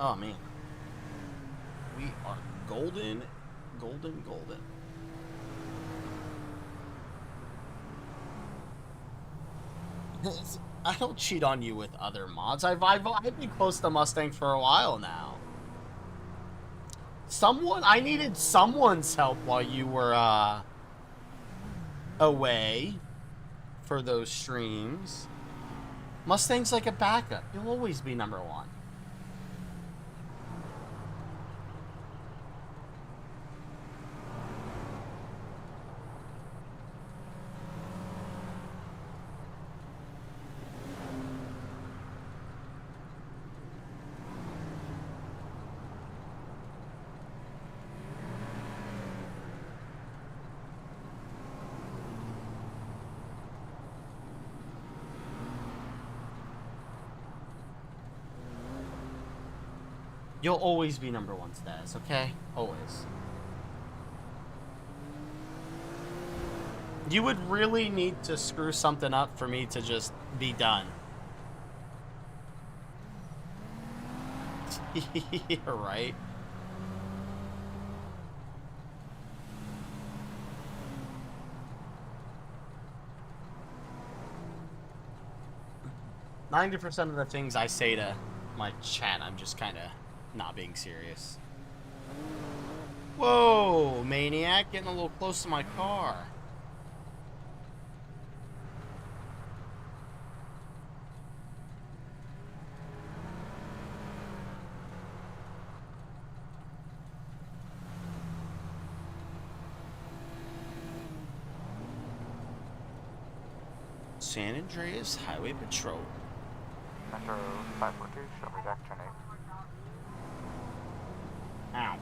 Oh, man. We are golden, golden, golden. I don't cheat on you with other mods. I've been close to Mustang for a while now. I needed someone's help while you were, away for those streams. Mustang's like a backup. You'll always be number one. You'll always be number one, Stas, okay? Always. You would really need to screw something up for me to just be done. You're right. %90 of the things I say to my chat, I'm just kind of not being serious. Whoa, maniac, getting a little close to my car. San Andreas Highway Patrol. Metro 542, show me back turn 8. Ow.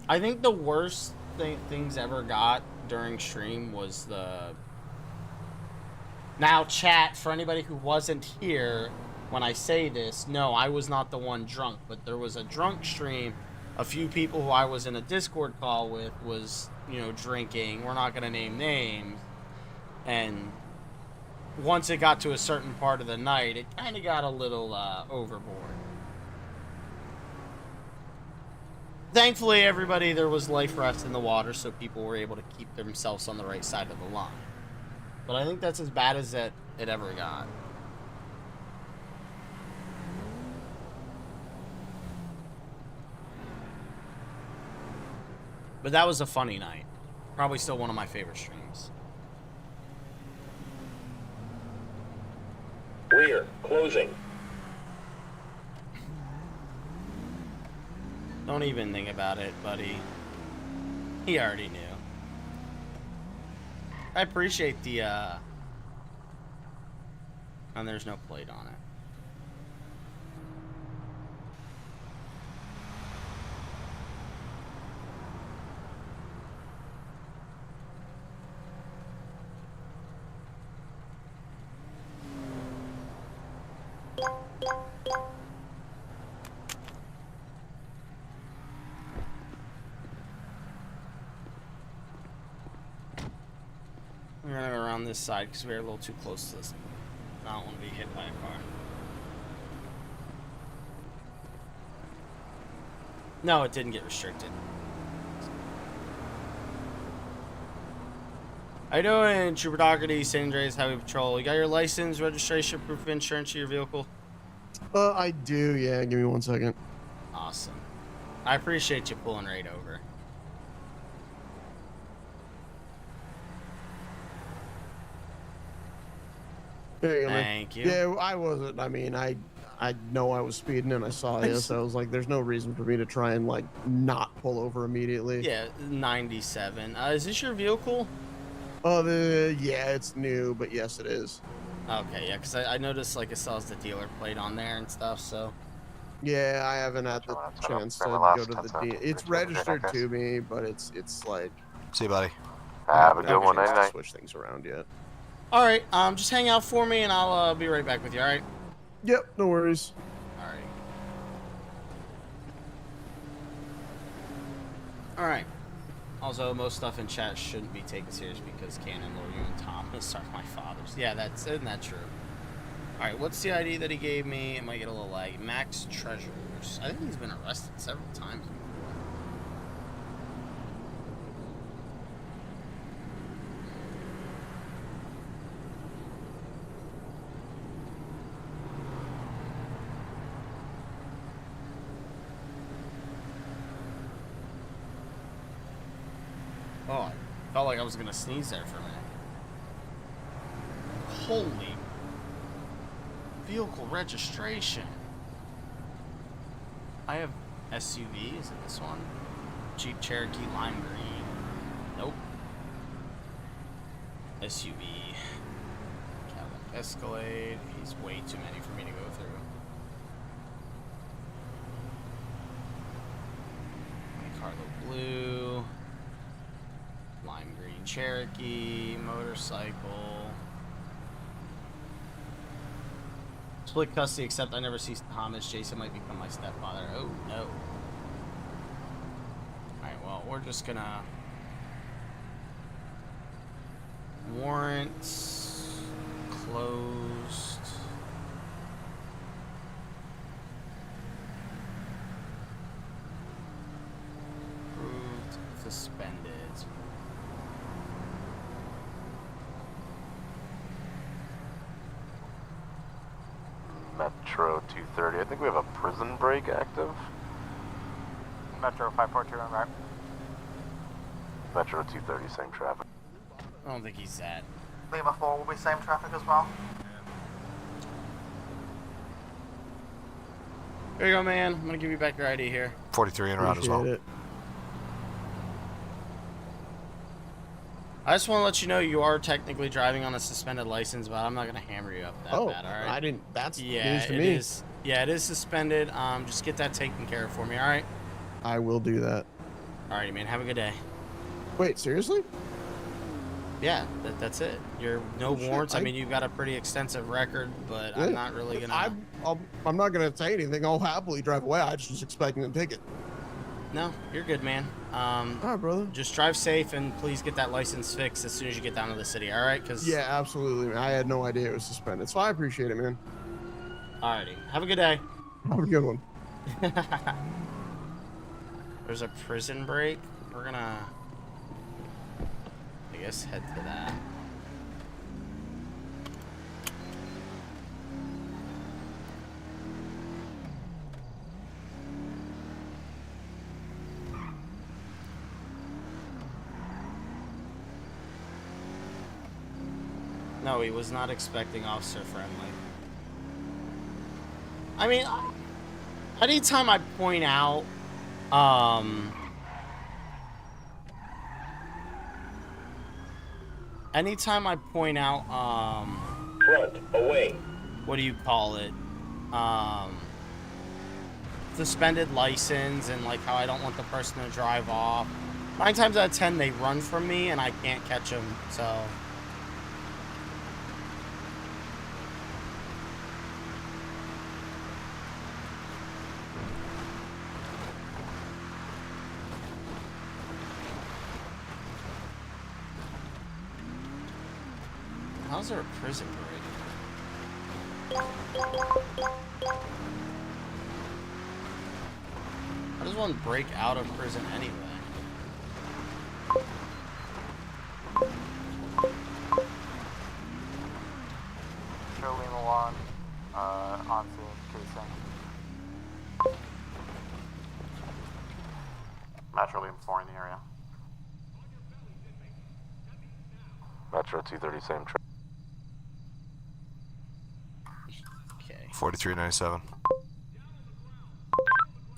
I think the worst things ever got during stream was the... Now, chat, for anybody who wasn't here when I say this, no, I was not the one drunk, but there was a drunk stream. A few people who I was in a Discord call with was, you know, drinking. We're not going to name names. And once it got to a certain part of the night, it kind of got a little overboard. Thankfully, everybody, there was life rest in the water, so people were able to keep themselves on the right side of the line. But I think that's as bad as it ever got. But that was a funny night. Probably still one of my favorite streams. Rear, closing. Don't even think about it, buddy. He already knew. I appreciate the, and there's no plate on it. We're gonna go around this side because we're a little too close to this. I don't want to be hit by a car. No, it didn't get restricted. How you doing, Trooper Doherty, San Andreas Highway Patrol? You got your license, registration, proof of insurance to your vehicle? I do, yeah. Give me 1 second. Awesome. I appreciate you pulling right over. There you go, man. Thank you. Yeah, I wasn't. I mean, I know I was speeding and I saw you, so I was like, there's no reason for me to try and, like, not pull over immediately. Yeah, 97. Is this your vehicle? Yeah, it's new, but yes, it is. Okay, yeah, because I noticed, like, it still has the dealer plate on there and stuff, so... Yeah, I haven't had the chance to go to the It's registered to me, but it's like... See you, buddy. Have a good one, I night. switch things around yet. Alright, just hang out for me and I'll be right back with you, alright? Yep, no worries. Alright. Alright. Also, most stuff in chat shouldn't be taken serious because Cannon, Lord, you, and Thomas are my fathers. Yeah, isn't that true? Alright, what's the ID that he gave me? It might get a little lag. Max Treasures. I think he's been arrested several times before. Oh, I felt like I was gonna sneeze there for a minute. Holy vehicle registration. I have SUV, is it this one? Jeep Cherokee lime green. Nope. SUV. Cadillac Escalade. He's way too many for me to go through. Monte Carlo blue. Lime green Cherokee. Motorcycle. Split custody, except I never see Thomas. Jason might become my stepfather. Oh, no. Alright, well, we're just gonna... Warrants... Closed... Approved... Suspended... Metro 230. I think we have a prison break active. Metro 542 on right. Metro 230, same traffic. I don't think he's that. Lima 4 will be same traffic as well. Here you go, man. I'm gonna give you back your ID here. 43 and around as well. Appreciate it. I just want to let you know you are technically driving on a suspended license, but I'm not gonna hammer you up that bad, all right? I didn't. That's yeah, news to it me. is. Yeah, it is suspended. Just get that taken care of for me, all right? I will do that. Alrighty, man. Have a good day. Wait, seriously? Yeah, that's it. You're no warrants. I mean, you've got a pretty extensive record, but I'm not really gonna. I'm not gonna say anything. I'll happily drive away. I just was expecting a ticket. No, you're good, man. All right, brother. Just drive safe and please get that license fixed as soon as you get down to the city. All right? Cause yeah, absolutely. I had no idea it was suspended, so I appreciate it, man. Alrighty. Have a good day. Have a good one. There's a prison break. We're gonna, I guess, head to that. No, he was not expecting officer friendly. I mean, anytime I point out, Front, away. What do you call it? Suspended license and like how I don't want the person to drive off. 9 times out of 10, they run from me and I can't catch them, so. How's there a prison break? How does one break out of prison anyway? Show Lima 1, on scene, casing. Metro Lima 4 in the area. Metro 230, same traffic. 4397.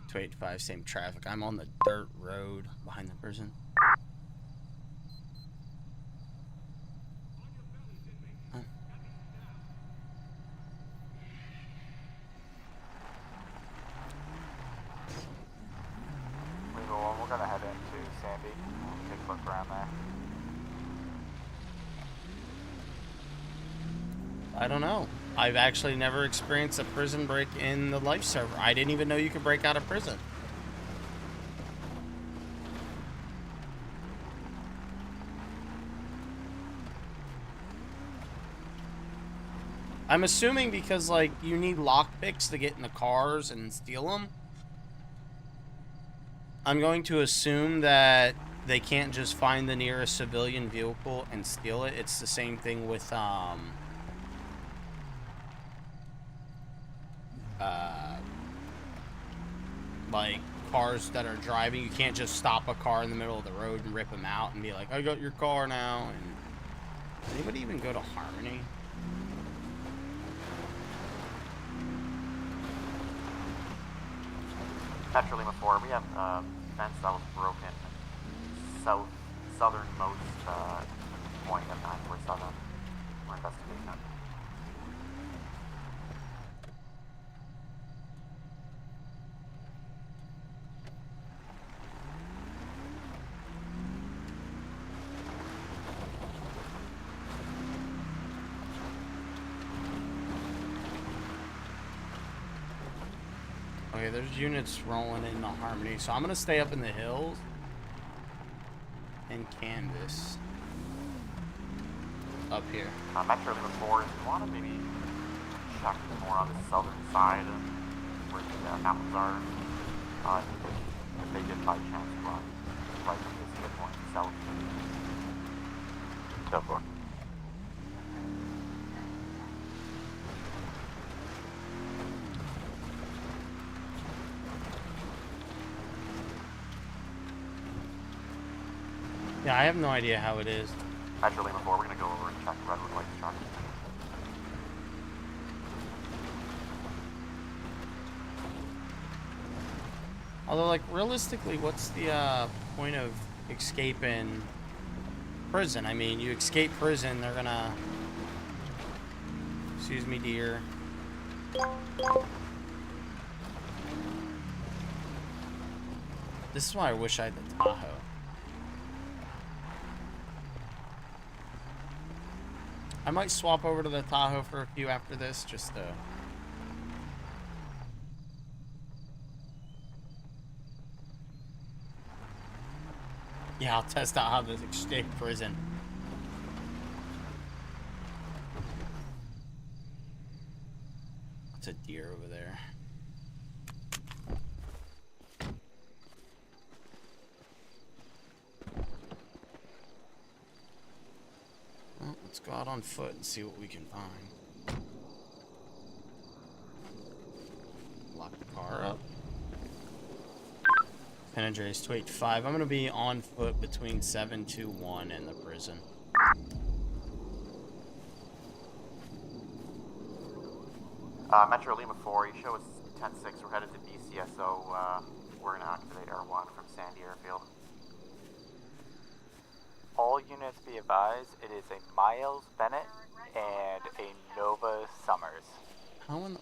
285, same traffic. I'm on the dirt road behind the prison. Huh. Legal 1, we're gonna head into Sandy. Take a look around there. I don't know. I've actually never experienced a prison break in the life server. I didn't even know you could break out of prison. I'm assuming because, like, you need lockpicks to get in the cars and steal them. I'm going to assume that they can't just find the nearest civilian vehicle and steal it. It's the same thing with, like, cars that are driving. You can't just stop a car in the middle of the road and rip them out and be like, I got your car now. And does anybody even go to Harmony? Metro Lima 4, we have a fence that was broken southernmost point of 947. We're investigating it. Okay, there's units rolling into Harmony, so I'm gonna stay up in the hills and canvas up here. Metro Lima 4, if you want to maybe check more on the southern side of where the mountains are, if they did by chance run right from this hit point south. 10-4. Yeah, I have no idea how it is. Metro Lima 4, we're gonna go over and check Redwood Lights truck. Although, like, realistically, what's the point of escaping prison? I mean, you escape prison, they're gonna... Excuse me, dear. This is why I wish I had the Tahoe. I might swap over to the Tahoe for a few after this, just to... Yeah, I'll test out how to escape prison. That's a deer over there. Well, let's go out on foot and see what we can find. Lock the car up. San Andreas 285. I'm going to be on foot between 721 and the prison. Metro Lima 4, you show us 10-6. We're headed to BCSO. We're going to activate R1 from Sandy Airfield. All units be advised, it is a Miles Bennett and a Nova Summers. How in the...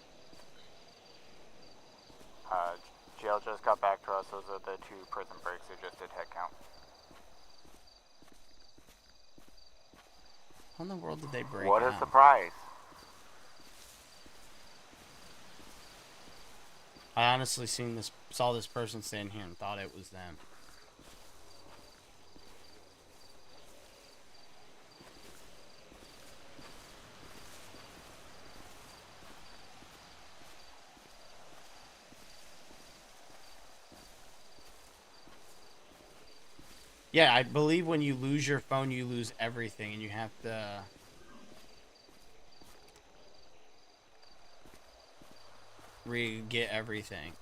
Jail just got back to us. Those are the two prison breaks who just did head count. How in the world did they break What out? a surprise. I honestly saw this person stand here and thought it was them. Yeah, I believe when you lose your phone, you lose everything, and you have to... re-get everything.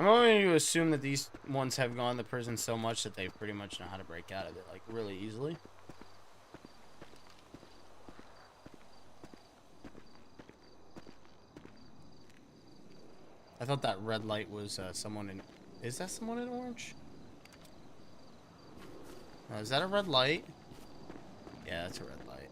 going to assume that these ones have gone to prison so much that they pretty much know how to break out of it, like, really easily. I thought that red light was someone in... Is that someone in orange? Oh, is that a red light? Yeah, that's a red light.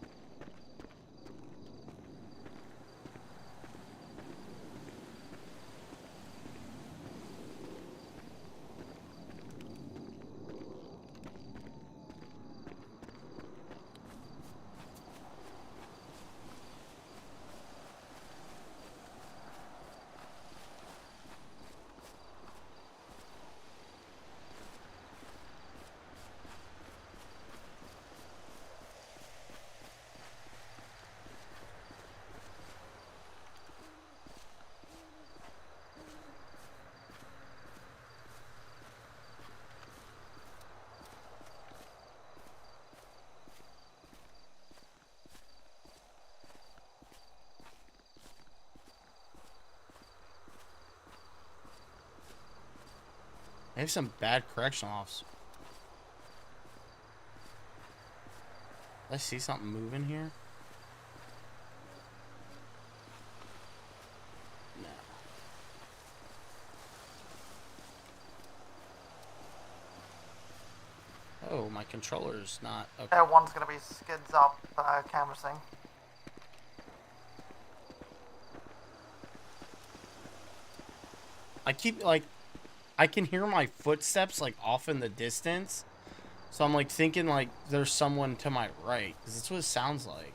They have some bad correctional officers. I see something moving here. No. Oh, my controller's not. Okay. One's gonna be skids up, canvassing. I keep, like, I can hear my footsteps, like, off in the distance. So I'm, like, thinking, like, there's someone to my right. Because that's what it sounds like.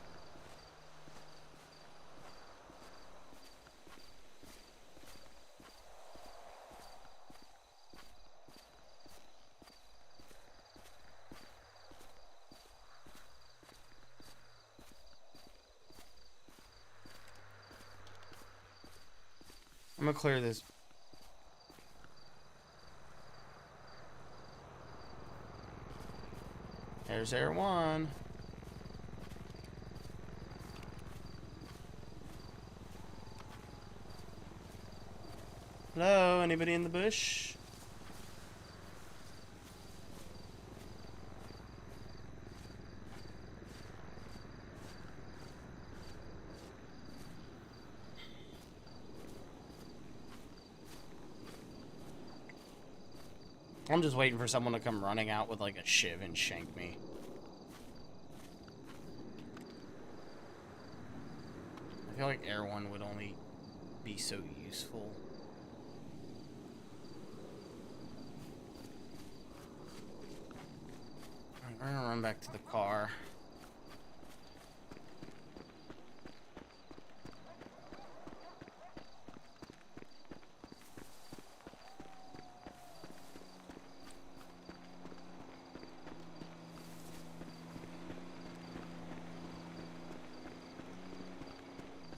I'm gonna clear this. There's Air 1. Hello, anybody in the bush? I'm just waiting for someone to come running out with like a shiv and shank me. I feel like Air 1 would only be so useful. I'm gonna run back to the car.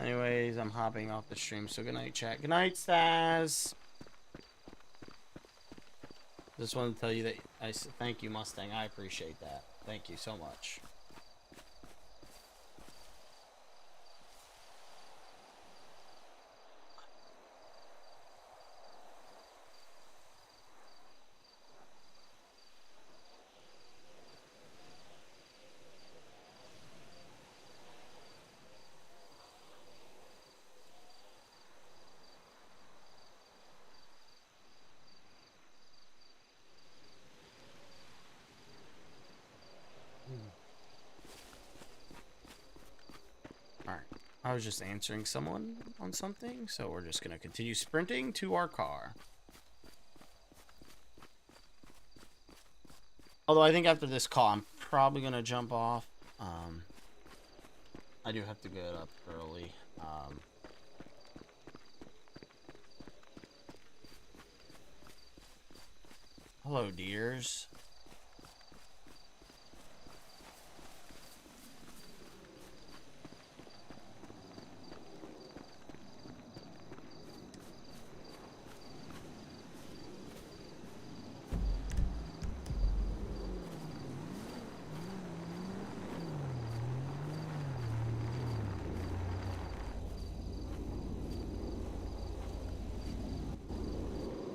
Anyways, I'm hopping off the stream, so good night, chat. Good night, Staz. Just wanted to tell you that thank you, Mustang. I appreciate that. Thank you so much. I was just answering someone on something, so we're just gonna continue sprinting to our car. Although I think after this call, I'm probably gonna jump off. I do have to get up early. Hello, dears.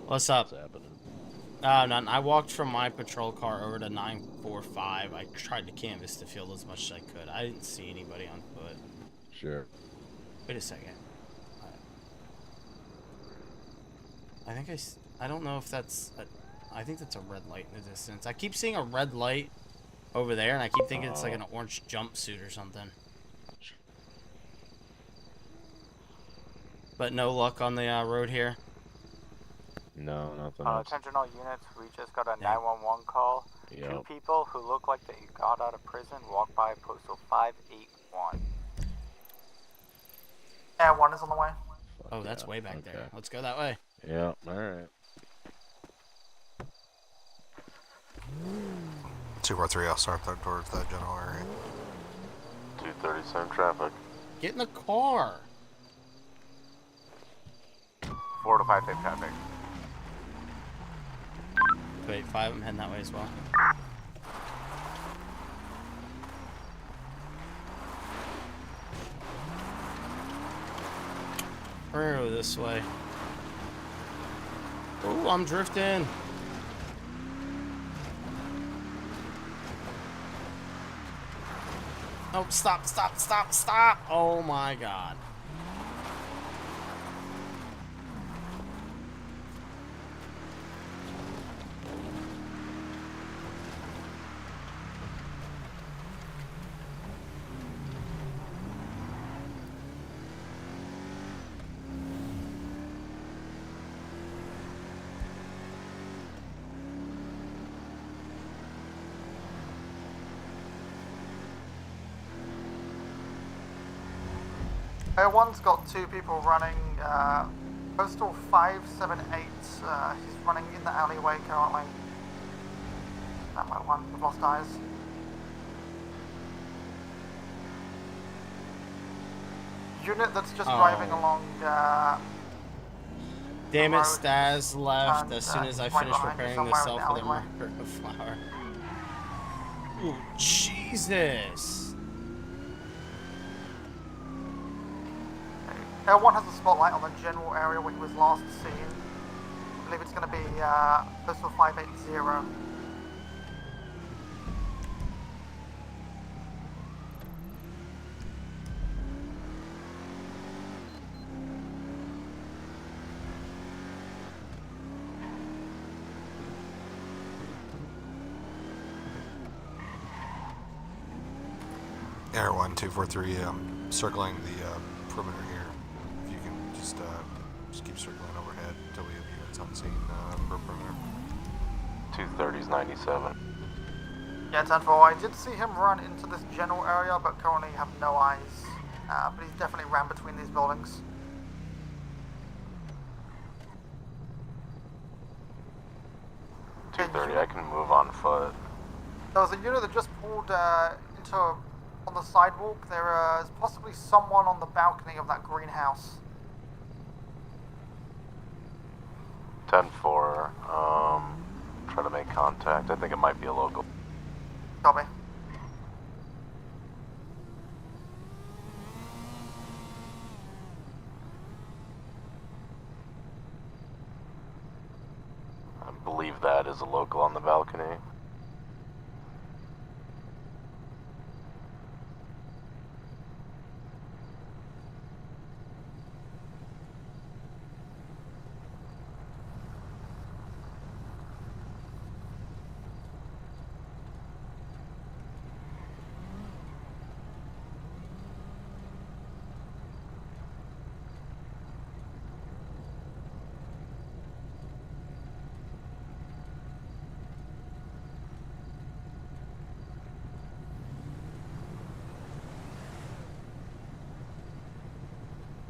What's up? None. I walked from my patrol car over to 945. I tried to canvass the field as much as I could. I didn't see anybody on foot. Sure. Wait a second. I don't know if that's... I think that's a red light in the distance. I keep seeing a red light over there, and I keep thinking it's like an orange jumpsuit or something. But no luck on the road here? No, nothing else. Attention all units, we just got a 911 call. Yep. 2 people who look like they got out of prison walked by postal 581. Air 1 is on the way. Oh, that's way back there. Let's go that way. Yeah, alright. 243, I'll start that towards that general area. 237 traffic. Get in the car. 4 to 5 safe traffic. Wait, 5, I'm heading that way as well. Through this way. Ooh, I'm drifting. Oh, stop, stop, stop, stop. Oh my God. Air 1's got 2 people running, postal 578, he's running in the alleyway currently. That might one, we've lost eyes. Unit that's just driving along, damn it, Staz left as soon as I finished preparing the self with a murder of flour. Ooh, Jesus! Air 1 has a spotlight on the general area where he was last seen. I believe it's going to be postal 580. Air 1, 243, circling the perimeter here. If you can just keep circling overhead until we have units on scene per perimeter. 230's 97. Yeah, 10-4, I did see him run into this general area, but currently have no eyes. But he's definitely ran between these buildings. I can move on foot. There was a unit that just pulled on the sidewalk. There is possibly someone on the balcony of that greenhouse. 10-4, try to make contact. I think it might be a local. Copy. I believe that is a local on the balcony.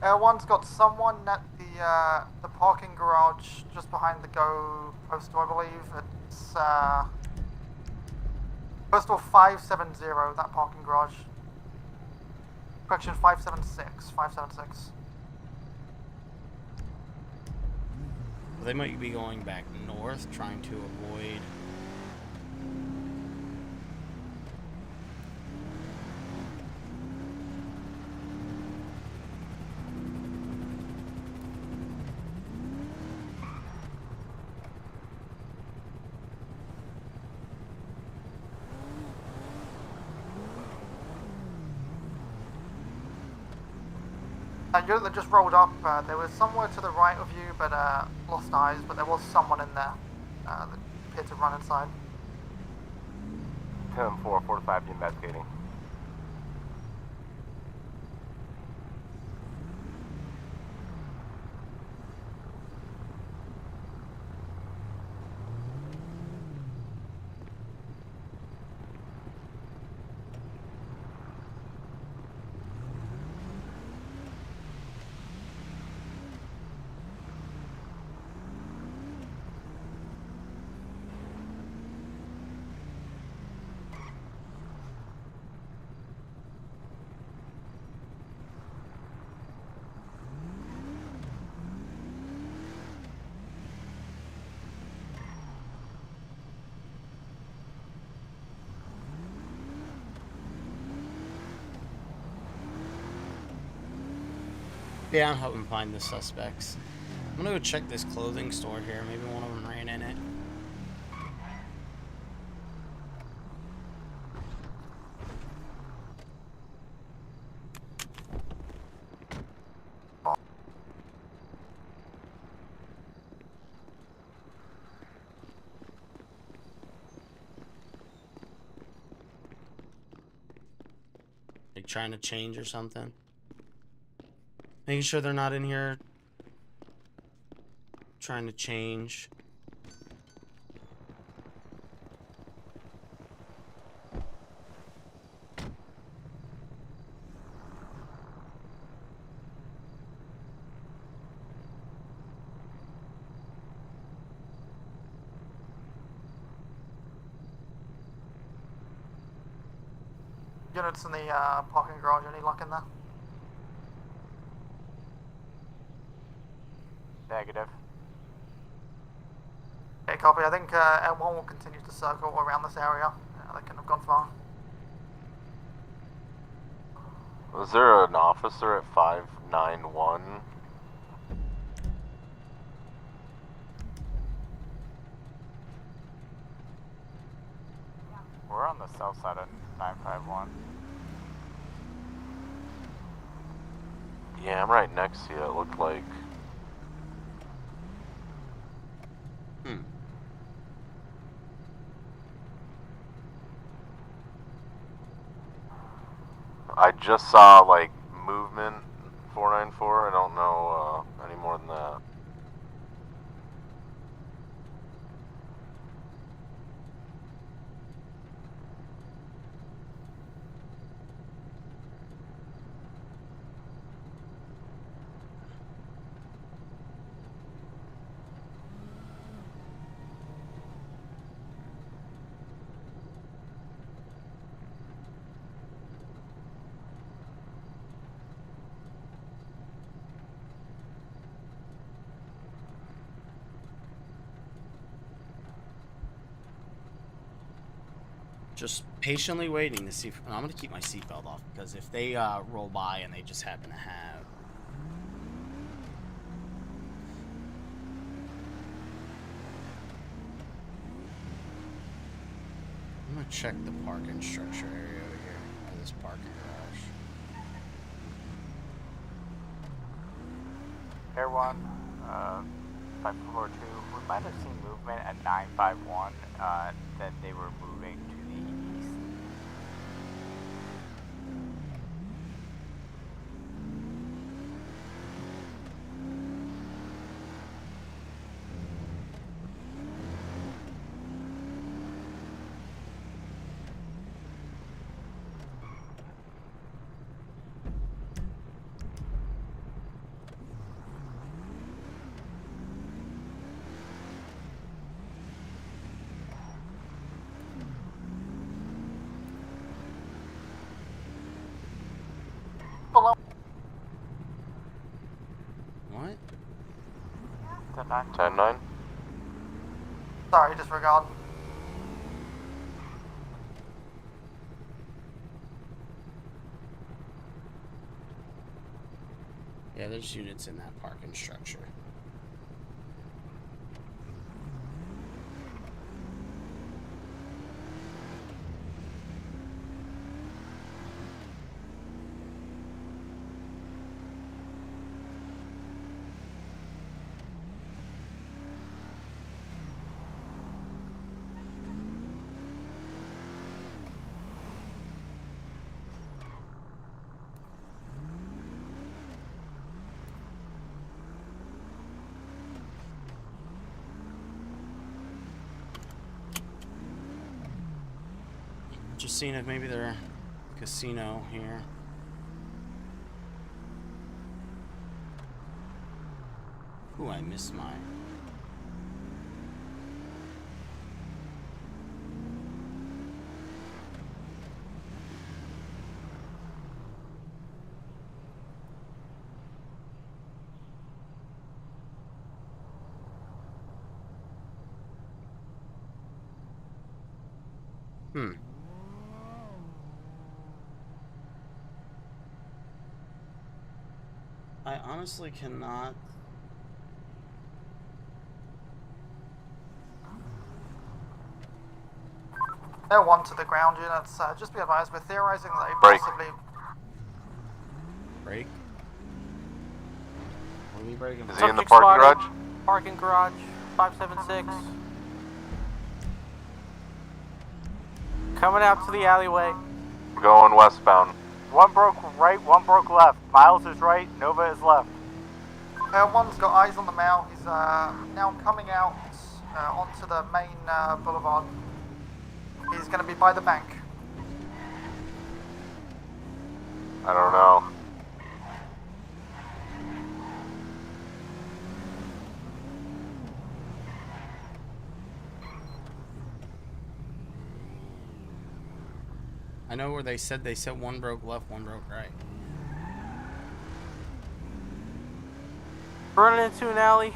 Air 1's got someone at the parking garage just behind the Go postal, I believe. It's postal 570, that parking garage. Correction, 576. 576. They might be going back north, trying to avoid... Unit that just rolled up, there was somewhere to the right of you, but lost eyes, but there was someone in there that appeared to run inside. 10-4, 4-5, be investigating. Yeah, I'm helping find the suspects. I'm gonna go check this clothing store here. Maybe one of them ran in it. Like trying to change or something. Making sure they're not in here trying to change. Units in the parking garage, any luck in there? Negative. Okay, copy. I think L1 will continue to circle around this area. They couldn't have gone far. Was there an officer at 591? We're on the south side of 951. Yeah, I'm right next to you. It looked like. I just saw like movement 494. I don't know any more than that. Just patiently waiting to see if I'm gonna keep my seatbelt off because if they roll by and they just happen to have I'm gonna check the parking structure area over here for this parking garage. Air 1, 542. We might have seen movement at 951 that they were moving to the east. What? 10-9. 10-9? Sorry, disregard. Yeah, there's units in that parking structure. Just seeing if maybe they're casino here. Ooh, I missed mine. I honestly cannot. They're one to the ground units. Just be advised, we're theorizing that they Break. possibly. Break? What are we breaking? Is he in the parking garage? Parking garage, 576. Coming out to the alleyway. Going westbound. One broke right, one broke left. Miles is right, Nova is left. One's got eyes on the male. He's now coming out onto the main boulevard. He's going to be by the bank. I don't know. I know where they said one broke left, one broke right. Running into an alley.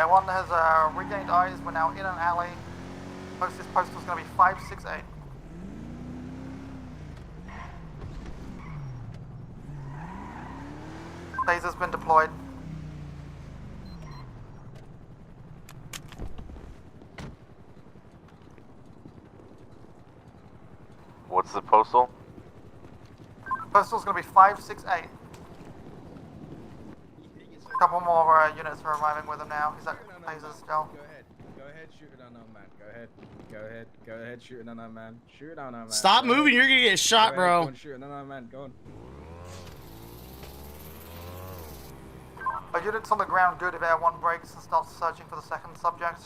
One has regained eyes. We're now in an alley. Closest postal is going to be 568. Taser's been deployed. What's the postal? Postal's going to be 568. A couple more units are arriving with him now. He's at Taser still. Go ahead, shoot it on that man. Go ahead, shoot it on that man. Shoot it on that man. Stop moving, you're gonna get shot, bro. Go on, shoot it on that man, go on. Units on the ground, good if Air 1 breaks and starts searching for the second subject.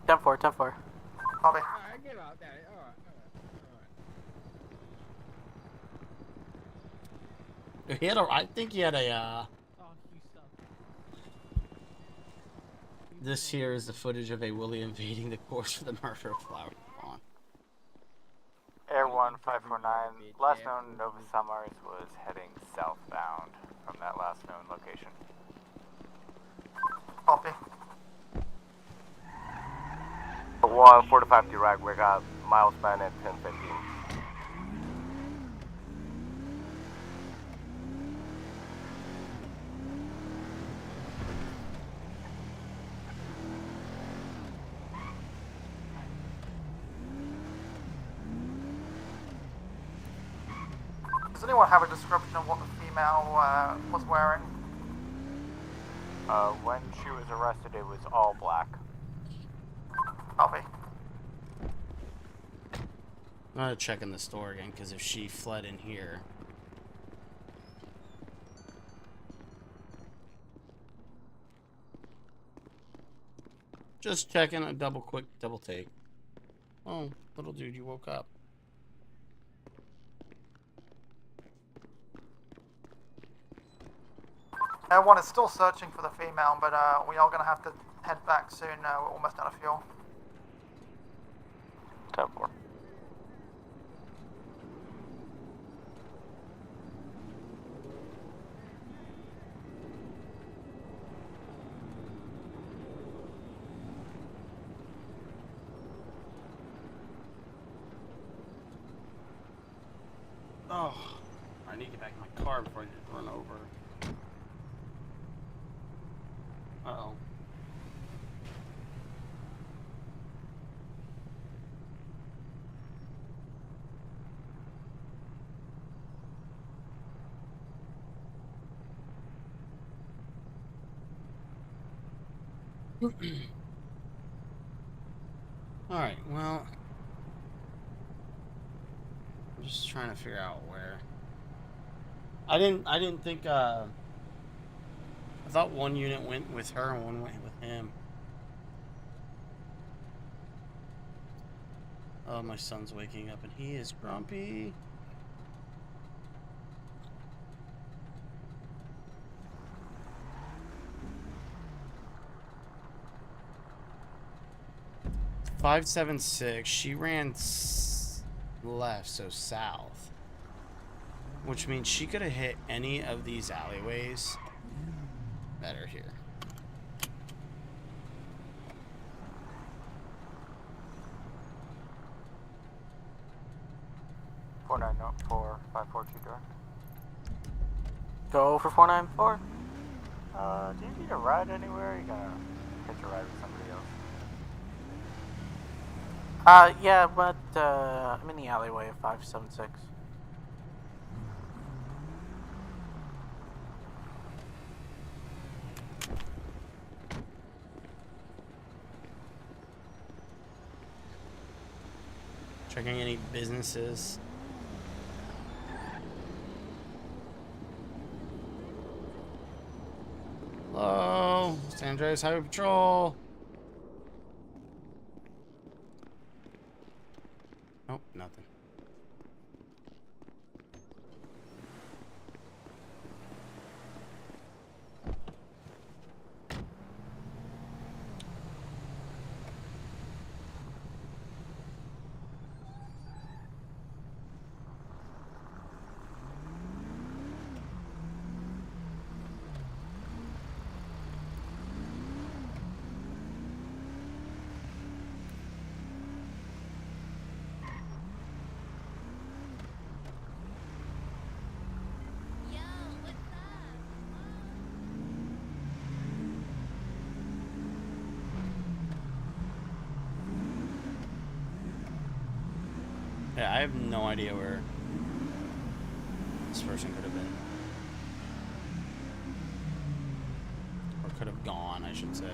10-4, 10-4. Copy. Alright, get out there. He had I think he had a, This here is the footage of a Willie invading the course for the murder of Flower Fawn. Air 1 549. Last known Nova Summers was heading southbound from that last known location. Copy. 1 4 to 5 direct. We got miles span at 10:15. Does anyone have a description of what the female was wearing? When she was arrested, it was all black. Copy. I'm gonna check in the store again, because if she fled in here... Just checking a quick double take. Oh, little dude, you woke up. Air 1 is still searching for the female, but we are going to have to head back soon. We're almost out of fuel. 10-4. Oh, I need to get back in my car before I get run over. Uh-oh. Alright, well... I'm just trying to figure out where... I didn't think, I thought one unit went with her and one went with him. Oh, my son's waking up and he is grumpy. .576. She ran left, so south. Which means she could have hit any of these alleyways that are here. .494, 542 direct. Go for 494. Do you need a ride anywhere? Or you gonna catch a ride with somebody else? Yeah, but I'm in the alleyway of 576. Checking any businesses. Hello, San Andreas Highway Patrol. Nope, nothing. Yeah, I have no idea where this person could have been. Or could have gone, I should say.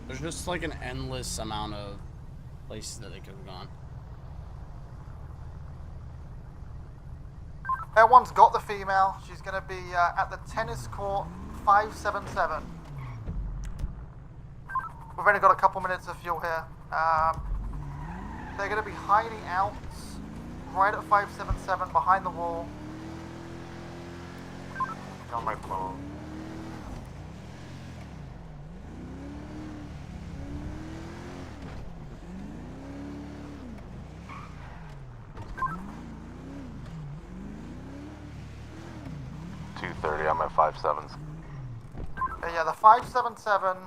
There's just like an endless amount of places that they could have gone. Everyone's got the female. She's going to be at the tennis court 577. We've only got a couple minutes of fuel here. They're going to be hiding out right at 577 behind the wall. On my phone. .230 on my 5.7s. Yeah, the 577.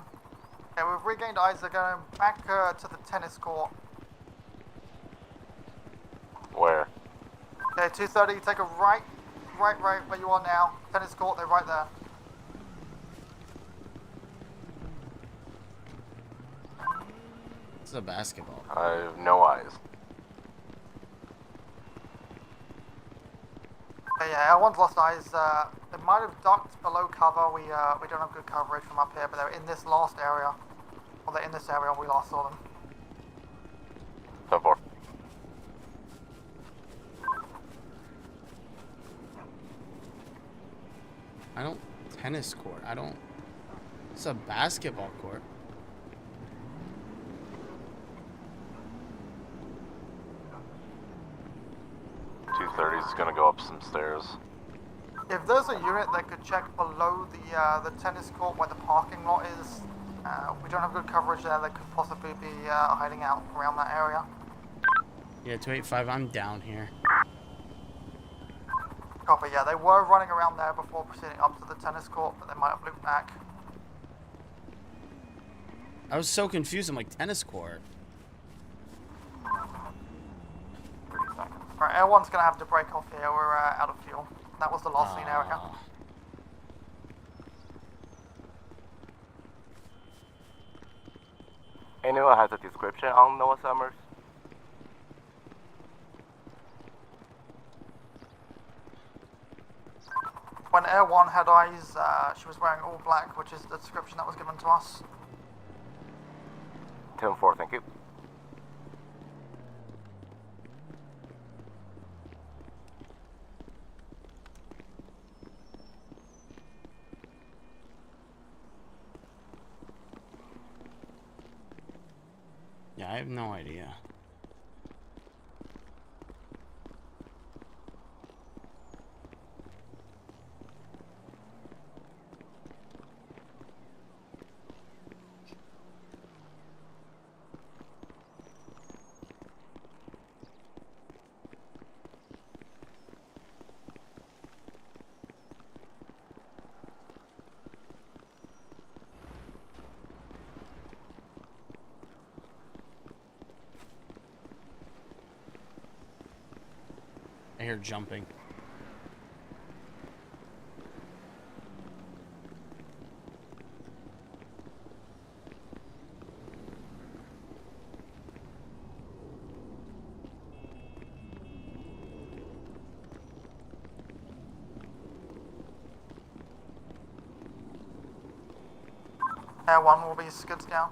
Yeah, we've regained eyes. They're going back to the tennis court. Where? Okay, 230. Take a right where you are now. Tennis court. They're right there. This is a basketball. I have no eyes. Yeah, everyone's lost eyes. They might have ducked below cover. We don't have good coverage from up here, but they're in this last area. Well, they're in this area. We last saw them. 10-4. I don't tennis court. I don't. It's a basketball court. .230 is gonna go up some stairs. If there's a unit that could check below the tennis court where the parking lot is, we don't have good coverage there. They could possibly be hiding out around that area. Yeah, 285. I'm down here. Copy. Yeah, they were running around there before proceeding up to the tennis court, but they might have looped back. I was so confused. I'm like, tennis court. 30 seconds. Right, everyone's gonna have to break off here. We're out of fuel. That was the last seen area. Anyone has a description on Noah Summers? When Air 1 had eyes, she was wearing all black, which is the description that was given to us. 10-4, thank you. Yeah, I have no idea. I hear jumping. Air 1 will be skid scale.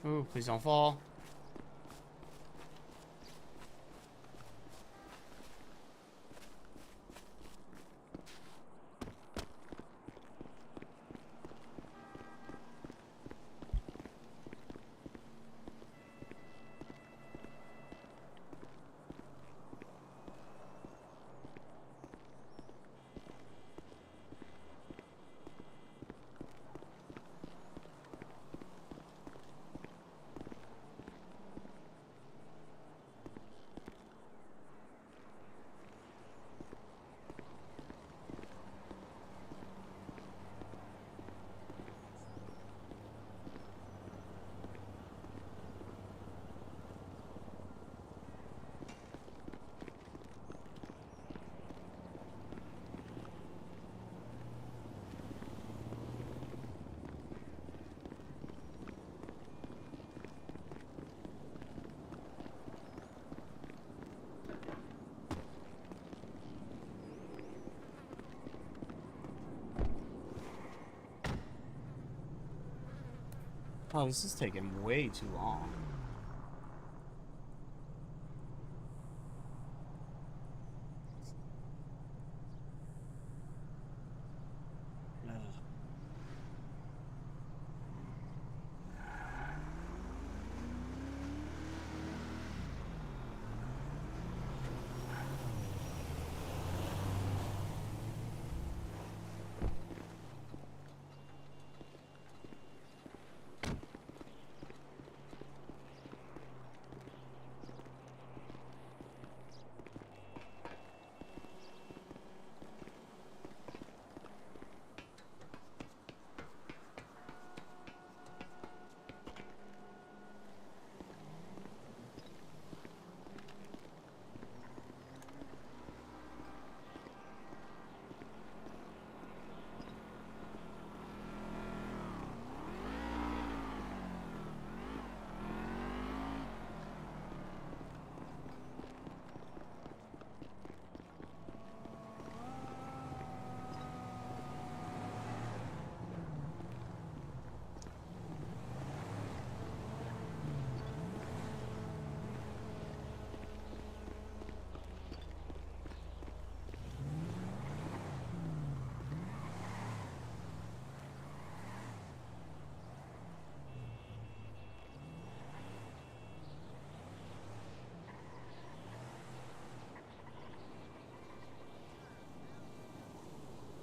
Ooh, please don't fall. Oh, this is taking way too long.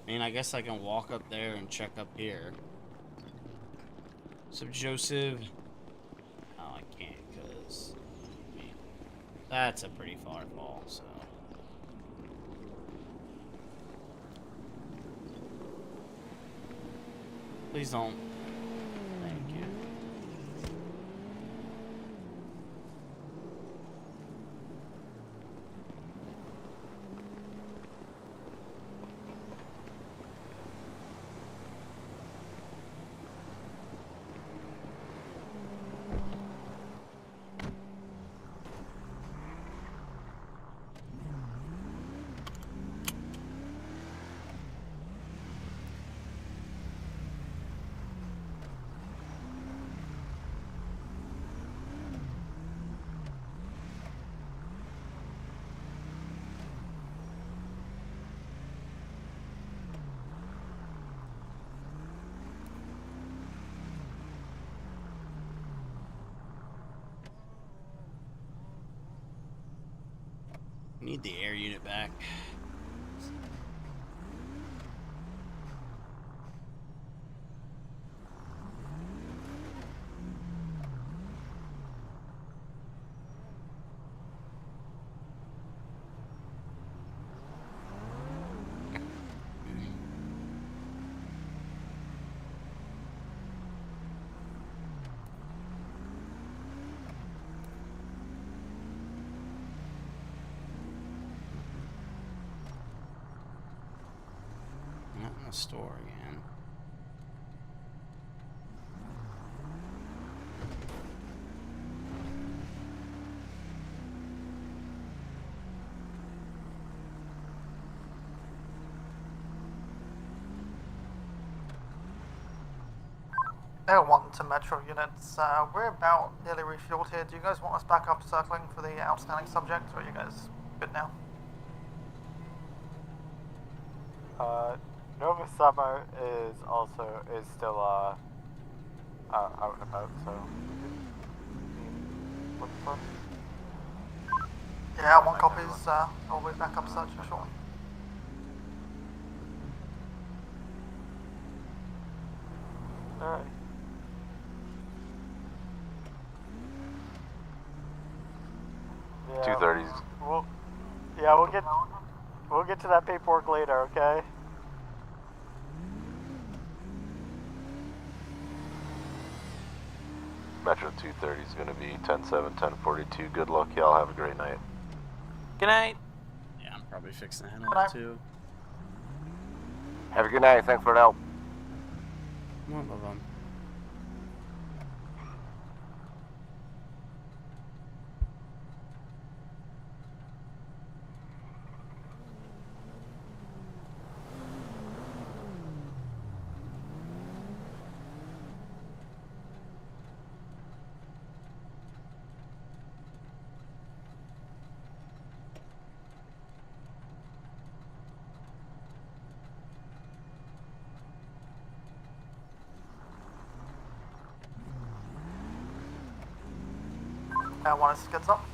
I mean, I guess I can walk up there and check up here. So, Joseph... Oh, I can't, because... I mean, that's a pretty far fall, so... Please don't. Thank you. Need the air unit back. Not in the store again. L1 to Metro units, we're about nearly refueled here. Do you guys want us back up circling for the outstanding subject, or are you guys good now? Nova Summer is still out and about, so look for. Yeah, one copies. I'll be back up search for shortly. Alright. Yeah, 230s. We'll get to that paperwork later, okay? Metro 230 is going to be 10-7, 10-42. Good luck, y'all. Have a great night. Good night. Yeah, I'm probably fixing to head off too. Have a good night. Thanks for the help. One of them. One is gets up.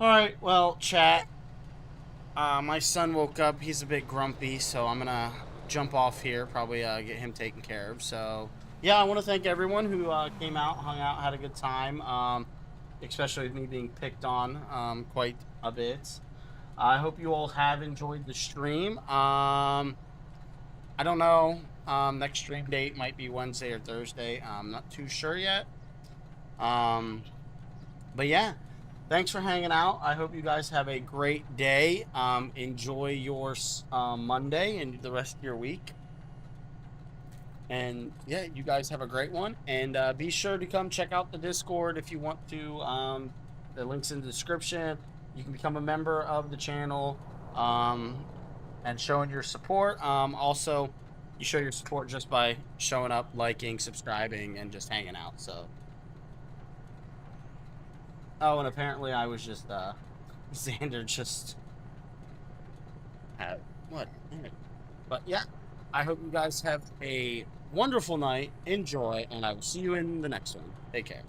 Alright, well, chat. My son woke up. He's a bit grumpy, so I'm gonna jump off here. Probably get him taken care of. So, yeah, I want to thank everyone who came out, hung out, had a good time. Especially with me being picked on quite a bit. I hope you all have enjoyed the stream. I don't know. Next stream date might be Wednesday or Thursday. I'm not too sure yet. But yeah. Thanks for hanging out. I hope you guys have a great day. Enjoy your Monday and the rest of your week. And yeah, you guys have a great one. And be sure to come check out the Discord if you want to. The link's in the description. You can become a member of the channel and showing your support. Also, you show your support just by showing up, liking, subscribing, and just hanging out. So. Oh, and apparently I was just, Xander just had, what? But yeah, I hope you guys have a wonderful night, enjoy, and I will see you in the next one. Take care.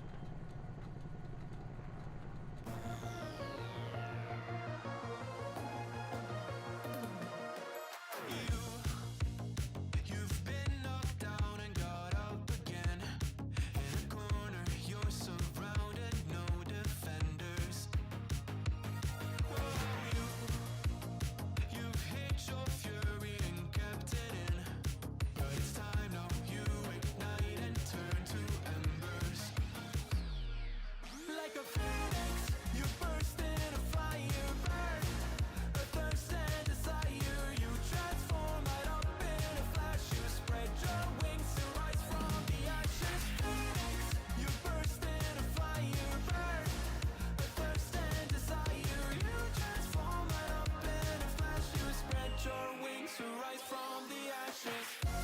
precious.